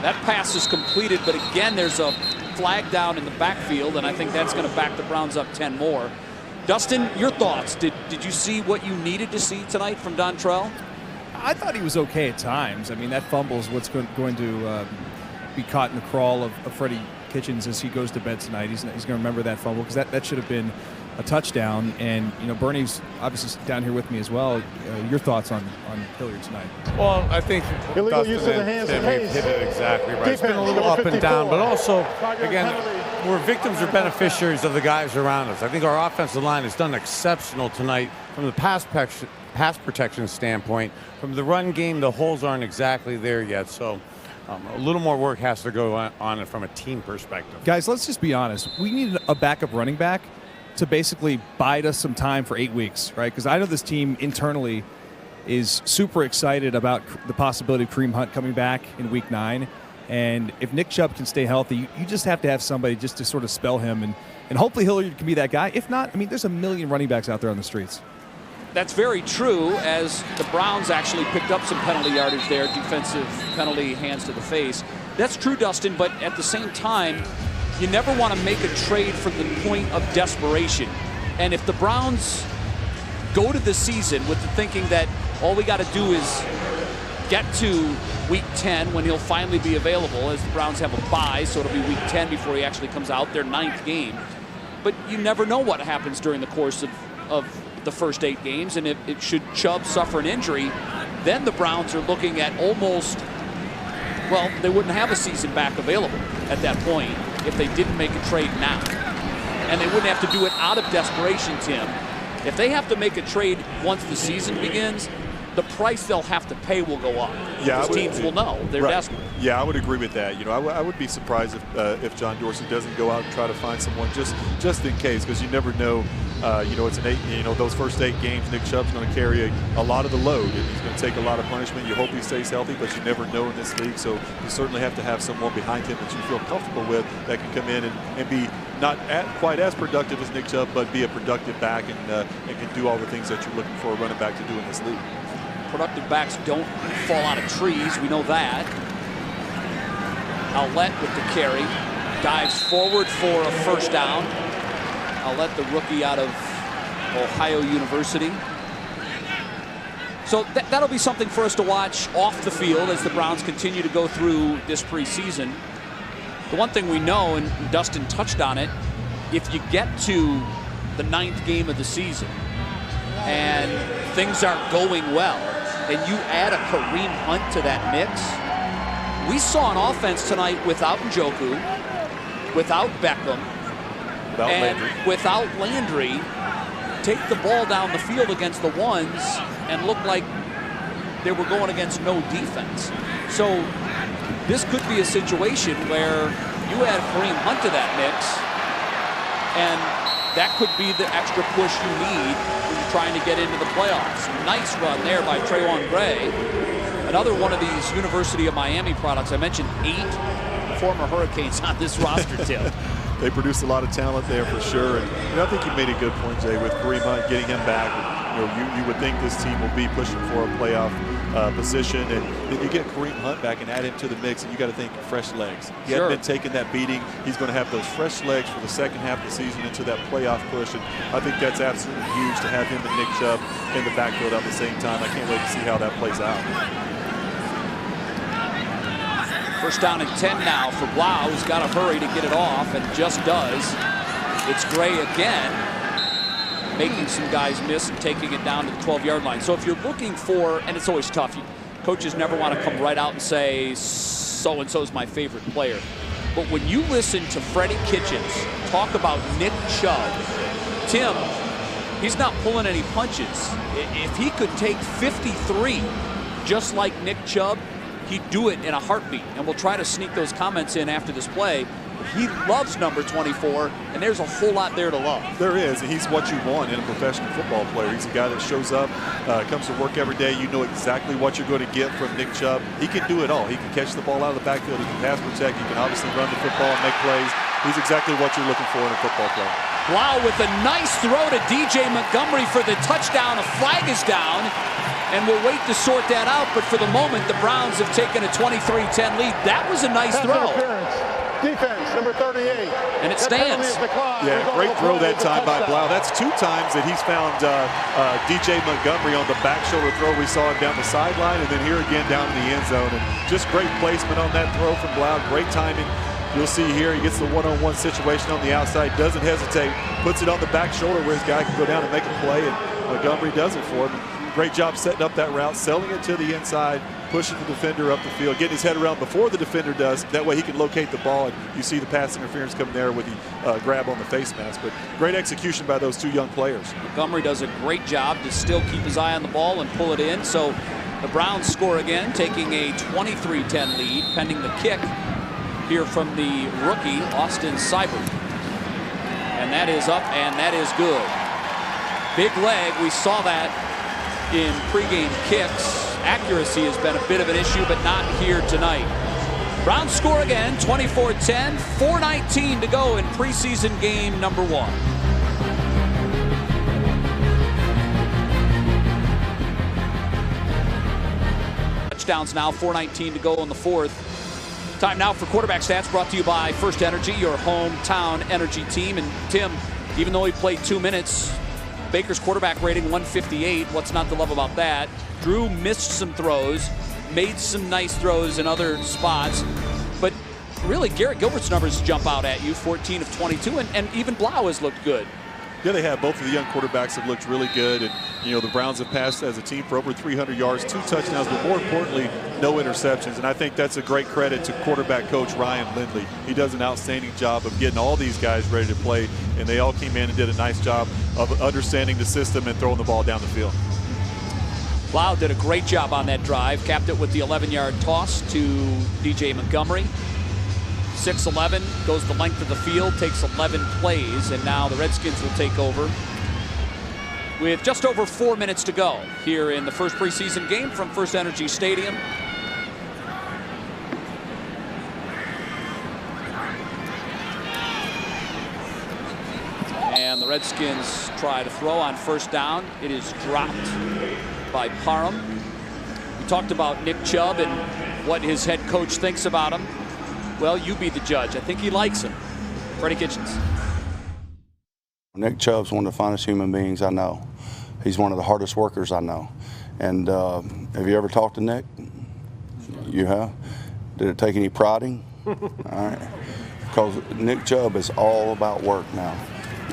That pass is completed, but again, there's a flag down in the backfield, and I think that's going to back the Browns up 10 more. Dustin, your thoughts? Did you see what you needed to see tonight from Dontrell? I thought he was okay at times. I mean, that fumble is what's going to be caught in the crawl of Freddie Kitchens as he goes to bed tonight. He's going to remember that fumble because that should have been a touchdown. And, Bernie's obviously down here with me as well. Your thoughts on Hilliard tonight? Well, I think Illegal Dustin use of the hands and of Tim Hayes. hit it exactly right. It's Defense, been a little number up and down, 54. but also, Five-yard again, penalty. we're victims or beneficiaries of the guys around us. I think our offensive line has done exceptional tonight from the pass protection standpoint. From the run game, the holes aren't exactly there yet, so a little more work has to go on it from a team perspective. Guys, let's just be honest. We need a backup running back to basically bide us some time for 8 weeks, right? Because I know this team internally is super excited about the possibility of Kareem Hunt coming back in Week 9. And if Nick Chubb can stay healthy, you just have to have somebody just to sort of spell him. And hopefully Hilliard can be that guy. If not, I mean, there's a million running backs out there on the streets. That's very true, as the Browns actually picked up some penalty yardage there, defensive penalty, hands to the face. That's true, Dustin, but at the same time, you never want to make a trade from the point of desperation. And if the Browns go to the season with the thinking that all we got to do is get to Week 10 when he'll finally be available, as the Browns have a bye, so it'll be Week 10 before he actually comes out, their 9th game. But you never know what happens during the course of the first 8 games, and if should Chubb suffer an injury, then the Browns are looking at almost, well, they wouldn't have a season back available at that point if they didn't make a trade now. And they wouldn't have to do it out of desperation, Tim. If they have to make a trade once the season begins, the price they'll have to pay will go up. Yeah, because teams will know they're desperate. Yeah, I would agree with that. I would be surprised if John Dorsey doesn't go out and try to find someone just in case, because you never know. It's an 8. Those first 8 games, Nick Chubb's going to carry a lot of the load, and he's going to take a lot of punishment. You hope he stays healthy, but you never know in this league. So you certainly have to have someone behind him that you feel comfortable with that can come in and be not quite as productive as Nick Chubb, but be a productive back and can do all the things that you're looking for a running back to do in this league. Productive backs don't fall out of trees. We know that. Ouellette with the carry. Dives forward for a first down. Ouellette, the rookie out of Ohio University. So that'll be something for us to watch off the field as the Browns continue to go through this preseason. The one thing we know, and Dustin touched on it, if you get to the 9th game of the season and things aren't going well, and you add a Kareem Hunt to that mix, we saw an offense tonight without Njoku, without Beckham, without Landry, take the ball down the field against the ones and look like they were going against no defense. So this could be a situation where you add Kareem Hunt to that mix, and that could be the extra push you need when you're trying to get into the playoffs. Nice run there by Traylon Gray. Another one of these University of Miami products. I mentioned 8 former Hurricanes on this roster, Tim. They produce a lot of talent there for sure. And I think you made a good point, Jay, with Kareem Hunt getting him back. You would think this team will be pushing for a playoff position, and then you get Kareem Hunt back and add him to the mix, and you got to think fresh legs. He hadn't been taking that beating. He's going to have those fresh legs for the second half of the season into that playoff push, and I think that's absolutely huge to have him and Nick Chubb in the backfield at the same time. I can't wait to see how that plays out. First down and 10 now for Blau, who's got to hurry to get it off, and just does. It's Gray again, making some guys miss and taking it down to the 12-yard line. So if you're looking for, and it's always tough, coaches never want to come right out and say, so-and-so's my favorite player. But when you listen to Freddie Kitchens talk about Nick Chubb, Tim, he's not pulling any punches. If he could take 53 just like Nick Chubb, he'd do it in a heartbeat. And we'll try to sneak those comments in after this play. he loves number 24, and there's a whole lot there to love. There is, and he's what you want in a professional football player. He's a guy that shows up, comes to work every day. You know exactly what you're going to get from Nick Chubb. He can do it all. He can catch the ball out of the backfield. He can pass protect. He can obviously run the football and make plays. He's exactly what you're looking for in a football player. Blau with a nice throw to DJ Montgomery for the touchdown. A flag is down, and we'll wait to sort that out. But for the moment, the Browns have taken a 23-10 lead. That was a nice throw. Defense, number 38. And it stands. Yeah, great throw that time by Blau. That's 2 times that he's found DJ Montgomery on the back shoulder throw. We saw him down the sideline, and then here again down in the end zone. And just great placement on that throw from Blau. Great timing. You'll see here he gets the one-on-one situation on the outside, doesn't hesitate, puts it on the back shoulder where his guy can go down and make a play, and Montgomery does it for him. Great job setting up that route, selling it to the inside, pushing the defender up the field, getting his head around before the defender does. That way he can locate the ball, and you see the pass interference come there with the grab on the face mask. But great execution by those 2 young players. Montgomery does a great job to still keep his eye on the ball and pull it in. So the Browns score again, taking a 23-10 lead, pending the kick here from the rookie, Austin Seibert. And that is up, and that is good. Big leg. We saw that in pregame kicks. Accuracy has been a bit of an issue, but not here tonight. Browns score again, 24-10, 4:19 to go in preseason game number 1. Touchdowns now, 4:19 to go in the 4th. Time now for quarterback stats, brought to you by First Energy, your hometown energy team. And Tim, even though he played 2 minutes, Baker's quarterback rating 158. What's not to love about that? Drew missed some throws, made some nice throws in other spots, but really Garrett Gilbert's numbers jump out at you, 14 of 22, and even Blau has looked good. Yeah, they have. Both of the young quarterbacks have looked really good. And, you know, the Browns have passed as a team for over 300 yards, 2 touchdowns, but more importantly, no interceptions. And I think that's a great credit to quarterback coach Ryan Lindley. He does an outstanding job of getting all these guys ready to play, and they all came in and did a nice job of understanding the system and throwing the ball down the field. Blau did a great job on that drive, capped it with the 11-yard toss to DJ Montgomery. 6'11", goes the length of the field, takes 11 plays, and now the Redskins will take over with just over 4 minutes to go here in the first preseason game from First Energy Stadium. And the Redskins try to throw on first down. It is dropped by Parham. We talked about Nick Chubb and what his head coach thinks about him. Well, you be the judge. I think he likes him. Freddie Kitchens. Nick Chubb's one of the finest human beings I know. He's one of the hardest workers I know. And have you ever talked to Nick? You have? Did it take any prodding? All right. Because Nick Chubb is all about work now.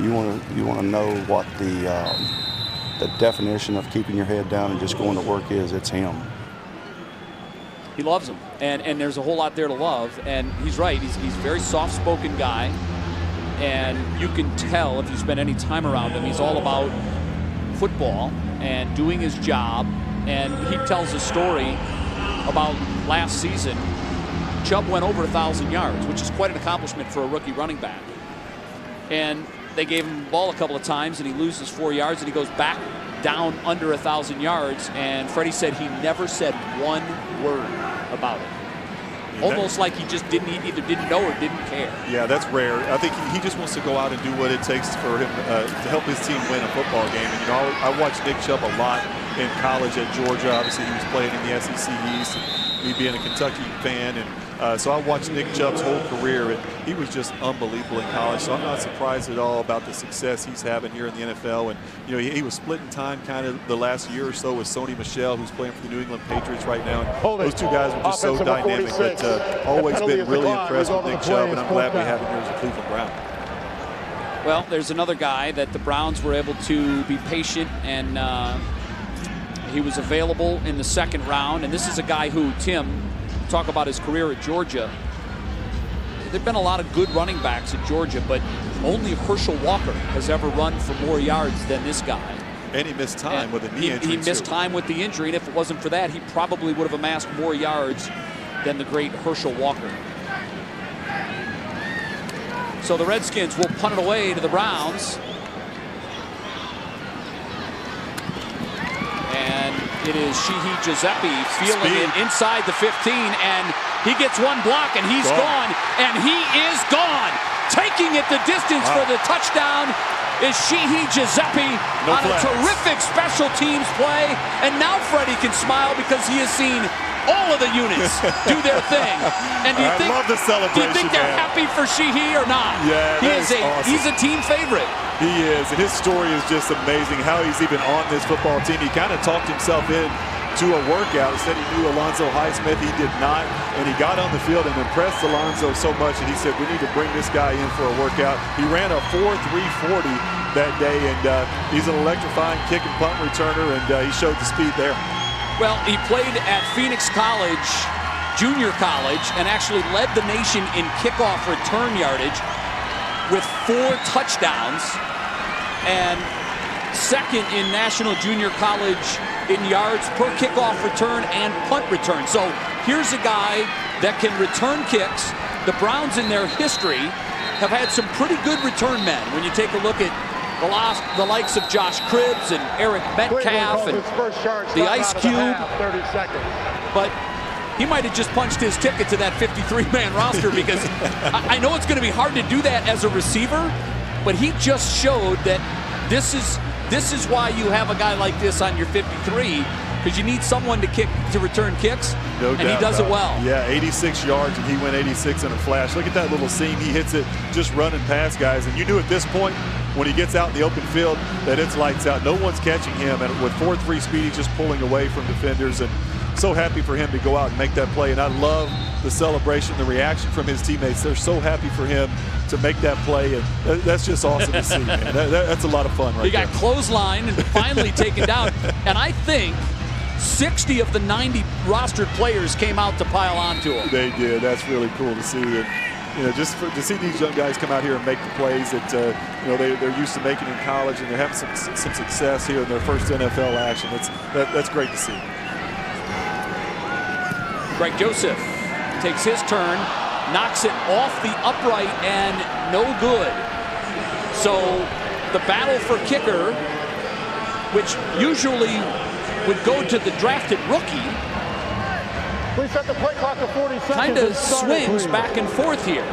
You want to know what the definition of keeping your head down and just going to work is. It's him. He loves him, and there's a whole lot there to love. And he's right. He's a very soft-spoken guy, and you can tell if you spend any time around him. He's all about football and doing his job. And he tells a story about last season. Chubb went over 1,000 yards, which is quite an accomplishment for a rookie running back. And they gave him the ball a couple of times, and he loses 4 yards, and he goes back down under 1,000 yards. And Freddie said he never said one word about it. Almost like he just either didn't know or didn't care. Yeah, that's rare. I think he just wants to go out and do what it takes for him to help his team win a football game. And, you know, I watched Nick Chubb a lot in college at Georgia. Obviously, he was playing in the SEC East, and me being a Kentucky fan. And so I watched Nick Chubb's whole career, and he was just unbelievable in college. So I'm not surprised at all about the success he's having here in the NFL. And, you know, he was splitting time kind of the last year or so with Sony Michel, who's playing for the New England Patriots right now. And those 2 guys were just so dynamic. But always been really impressed with Nick Chubb, and I'm glad we have him here as a Cleveland Brown. Well, there's another guy that the Browns were able to be patient, and he was available in the 2nd round. And this is a guy who, Tim, talk about his career at Georgia. There have been a lot of good running backs at Georgia, but only Herschel Walker has ever run for more yards than this guy. And he missed time with a knee injury. He missed time with the injury, and if it wasn't for that, he probably would have amassed more yards than the great Herschel Walker. So the Redskins will punt it away to the Browns. And it is Sheehy Giuseppe feeling it inside the 15, and he gets one block, and he's gone. And he is gone. Taking it the distance for the touchdown is Sheehy Giuseppe on a terrific special teams play. And now Freddie can smile because he has seen all of the units do their thing. And do you think, love the celebration, do you think they're happy for Sheehy or not? Yeah, awesome. He's a team favorite. He is, and his story is just amazing. How he's even on this football team. He kind of talked himself in to a workout. He said he knew Alonzo Highsmith. He did not, and he got on the field and impressed Alonzo so much. And he said, "We need to bring this guy in for a workout." He ran a 4.340 that day, and he's an electrifying kick and punt returner, and he showed the speed there. Well, he played at Phoenix College, junior college, and actually led the nation in kickoff return yardage with 4 touchdowns, and second in National Junior College in yards per kickoff return and punt return. So here's a guy that can return kicks. The Browns in their history have had some pretty good return men. When you take a look at the likes of Josh Cribbs and Eric Metcalf and the Ice Cube. 30 seconds. But he might have just punched his ticket to that 53-man roster, because I know it's going to be hard to do that as a receiver, but he just showed that this is why you have a guy like this on your 53, because you need someone to return kicks, and he does it well. Yeah, 86 yards, and he went 86 in a flash. Look at that little seam. He hits it just running past guys, and you knew at this point, when he gets out in the open field, that it's lights out. No one's catching him, and with 4.3 speed, he's just pulling away from defenders, and so happy for him to go out and make that play. And I love the celebration, the reaction from his teammates. They're so happy for him to make that play, and that's just awesome to see, man. That's a lot of fun right there. He got clotheslined and finally taken down, and I think 60 of the 90 rostered players came out to pile onto him. They did. That's really cool to see. And, just to see these young guys come out here and make the plays that they're used to making in college, and they're having some success here in their first NFL action. That's great to see. Greg Joseph takes his turn, knocks it off the upright, and no good. So the battle for kicker, which usually would go to the drafted rookie, Please set the play clock to 40 seconds. kind of swings back and forth here.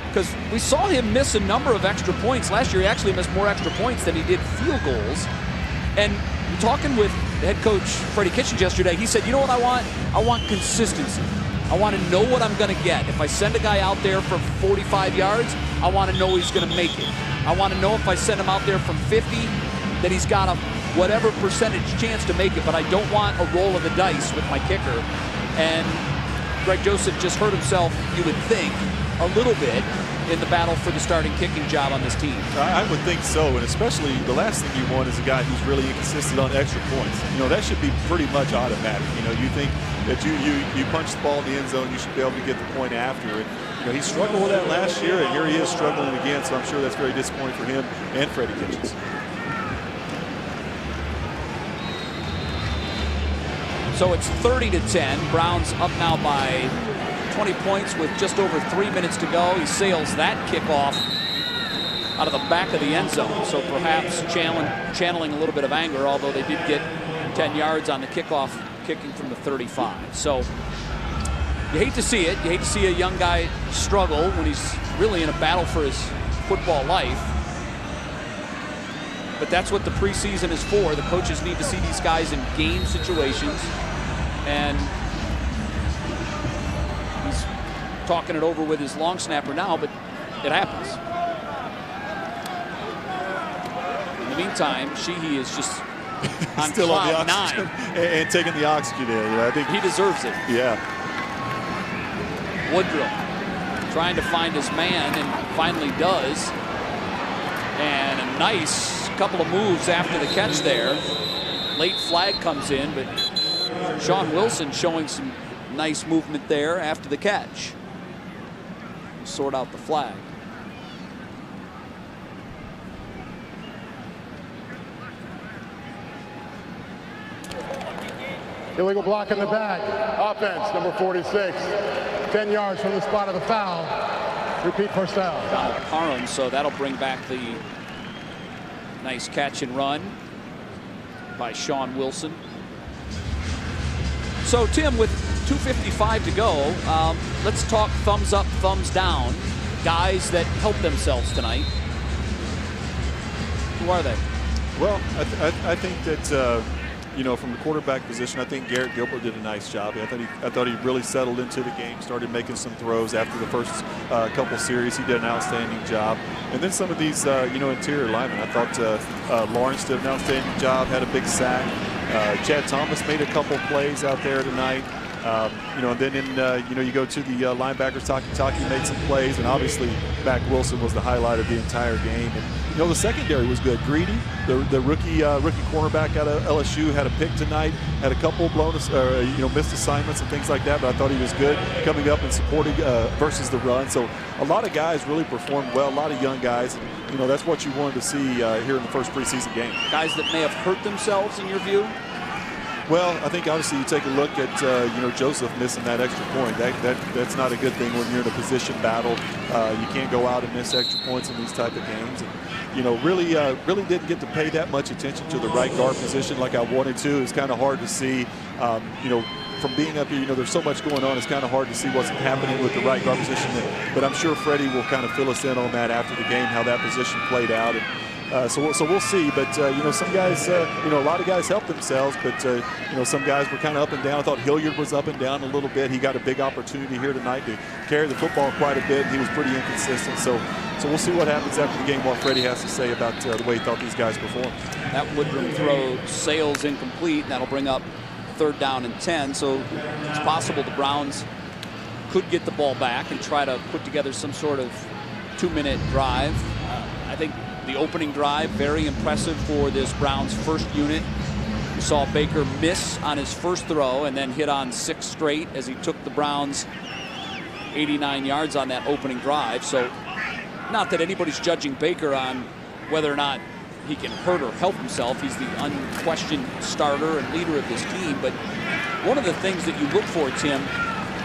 Because we saw him miss a number of extra points. Last year he actually missed more extra points than he did field goals. And talking with head coach Freddie Kitchens yesterday, he said, you know what I want? I want consistency. I want to know what I'm going to get. If I send a guy out there for 45 yards, I want to know he's going to make it. I want to know if I send him out there from 50, that he's got a whatever percentage chance to make it, but I don't want a roll of the dice with my kicker. And Greg Joseph just hurt himself, you would think, a little bit in the battle for the starting kicking job on this team. I would think so, and especially the last thing you want is a guy who's really inconsistent on extra points. That should be pretty much automatic. You think that you punch the ball in the end zone, you should be able to get the point after it. He struggled with that last year, and here he is struggling again, so I'm sure that's very disappointing for him and Freddie Kitchens. So it's 30-10. Browns up now by 20 points with just over 3 minutes to go. He sails that kickoff out of the back of the end zone. So perhaps channeling a little bit of anger, although they did get 10 yards on the kickoff, kicking from the 35. So you hate to see it. You hate to see a young guy struggle when he's really in a battle for his football life. But that's what the preseason is for. The coaches need to see these guys in game situations. And he's talking it over with his long snapper now, but it happens. In the meantime, Sheehy is just on still on the cloud oxygen 9. and taking the oxygen in. I think he deserves it. Yeah. Woodrow trying to find his man, and finally does. And a nice couple of moves after the catch there. Late flag comes in, but Sean Wilson showing some nice movement there after the catch. Sort out the flag. Illegal block in the back. Offense, number 46. 10 yards from the spot of the foul. Repeat first down. Donald Parham, so that'll bring back the nice catch and run by Sean Wilson. So, Tim, with 2:55 to go, let's talk thumbs up, thumbs down. Guys that helped themselves tonight. Who are they? Well, I think that you know, from the quarterback position, I think Garrett Gilbert did a nice job. I thought he really settled into the game, started making some throws after the first couple series. He did an outstanding job. And then some of these, you know, interior linemen. I thought Lawrence did an outstanding job, had a big sack. Chad Thomas made a couple plays out there tonight. You know, and then you know, you go to the linebackers. Taki made some plays, and obviously Mac Wilson was the highlight of the entire game. And you know, the secondary was good. Greedy, the rookie cornerback out of LSU, had a pick tonight. Had a couple blown, you know, missed assignments and things like that. But I thought he was good coming up and supporting versus the run. So a lot of guys really performed well. A lot of young guys. And, you know, that's what you wanted to see here in the first preseason game. Guys that may have hurt themselves, in your view. Well, I think obviously you take a look at you know, Joseph missing that extra point. That's not a good thing when you're in a position battle. You can't go out and miss extra points in these type of games. And, you know, really didn't get to pay that much attention to the right guard position like I wanted to. It's kind of hard to see. You know, from being up here, you know, there's so much going on. It's kind of hard to see what's happening with the right guard position. But I'm sure Freddie will kind of fill us in on that after the game, how that position played out. And, so we'll see, but you know, some guys, you know, a lot of guys helped themselves, but you know, some guys were kind of up and down. I thought Hilliard was up and down a little bit. He got a big opportunity here tonight to carry the football quite a bit. He was pretty inconsistent, so we'll see what happens after the game. What Freddie has to say about the way he thought these guys performed. That Woodrum throw sails incomplete, and that'll bring up 3rd down and 10. So it's possible the Browns could get the ball back and try to put together some sort of 2-minute drive. I think the opening drive, very impressive for this Browns first unit. We saw Baker miss on his first throw and then hit on 6 straight as he took the Browns 89 yards on that opening drive. So not that anybody's judging Baker on whether or not he can hurt or help himself. He's the unquestioned starter and leader of this team. But one of the things that you look for, Tim,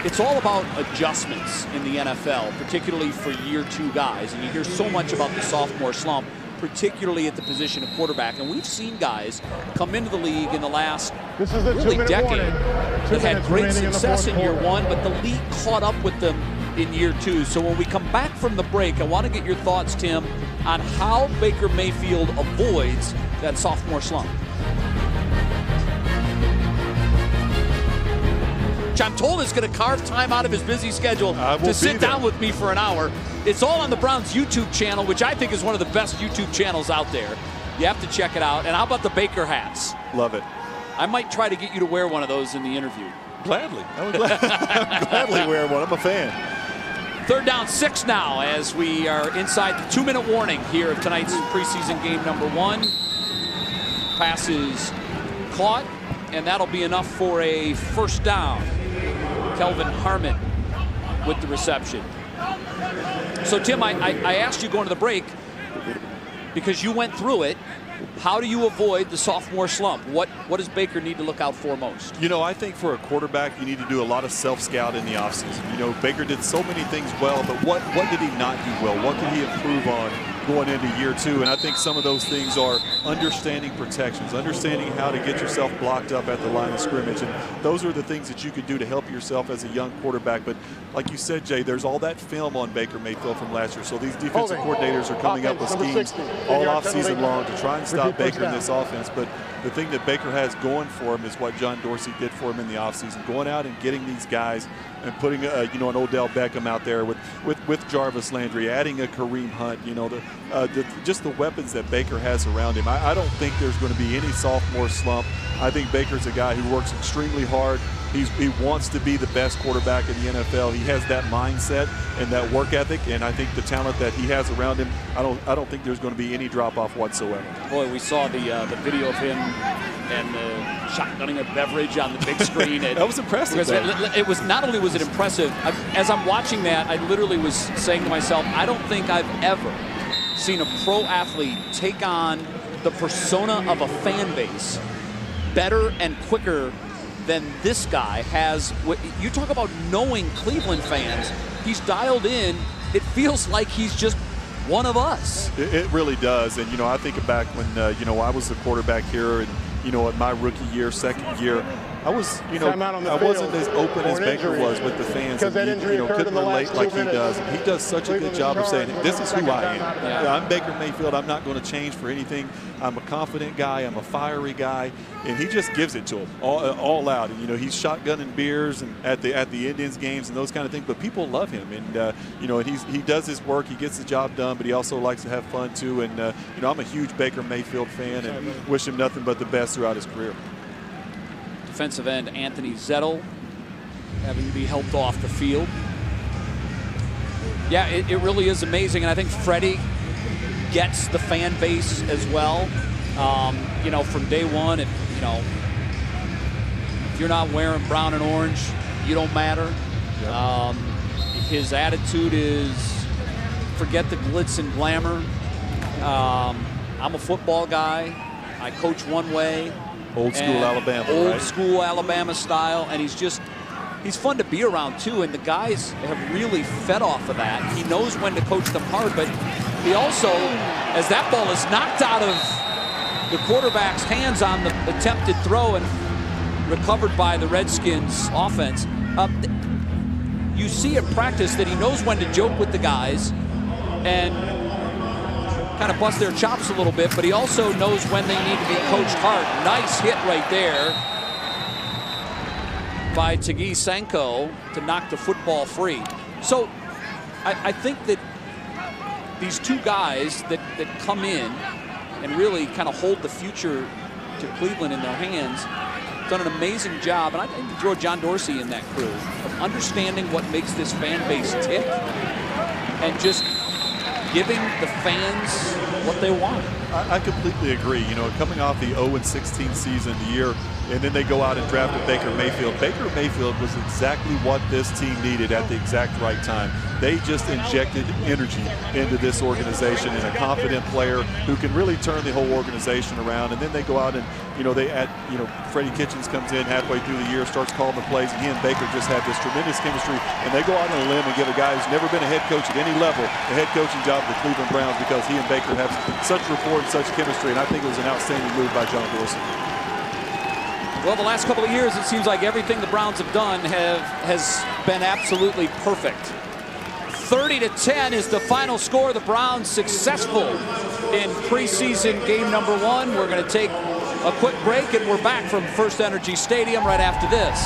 it's all about adjustments in the NFL, particularly for year 2 guys. And you hear so much about the sophomore slump, particularly at the position of quarterback. And we've seen guys come into the league in the last really decade that had great success in year 1, but the league caught up with them in year 2. So when we come back from the break, I want to get your thoughts, Tim, on how Baker Mayfield avoids that sophomore slump. I'm told is going to carve time out of his busy schedule to sit down with me for an hour. It's all on the Browns YouTube channel, which I think is one of the best YouTube channels out there. You have to check it out. And how about the Baker hats? Love it. I might try to get you to wear one of those in the interview. Gladly. I would gladly wear one. I'm a fan. 3rd down 6 now as we are inside the 2-minute warning here of tonight's preseason game number 1. Pass is caught, and that'll be enough for a 1st down. Kelvin Harmon with the reception. So, Tim, I asked you going to the break because you went through it. How do you avoid the sophomore slump? What does Baker need to look out for most? You know, I think for a quarterback, you need to do a lot of self-scout in the offseason. You know, Baker did so many things well, but what did he not do well? What could he improve on going into year 2? And I think some of those things are understanding protections, understanding how to get yourself blocked up at the line of scrimmage. And those are the things that you could do to help yourself as a young quarterback. But like you said, Jay, there's all that film on Baker Mayfield from last year. So these defensive coordinators are coming up with schemes all offseason long to try and stop Baker in this offense. But the thing that Baker has going for him is what John Dorsey did for him in the offseason, going out and getting these guys and putting you know, an Odell Beckham out there with Jarvis Landry, adding a Kareem Hunt. You know, just the weapons that Baker has around him. I don't think there's going to be any sophomore slump. I think Baker's a guy who works extremely hard. He wants to be the best quarterback in the NFL. He has that mindset and that work ethic, and I think the talent that he has around him, I don't think there's going to be any drop-off whatsoever. Boy, we saw the video of him and shotgunning a beverage on the big screen. That was impressive. It was, not only was it impressive, as I'm watching that, I literally was saying to myself, I don't think I've ever seen a pro athlete take on the persona of a fan base better and quicker than this guy has. You talk about knowing Cleveland fans. He's dialed in it feels like he's just one of us. It really does. And, I think back when, I was the quarterback here and, in my rookie year, second year, I was, I wasn't as open as Baker was with the fans, and couldn't relate like he does. And he does such a good job of saying, this is who I am. Yeah. I'm Baker Mayfield. I'm not going to change for anything. I'm a confident guy. I'm a fiery guy. And he just gives it to him all out. And, he's shotgunning beers and at the Indians games and those kind of things. But people love him. And, he does his work. He gets the job done, but he also likes to have fun, too. And, I'm a huge Baker Mayfield fan and wish him nothing but the best throughout his career. Defensive end Anthony Zettel having to be helped off the field. Yeah, it really is amazing. And I think Freddie gets the fan base as well. From day one, if you're not wearing brown and orange, you don't matter. Yep. His attitude is forget the glitz and glamour. I'm a football guy. I coach one way. Old school Alabama, old school Alabama style, and he's fun to be around too. And the guys have really fed off of that. He knows when to coach them hard, but he also, as that ball is knocked out of the quarterback's hands on the attempted throw and recovered by the Redskins offense, you see in practice that he knows when to joke with the guys and kind of bust their chops a little bit, but he also knows when they need to be coached hard. Nice hit right there by Tagi Sanko to knock the football free. So I think that these two guys that come in and really kind of hold the future to Cleveland in their hands done an amazing job, and I think throw John Dorsey in that crew, of understanding what makes this fan base tick and just giving the fans what they want. I completely agree. Coming off the 0-16 season, the year, and then they go out and draft Baker Mayfield. Baker Mayfield was exactly what this team needed at the exact right time. They just injected energy into this organization and a confident player who can really turn the whole organization around. And then they go out and, they add, Freddie Kitchens comes in halfway through the year, starts calling the plays. He and Baker just have this tremendous chemistry, and they go out on a limb and give a guy who's never been a head coach at any level the head coaching job of the Cleveland Browns because he and Baker have such rapport and such chemistry, and I think it was an outstanding move by John Dorsey. Well, the last couple of years, it seems like everything the Browns have done has been absolutely perfect. 30-10 is the final score. The Browns successful in preseason game number 1. We're going to take a quick break, and we're back from First Energy Stadium right after this.